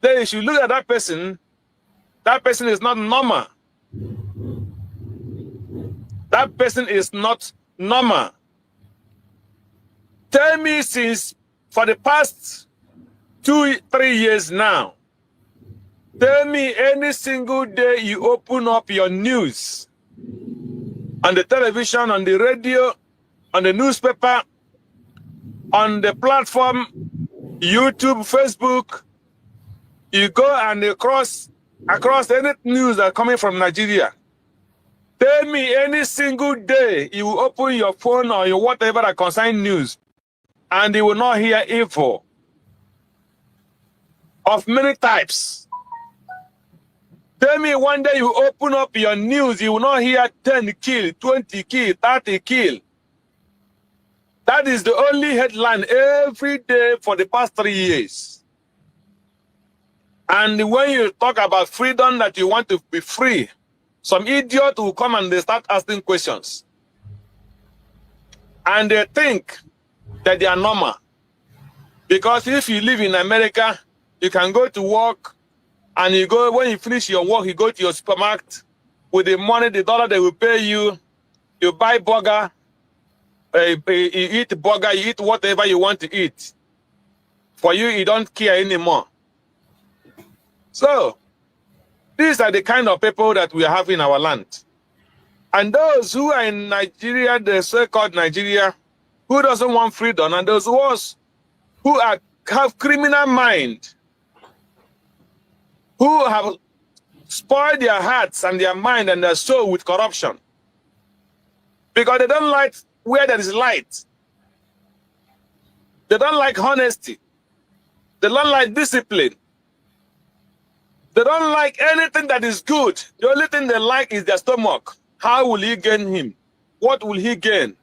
Then you should look at that person is not normal. That person is not normal. Tell me, since for the past 2-3 years now, tell me any single day you open up your news on the television, on the radio, on the newspaper, on the platform, YouTube, Facebook, you go and across any news that are coming from Nigeria. Tell me any single day you will open your phone or your whatever that concern news and you will not hear evil of many types. Tell me one day you open up your news, you will not hear 10 kill, 20 kill, 30 kill. That is the only headline every day for the past 3 years. And when you talk about freedom, that you want to be free, some idiot will come and they start asking questions. And they think that they are normal. Because if you live in America, you can go to work and you go, when you finish your work, you go to your supermarket with the money, the dollar they will pay you, you buy burger, you eat burger, you eat whatever you want to eat. For you, you don't care anymore. So, these are the kind of people that we have in our land. And those who are in Nigeria, the so-called Nigeria, who doesn't want freedom, and those who have criminal mind, who have spoiled their hearts and their mind and their soul with corruption. Because they don't like where there is light. They don't like honesty. They don't like discipline. They don't like anything that is good. The only thing they like is their stomach. How will he gain him? What will he gain?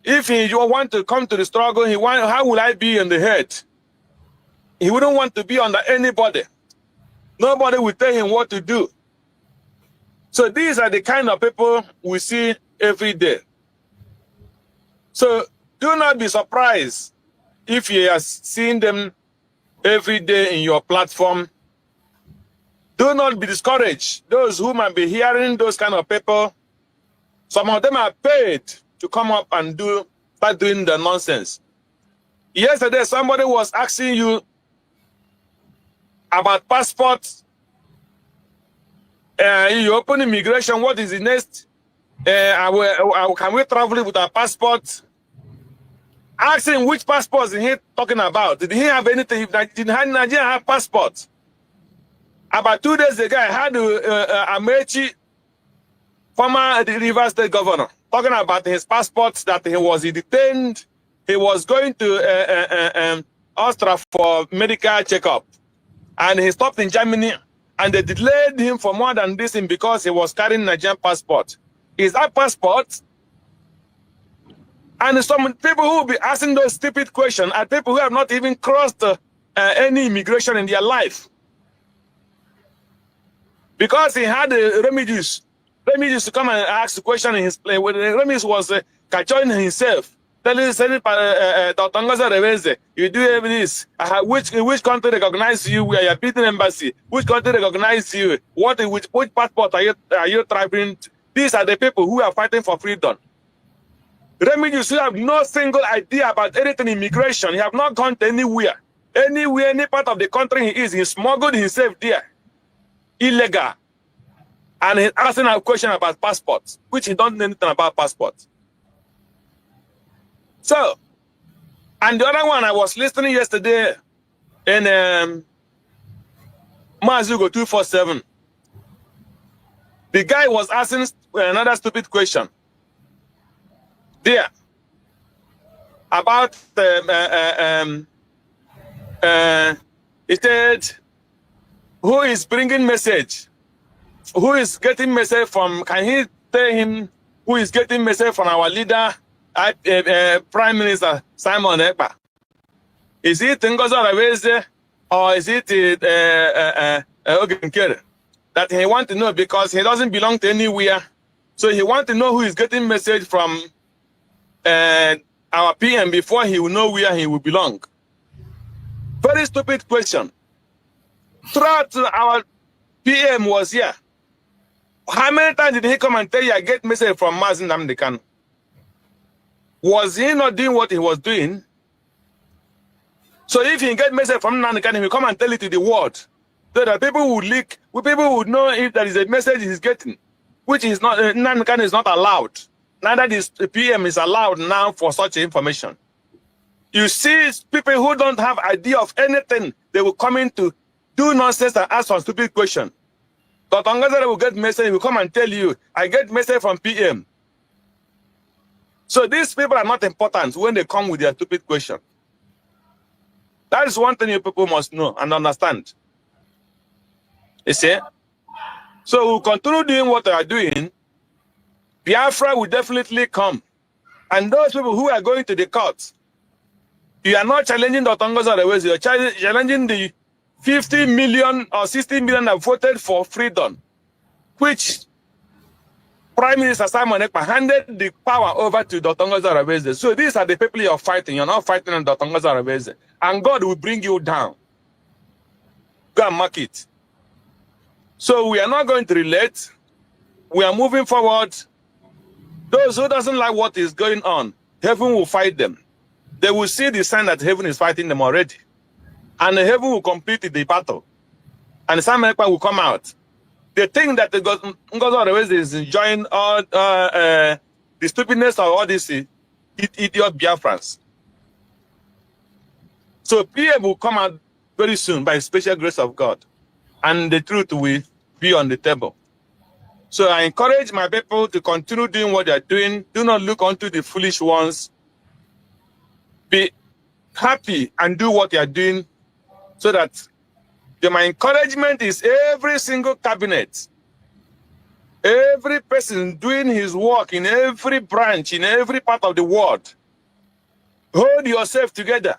If he want to come to the struggle, how will I be in the head? He wouldn't want to be under anybody. Nobody will tell him what to do. So these are the kind of people we see every day. So do not be surprised if you are seeing them every day in your platform. Do not be discouraged. Those who might be hearing those kind of people, some of them are paid to come up and start doing the nonsense. Yesterday, somebody was asking you about passports. You open immigration, what is the next? Can we travel with our passport? Asking which passports is he talking about? Did he have anything? Did Nigeria have passports? About 2 days ago, I had Amechi, former Rivers State governor, talking about his passports, that he was detained. He was going to Austria for medical checkup. And he stopped in Germany, and they delayed him for more than this because he was carrying Nigerian passport. Is that passport? And some people who will be asking those stupid questions are people who have not even crossed any immigration in their life. Because he had Remedios to come and ask the question in his place. Remedios was cajoling himself, telling Dr. Ngozi, you do this. Which country recognize you? We are your beating embassy. Which country recognize you? Which passport are you traveling? These are the people who are fighting for freedom. Remedios who have no single idea about anything immigration. He have not gone to anywhere. Any part of the country he is, he smuggled himself there. Illegal. And he's asking a question about passports, which he don't know anything about passports. So, and the other one, I was listening yesterday in Mazugo 247. The guy was asking another stupid question there about he said, who is bringing message? Who is getting message from? Can he tell him who is getting message from our leader, Prime Minister Simon Ekpa? Is it Ngozi Orabueze or is it that he want to know because he doesn't belong to anywhere? So he want to know who is getting message from our PM before he will know where he will belong. Very stupid question. Throughout our PM was here. How many times did he come and tell you I get message from Mazi Nnamdi Kanu? Was he not doing what he was doing? So if he get message from Nnamdi Kanu, he will come and tell it to the world, so that people would leak, people would know if there is a message he's getting, which is not, Nnamdi Kanu is not allowed. Neither this PM is allowed now for such information. You see people who don't have idea of anything, they will come in to do nonsense and ask some stupid question. But Ngozi will get message, he will come and tell you, I get message from PM. So these people are not important when they come with their stupid question. That is one thing you people must know and understand. You see? So we'll continue doing what they are doing. Biafra will definitely come. And those people who are going to the courts, you are not challenging Dr. Ngozi Orabueze, you are challenging the 50 million or 60 million that voted for freedom, which Prime Minister Simon Ekpa handed the power over to Dr. Ngozi Orabueze. So these are the people you are fighting. You're not fighting on Dr. Ngozi Orabueze. And God will bring you down. Go and mark it. So we are not going to relate. We are moving forward. Those who doesn't like what is going on, heaven will fight them. They will see the sign that heaven is fighting them already. And heaven will complete the battle. And Simon Ekpa will come out. They think that Ngozi Orabueze is enjoying all the stupidness of all these idiot Biafrans. So PM will come out very soon by special grace of God. And the truth will be on the table. So I encourage my people to continue doing what they are doing. Do not look onto the foolish ones. Be happy and do what you are doing, so that my encouragement is every single cabinet, every person doing his work in every branch, in every part of the world, hold yourself together.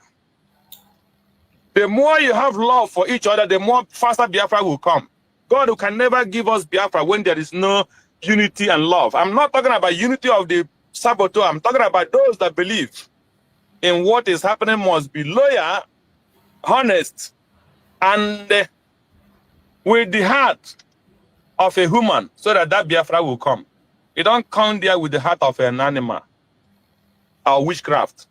The more you have love for each other, the more faster Biafra will come. God who can never give us Biafra when there is no unity and love. I'm not talking about unity of the saboteur. I'm talking about those that believe in what is happening must be loyal, honest, and with the heart of a human, so that Biafra will come. You don't come there with the heart of an animal or witchcraft,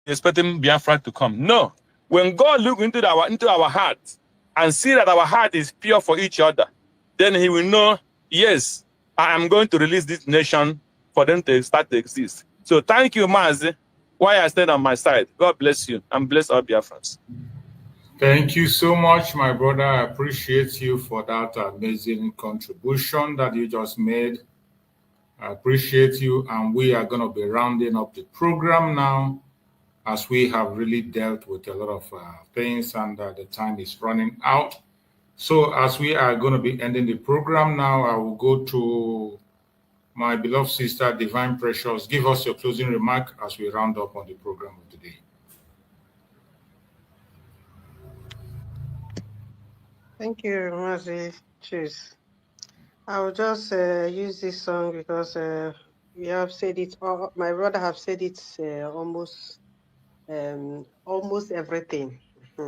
expecting Biafra to come. No. When God looks into our heart and see that our heart is pure for each other, then he will know, yes, I am going to release this nation for them to start to exist. So thank you, Mazi. Why I stand on my side. God bless you and bless all Biafrans. Thank you so much, my brother. I appreciate you for that amazing contribution that you just made. I appreciate you, and we are going to be rounding up the program now, as we have really dealt with a lot of things, and the time is running out. So as we are going to be ending the program now, I will go to my beloved sister, Divine Precious. Give us your closing remark as we round up on the program of today. Thank you, Mazi. Cheers. I will just use this song because we have said it. My brother have said it almost everything.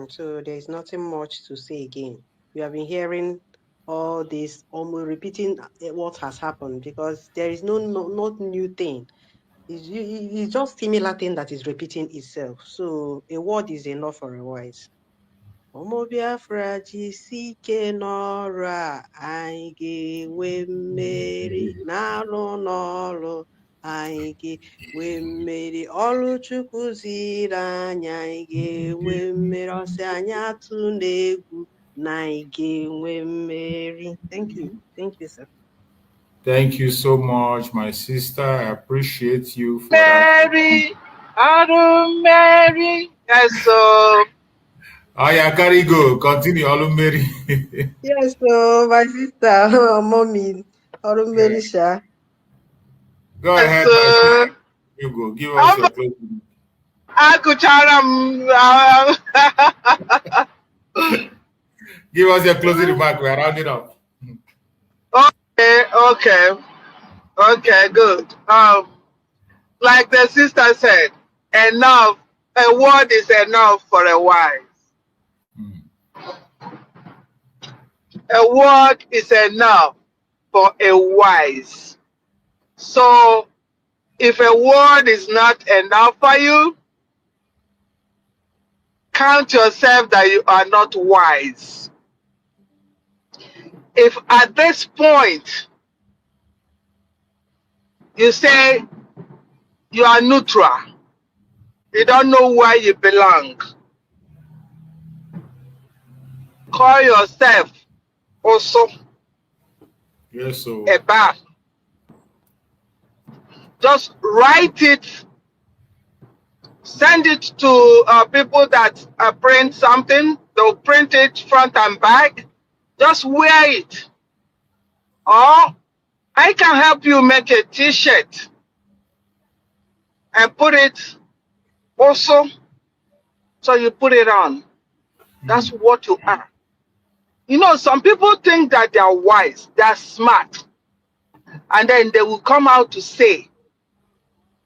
So there is nothing much to say again. We have been hearing all this, almost repeating what has happened, because there is not new thing. It's just similar thing that is repeating itself. So a word is enough for a wise. Ụmụ Biafra jisie ike n'ọrụ a, anyị ga-enwe mmeri. Na-alụ n'ọrụ, anyị ga-enwe mmeri. Ọrụ Chukwu ziri anyị, anyị ga-enwe mmeri. Ọ sị anyị atụ n'egwu, na anyị ga-enwe mmeri. Thank you. Thank you, sir. Thank you so much, my sister. I appreciate you for that. Mary. Yes, so. Aya, carry go. Continue, Olumeri. Yes, so my sister, mommy, Olumeri Sha. Go ahead, my sister. You go. Give us your closing. Give us your closing remark. We're rounding up. Okay, good. Like the sister said, enough. A word is enough for a wise. A word is enough for a wise. So, if a word is not enough for you, count yourself that you are not wise. If at this point you say you are neutral, you don't know where you belong, call yourself also Yes, so a bad. Just write it, send it to people that print something. They'll print it front and back. Just wear it. Or I can help you make a t-shirt and put it also, so you put it on. That's what you are. You know, some people think that they are wise, they are smart, and then they will come out to say,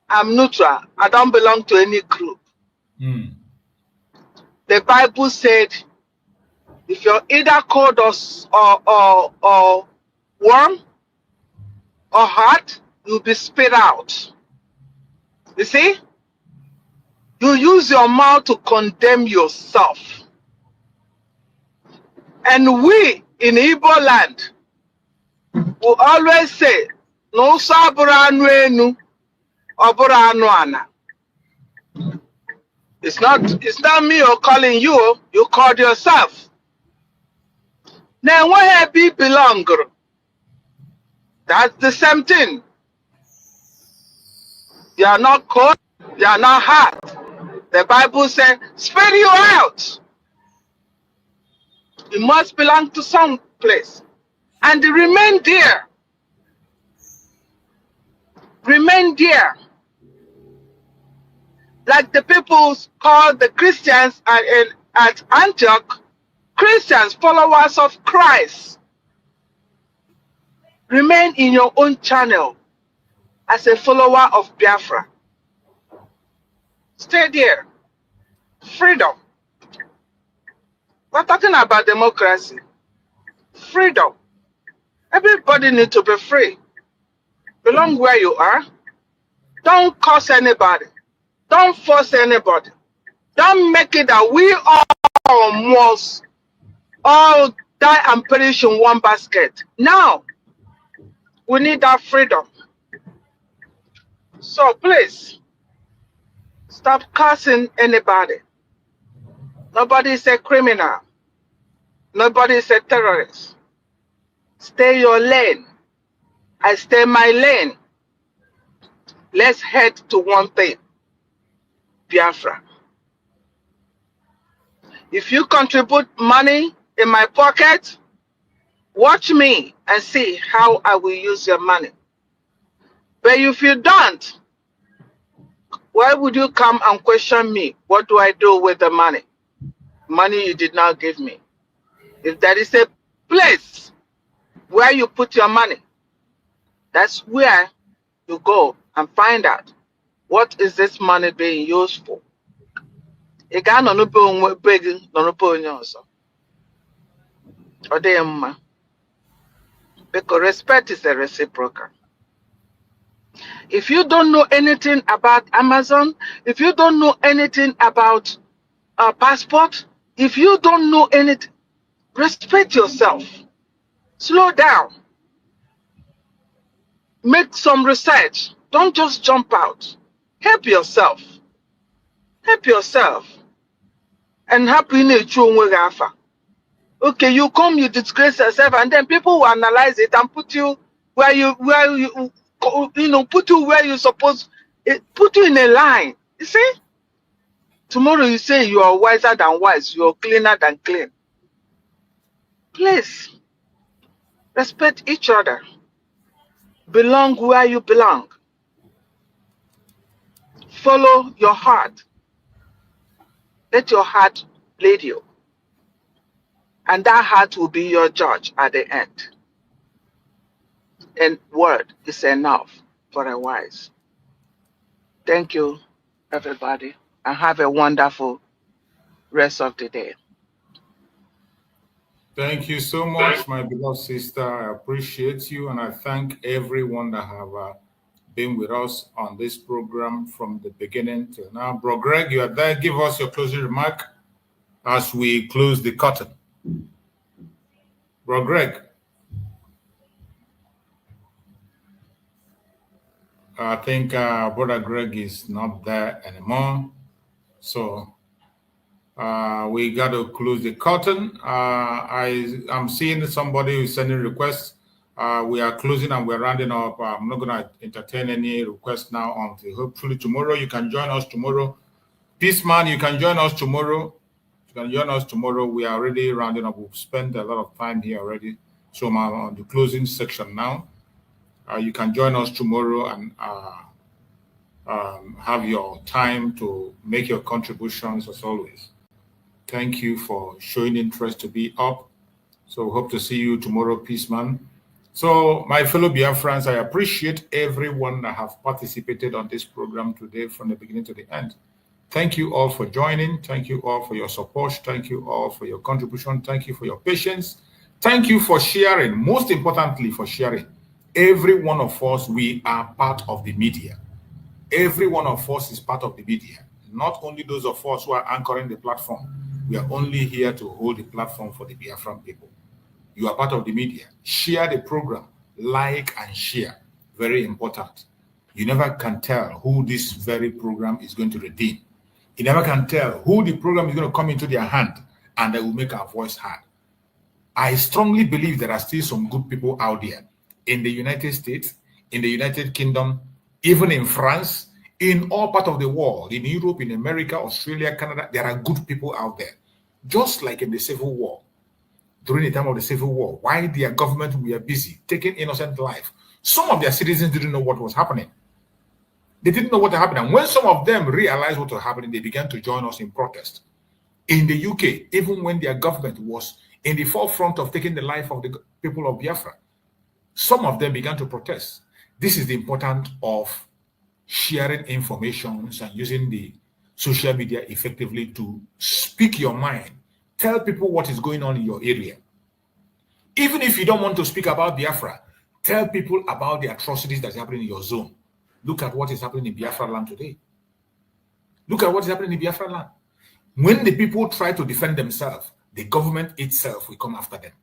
I'm neutral, I don't belong to any group. The Bible said, if you're either cold or warm or hot, you'll be spit out. You see? You use your mouth to condemn yourself. And we in Igbo land will always say, no sabura anu enu, obura anu ana. It's not me or calling you, you called yourself. Now where be belong? That's the same thing. You are not cold, you are not hot. The Bible says, spit you out. You must belong to some place. And remain there. Remain there. Like the people called the Christians at Antioch, Christians, followers of Christ. Remain in your own channel as a follower of Biafra. Stay there. Freedom. We're talking about democracy. Freedom. Everybody needs to be free. Belong where you are. Don't curse anybody. Don't force anybody. Don't make it that we all must all die and perish in one basket. Now, we need that freedom. So please, stop cursing anybody. Nobody is a criminal. Nobody is a terrorist. Stay your lane. I stay my lane. Let's head to one thing. Biafra. If you contribute money in my pocket, watch me and see how I will use your money. But if you don't, why would you come and question me? What do I do with the money? Money you did not give me. If there is a place where you put your money, that's where you go and find out what is this money being used for. Because respect is a reciprocal. If you don't know anything about Amazon, if you don't know anything about passport, if you don't know anything, respect yourself. Slow down. Make some research. Don't just jump out. Help yourself. Help yourself. And happy nature. Okay, you come, you disgrace yourself, and then people will analyze it and put you where you put you where you supposed, put you in a line. You see? Tomorrow you say you are wiser than wise, you are cleaner than clean. Please, respect each other. Belong where you belong. Follow your heart. Let your heart lead you. And that heart will be your judge at the end. And word is enough for a wise. Thank you, everybody, and have a wonderful rest of the day. Thank you so much, my beloved sister. I appreciate you, and I thank everyone that have been with us on this program from the beginning till now. Bro Greg, you are there. Give us your closing remark as we close the curtain. Bro Greg. I think Brother Greg is not there anymore. So we got to close the curtain. I'm seeing somebody who's sending requests. We are closing and we're rounding up. I'm not going to entertain any requests now until hopefully tomorrow. You can join us tomorrow. Peace Man, you can join us tomorrow. You can join us tomorrow. We are already rounding up. We've spent a lot of time here already. So I'm on the closing section now. You can join us tomorrow and have your time to make your contributions as always. Thank you for showing interest to be up. So hope to see you tomorrow, Peace Man. So my fellow Biafrans, I appreciate everyone that have participated on this program today from the beginning to the end. Thank you all for joining. Thank you all for your support. Thank you all for your contribution. Thank you for your patience. Thank you for sharing. Most importantly, for sharing. Every one of us, we are part of the media. Every one of us is part of the media. Not only those of us who are anchoring the platform. We are only here to hold the platform for the Biafran people. You are part of the media. Share the program. Like and share. Very important. You never can tell who this very program is going to redeem. You never can tell who the program is going to come into their hand and they will make our voice heard. I strongly believe there are still some good people out there in the United States, in the United Kingdom, even in France, in all parts of the world, in Europe, in America, Australia, Canada, there are good people out there. Just like in the Civil War, during the time of the Civil War, while their government were busy taking innocent life, some of their citizens didn't know what was happening. They didn't know what happened. And when some of them realized what was happening, they began to join us in protest. In the UK, even when their government was in the forefront of taking the life of the people of Biafra, some of them began to protest. This is the importance of sharing information and using the social media effectively to speak your mind. Tell people what is going on in your area. Even if you don't want to speak about Biafra, tell people about the atrocities that's happening in your zone. Look at what is happening in Biafra land today. Look at what is happening in Biafra land. When the people try to defend themselves, the government itself will come after them.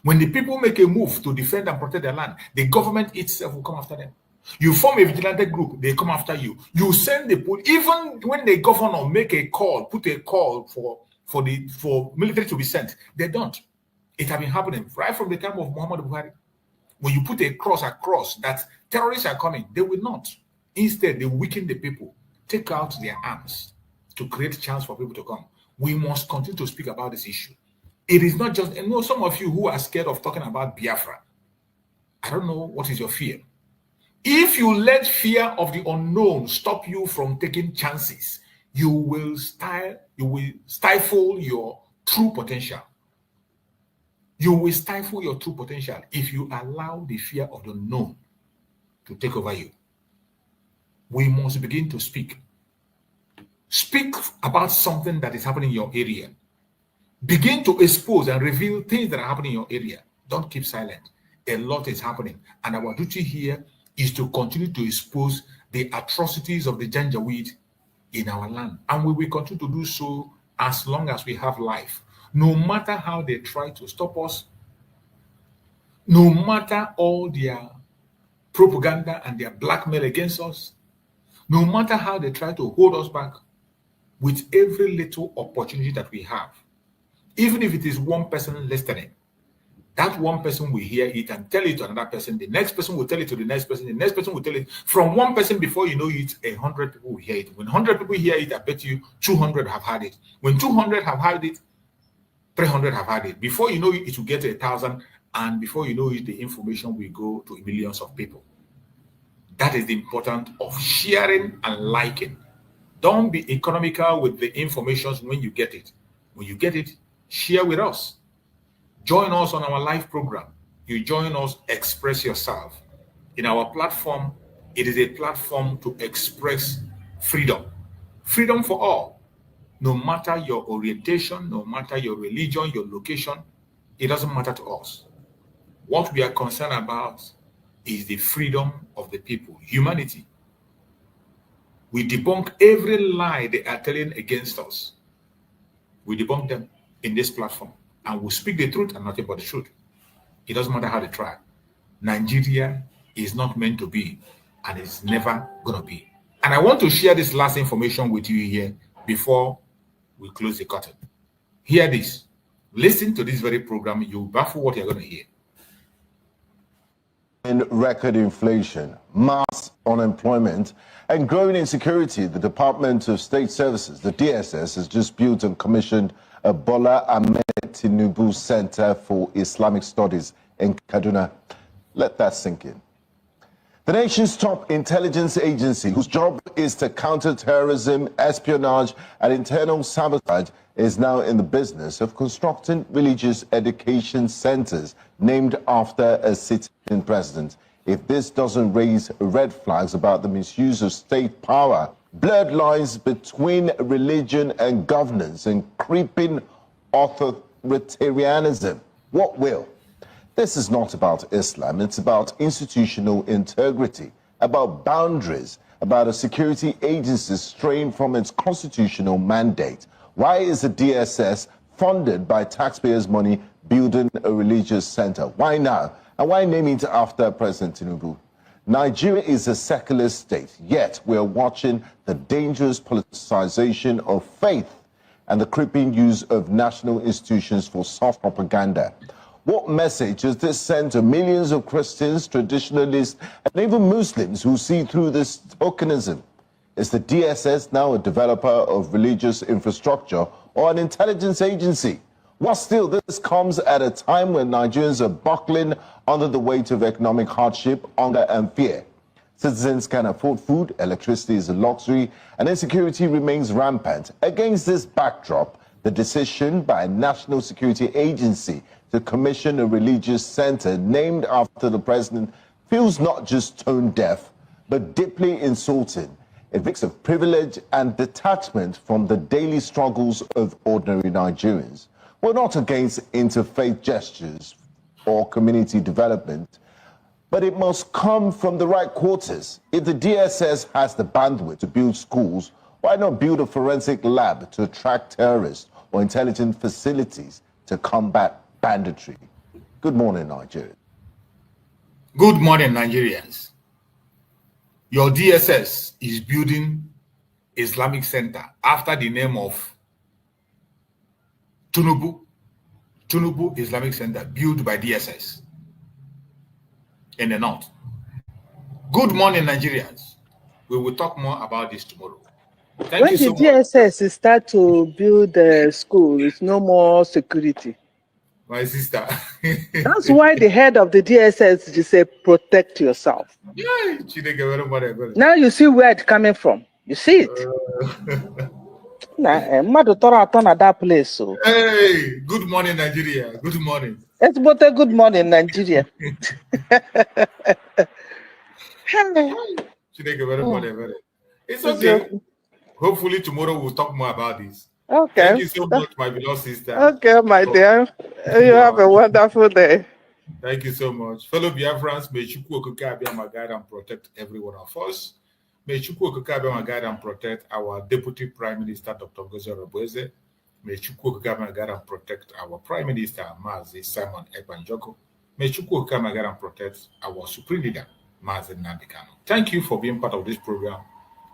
When the people make a move to defend and protect their land, the government itself will come after them. You form a vigilante group, they come after you. You send the police, even when the governor make a call, put a call for military to be sent, they don't. It has been happening right from the time of Muhammad Buhari. When you put a cross across that terrorists are coming, they will not. Instead, they weaken the people, take out their arms to create a chance for people to come. We must continue to speak about this issue. It is not just, and some of you who are scared of talking about Biafra, I don't know what is your fear. If you let fear of the unknown stop you from taking chances, you will stifle your true potential. You will stifle your true potential if you allow the fear of the unknown to take over you. We must begin to speak. Speak about something that is happening in your area. Begin to expose and reveal things that are happening in your area. Don't keep silent. A lot is happening. And our duty here is to continue to expose the atrocities of the Janjaweed in our land. And we will continue to do so as long as we have life. No matter how they try to stop us, no matter all their propaganda and their blackmail against us, no matter how they try to hold us back, with every little opportunity that we have, even if it is one person listening, that one person will hear it and tell it to another person. The next person will tell it to the next person. The next person will tell it. From one person, before you know it, 100 people will hear it. When 100 people hear it, I bet you 200 have heard it. When 200 have heard it, 300 have heard it. Before you know it, it will get to 1,000. And before you know it, the information will go to millions of people. That is the importance of sharing and liking. Don't be economical with the information when you get it. When you get it, Share with us. Join us on our live program. You join us, express yourself. In our platform, it is a platform to express freedom. Freedom for all. No matter your orientation, no matter your religion, your location, it doesn't matter to us. What we are concerned about is the freedom of the people, humanity. We debunk every lie they are telling against us. We debunk them in this platform, and we speak the truth and nothing but the truth. It doesn't matter how they try. Nigeria is not meant to be, and it's never going to be. And I want to share this last information with you here before we close the curtain. Hear this. Listen to this very program. You'll baffle what you're going to hear. In record inflation, mass unemployment, and growing insecurity, the Department of State Services, the DSS, has just built and commissioned a Bola Ahmed Tinubu Center for Islamic Studies in Kaduna. Let that sink in. The nation's top intelligence agency, whose job is to counter terrorism, espionage, and internal sabotage, is now in the business of constructing religious education centers named after a sitting president. If this doesn't raise red flags about the misuse of state power, blurred lines between religion and governance, and creeping authoritarianism, what will? This is not about Islam. It's about institutional integrity, about boundaries, about a security agency straying from its constitutional mandate. Why is the DSS funded by taxpayers' money building a religious center? Why now? And why name it after President Tinubu? Nigeria is a secular state, yet we are watching the dangerous politicization of faith and the creeping use of national institutions for soft propaganda. What message does this send to millions of Christians, traditionalists, and even Muslims who see through this tokenism? Is the DSS now a developer of religious infrastructure or an intelligence agency? What still, this comes at a time when Nigerians are buckling under the weight of economic hardship, hunger, and fear. Citizens can afford food, electricity is a luxury, and insecurity remains rampant. Against this backdrop, the decision by a national security agency to commission a religious center named after the president feels not just tone deaf, but deeply insulting. It speaks of privilege and detachment from the daily struggles of ordinary Nigerians. We're not against interfaith gestures or community development, but it must come from the right quarters. If the DSS has the bandwidth to build schools, why not build a forensic lab to attract terrorists or intelligence facilities to combat banditry? Good morning, Nigeria. Good morning, Nigerians. Your DSS is building Islamic Center after the name of Tinubu Islamic Center, built by DSS in the north. Good morning, Nigerians. We will talk more about this tomorrow. Thank you so much. When the DSS start to build a school, it's no more security. My sister. That's why the head of the DSS just say, protect yourself. Yeah. Now you see where it's coming from. You see it. That place. So. Hey, good morning, Nigeria. Good morning. It's but a good morning, Nigeria. It's okay. Hopefully tomorrow we'll talk more about this. Okay. Thank you so much, my beloved sister. Okay, my dear. You have a wonderful day. Thank you so much. Fellow Biafrans, may Chukwu Okike Abiyama guide and protect every one of us. May Chukwu Okike Abiyama guide and protect our Deputy Prime Minister, Dr. Ngozi Orabueze. May Chukwu Okike Abiyama guide and protect our Prime Minister, Mazi Simon Ekpanjoko. May Chukwu Okike Abiyama guide and protect our Supreme Leader, Mazi Nnamdi Kanu. Thank you for being part of this program.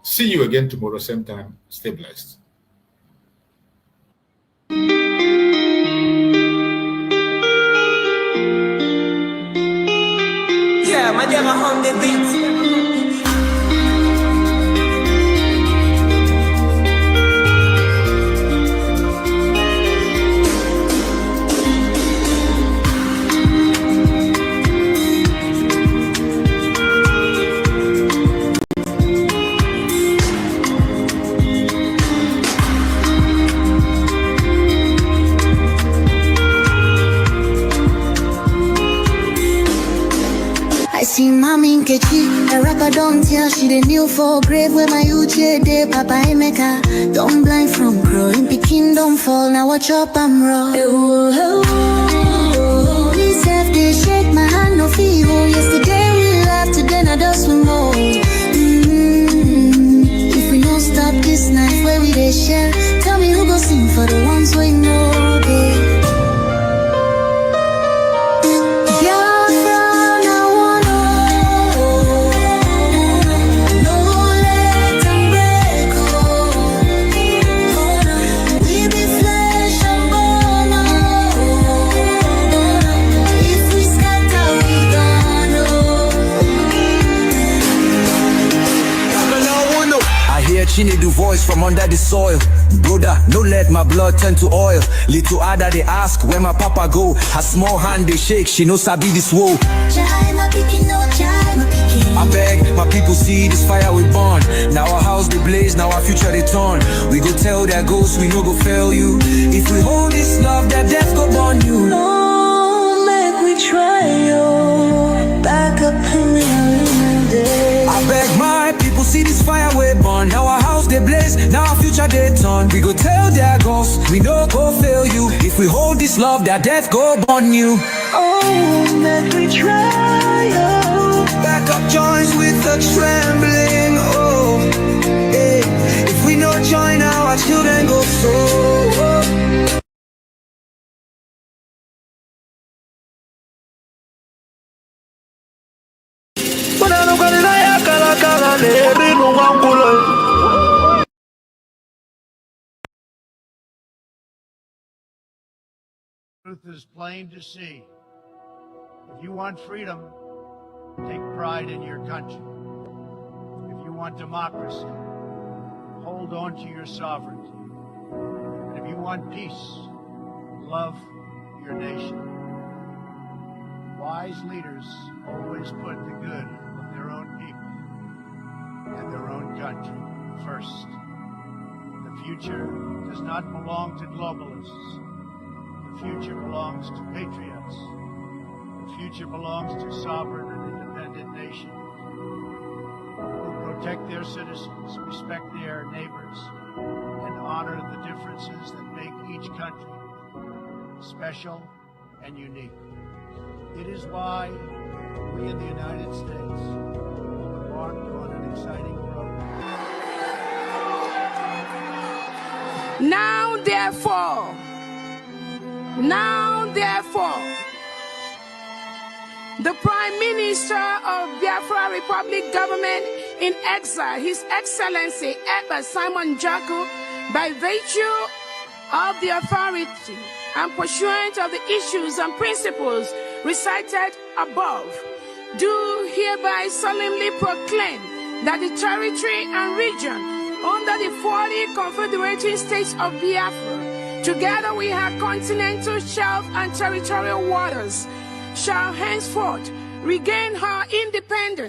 See you again tomorrow, same time. Stay blessed. Yeah, my dear, on the beat. Nkechi, a rapper don't tell she the kneel for grave where my uche de Papa Emeka. Don't blind from growing, Pekin don't fall, now watch up I'm raw. Please have they shake my hand, no feel. Yesterday we laughed, today now just we more. If we don't stop this night where we they share, tell me who go sing for the ones we know, babe. She need the voice from under the soil. Brother, no let my blood turn to oil. Little Ada they ask where my papa go. Her small hand they shake, she knows I be this woe. I beg my people see this fire we burn. Now our house they blaze, now our future they turn. We go tell their ghosts we no go fail you. If we hold this love, that death go burn you. No, make we try yo. Back up in the day. I beg my people see this fire we burn. Now our house they blaze, now our future they turn. We go tell their ghosts we no go fail you. If we hold this love, that death go burn you. Oh, make we try yo. Back up joints with the trembling. Oh, hey. If we no join now, our children go so. Truth is plain to see. If you want freedom, take pride in your country. If you want democracy, hold on to your sovereignty. And if you want peace, love your nation. Wise leaders always put the good of their own people and their own country first. The future does not belong to globalists. The future belongs to patriots. The future belongs to sovereign and independent nations who protect their citizens, respect their neighbors, and honor the differences that make each country special and unique. It is why we in the United States embarked on an exciting program. Now therefore, the Prime Minister of Biafra Republic Government in exile, His Excellency Eba Simon Jaku, by virtue of the authority and pursuant of the issues and principles recited above, do hereby solemnly proclaim that the territory and region under the 40 confederating states of Biafra, together with her continental shelf and territorial waters, shall henceforth regain her independence